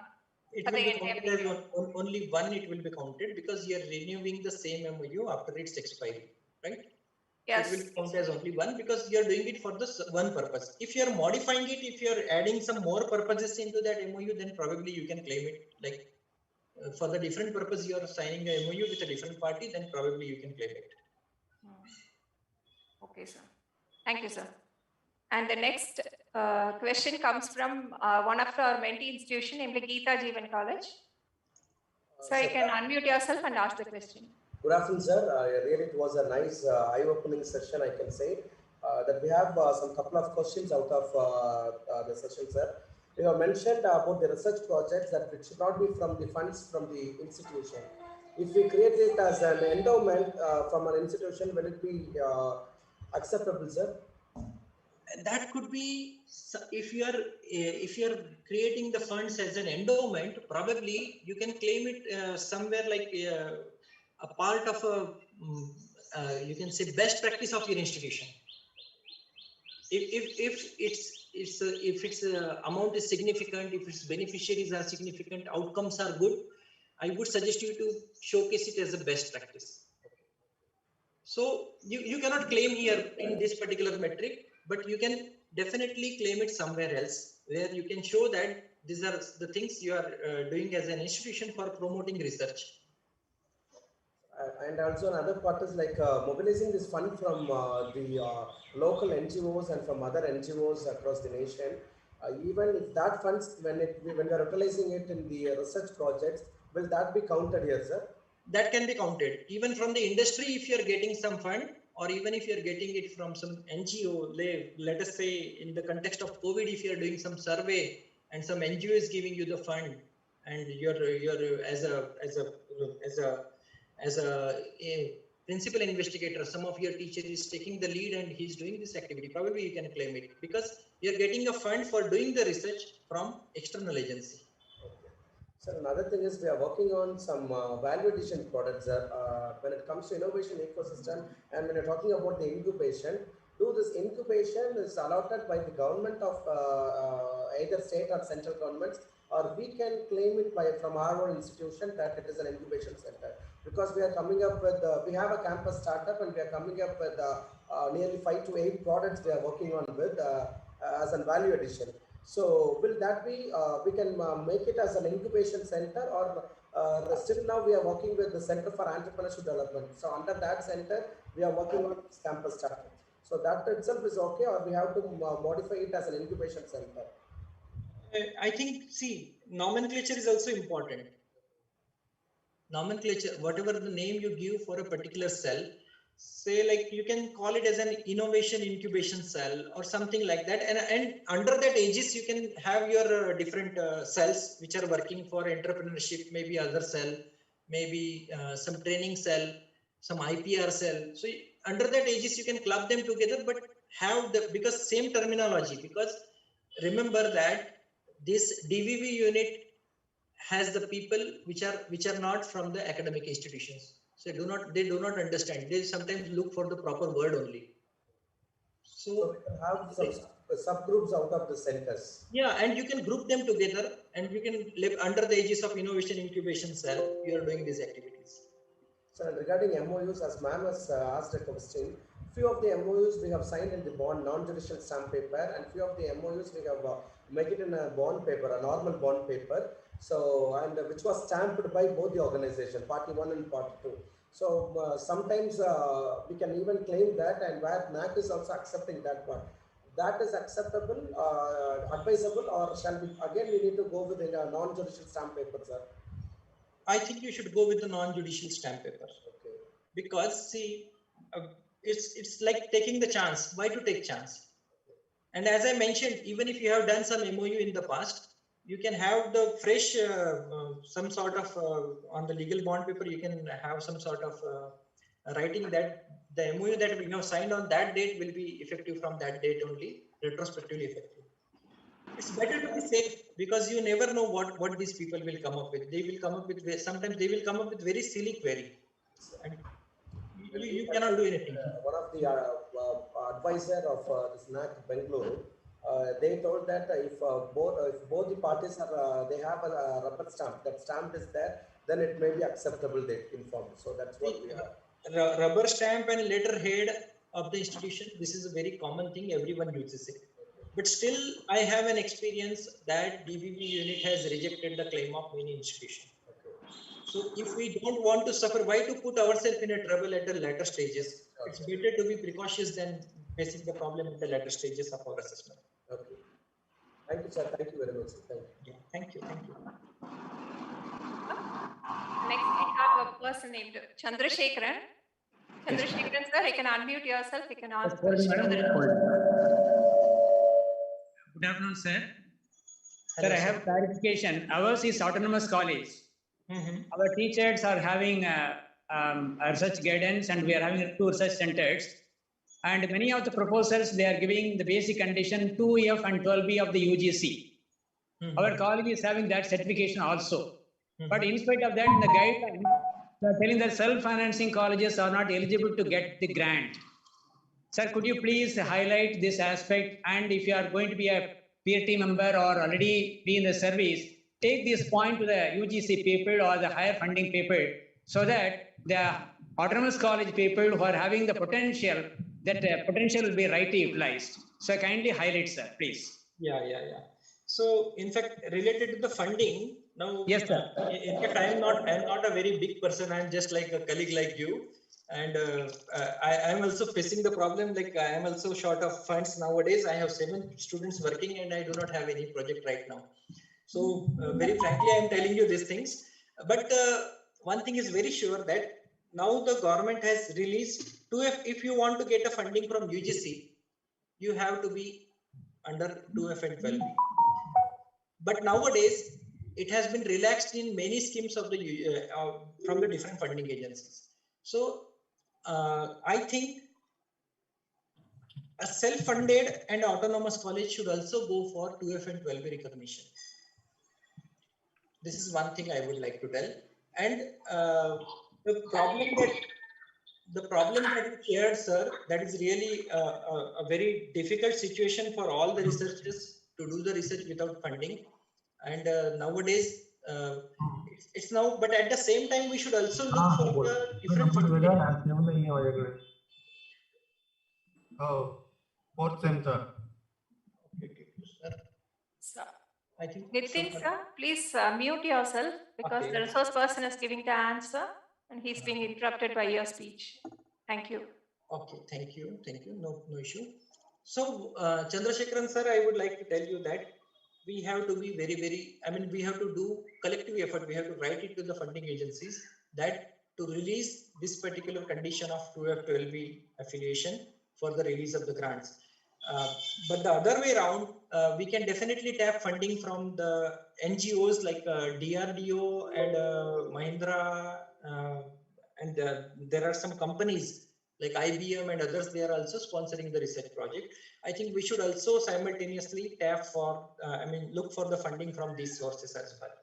It will be counted as only one. It will be counted because you are renewing the same MOU after its expiry, right? Yes. It will count as only one because you are doing it for this one purpose. If you are modifying it, if you are adding some more purposes into that MOU, then probably you can claim it like for the different purpose you are signing a MOU with a different party, then probably you can claim it. Okay, sir. Thank you, sir. And the next question comes from one of our mentee institution, namely Geeta Jeevan College. So you can unmute yourself and ask the question. Good afternoon, sir. Really, it was a nice eye-opening session, I can say. That we have some couple of questions out of the session, sir. You have mentioned about the research projects that it should not be from the funds from the institution. If we create it as an endowment from an institution, will it be acceptable, sir? That could be, if you are creating the funds as an endowment, probably you can claim it somewhere like a part of a you can say best practice of your institution. If its amount is significant, if its beneficiaries are significant, outcomes are good, I would suggest you to showcase it as a best practice. So you cannot claim here in this particular metric, but you can definitely claim it somewhere else where you can show that these are the things you are doing as an institution for promoting research. And also another part is like mobilizing this fund from the local NGOs and from other NGOs across the nation. Even if that funds, when we are utilizing it in the research projects, will that be counted here, sir? That can be counted. Even from the industry, if you are getting some fund, or even if you are getting it from some NGO, let us say in the context of COVID, if you are doing some survey and some NGO is giving you the fund, and you're as a principal investigator, some of your teacher is taking the lead and he's doing this activity, probably you can claim it because you're getting a fund for doing the research from external agency. So another thing is we are working on some value addition products when it comes to innovation ecosystem, and when you're talking about the incubation, this incubation is allotted by the government of either state or central governments, or we can claim it from our own institution that it is an incubation center, because we are coming up with, we have a campus startup and we are coming up with nearly 5 to 8 products we are working on with as a value addition. So will that be, we can make it as an incubation center, or still now we are working with the Center for Entrepreneurship Development. So under that center, we are working on this campus startup. So that itself is okay, or we have to modify it as an incubation center? I think, see, nomenclature is also important. Nomenclature, whatever the name you give for a particular cell, say like you can call it as an innovation incubation cell or something like that, and under that aegis you can have your different cells which are working for entrepreneurship, maybe other cell, maybe some training cell, some IPR cell. So under that aegis you can club them together, but have the, because same terminology, because remember that this DVV unit has the people which are not from the academic institutions. So they do not understand. They sometimes look for the proper word only. So we can have some subgroups out of the centers. Yeah, and you can group them together, and you can live under the aegis of innovation incubation cell. You are doing these activities. So regarding MOUs, as ma'am has asked a question, few of the MOUs we have signed in the bond non-judicial stamp paper, and few of the MOUs we have make it in a bond paper, a normal bond paper. So, and which was stamped by both the organization, party 1 and party 2. So sometimes we can even claim that, and where NAAC is also accepting that one. That is acceptable, advisable, or shall we again we need to go with a non-judicial stamp paper, sir? I think you should go with the non-judicial stamp paper. Okay. Because see, it's like taking the chance. Why to take chance? And as I mentioned, even if you have done some MOU in the past, you can have the fresh, some sort of, on the legal bond paper, you can have some sort of writing that the MOU that we have signed on that date will be effective from that date only, retrospectively effective. It's better to be safe, because you never know what these people will come up with. They will come up with, sometimes they will come up with very silly query. And you cannot do anything. One of the advisor of this NAAC Bengaluru, they told that if both the parties are they have a rubber stamp, that stamp is there, then it may be acceptable, they informed. So that's what we have. Rubber stamp and letterhead of the institution, this is a very common thing, everyone uses it. But still, I have an experience that DVV unit has rejected the claim of many institutions. So if we don't want to suffer, why to put ourselves in a trouble at the later stages? It's better to be precautious than facing the problem at the later stages of our assessment. Okay. Thank you, sir. Thank you very much. Thank you. Yeah, thank you. Thank you. Next, we have a person named Chandrasekharan. Chandrasekharan, sir, you can unmute yourself. You can ask questions. Good afternoon, sir. Hello, sir, I have clarification. Ours is autonomous college. Our teachers are having research guidance, and we are having 2 research centers. And many of the proposals, they are giving the basic condition 2F and 12B of the UGC. Our college is having that certification also. But in spite of that, in the guidelines, they are telling that self-financing colleges are not eligible to get the grant. Sir, could you please highlight this aspect? And if you are going to be a PRT member or already be in the service, take this point to the UGC people or the higher funding people, so that the autonomous college people who are having the potential, that potential will be rightly utilized. So kindly highlight, sir, please. Yeah. So in fact, related to the funding, now, yes, sir. In fact, I am not a very big person. I am just like a colleague like you. And I am also facing the problem, like I am also short of funds nowadays. I have 7 students working and I do not have any project right now. So very frankly, I am telling you these things. But one thing is very sure, that now the government has released 2F. If you want to get a funding from UGC, you have to be under 2F and 12B. But nowadays, it has been relaxed in many schemes of the from the different funding agencies. So I think a self-funded and autonomous college should also go for 2F and 12B recognition. This is one thing I would like to tell. And the problem that you shared, sir, that is really a very difficult situation for all the researchers to do the research without funding. And nowadays, it's now, but at the same time, we should also look for the different funding. Oh, fourth sem, sir. Sir. I think Nitin, sir, please mute yourself because the resource person is giving the answer and he's being interrupted by your speech. Thank you. Okay, thank you. No issue. So, Chandrasekharan, sir, I would like to tell you that we have to be very, we have to do collective effort. We have to write it to the funding agencies that to release this particular condition of 2F 12B affiliation for the release of the grants. But the other way around, we can definitely tap funding from the NGOs like DRDO and Mahindra, and there are some companies like IBM and others. They are also sponsoring the research project. I think we should also simultaneously tap for, look for the funding from these sources as well.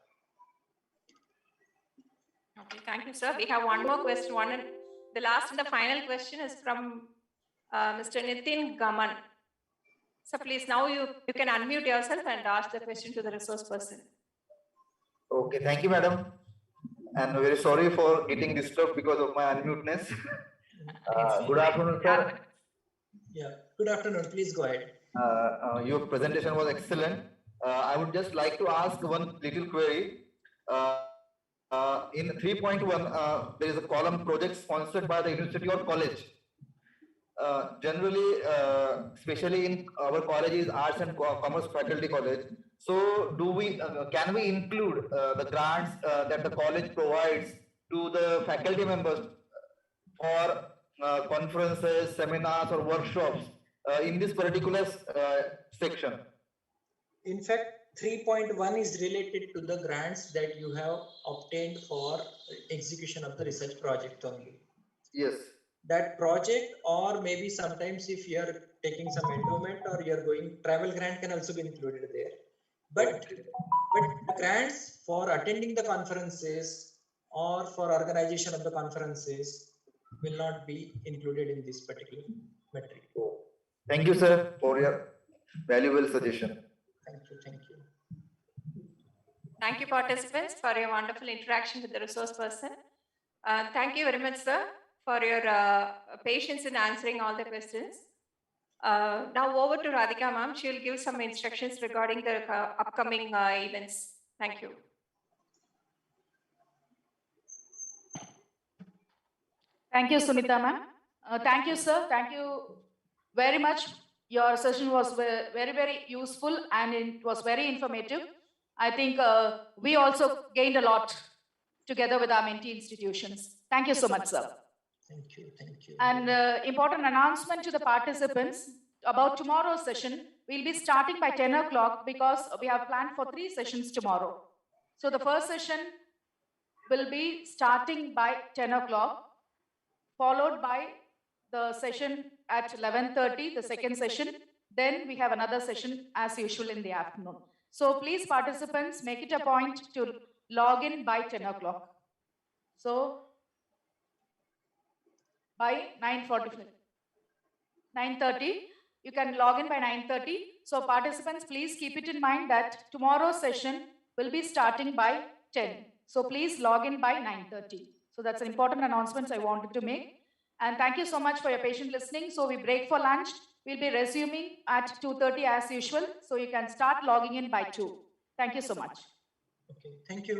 Okay, thank you, sir. We have one more question. The last and the final question is from Mr. Nitin Gaman. So please, now you can unmute yourself and ask the question to the resource person. Okay, thank you, madam. And very sorry for getting disturbed because of my unmuteness. Good afternoon, sir. Yeah, good afternoon. Please go ahead. Your presentation was excellent. I would just like to ask one little query. In 3.1, there is a column project sponsored by the university or college. Generally, especially in our colleges, arts and commerce faculty college. So, can we include the grants that the college provides to the faculty members for conferences, seminars, or workshops in this particular section? In fact, 3.1 is related to the grants that you have obtained for execution of the research project only. Yes. That project, or maybe sometimes if you are taking some endowment or you are going, travel grant can also be included there. But the grants for attending the conferences or for organization of the conferences will not be included in this particular metric. Thank you, sir, for your valuable suggestion. Thank you. Thank you, participants, for your wonderful interaction with the resource person. Thank you very much, sir, for your patience in answering all the questions. Now over to Radhika ma'am. She will give some instructions regarding the upcoming events. Thank you. Thank you, Sunita ma'am. Thank you, sir. Thank you very much. Your session was very useful and it was very informative. I think we also gained a lot together with our mentee institutions. Thank you so much, sir. Thank you. And important announcement to the participants about tomorrow's session. We'll be starting by 10 o'clock because we have planned for 3 sessions tomorrow. So the first session will be starting by 10 o'clock, followed by the session at 11:30, the second session. Then we have another session as usual in the afternoon. So please, participants, make it a point to log in by 10 o'clock. So by 9:30, you can log in by 9:30. So participants, please keep it in mind that tomorrow's session will be starting by 10. So please log in by 9:30. So that's an important announcement I wanted to make. And thank you so much for your patient listening. So we break for lunch. We'll be resuming at 2:30 as usual. So you can start logging in by 2. Thank you so much. Okay, thank you.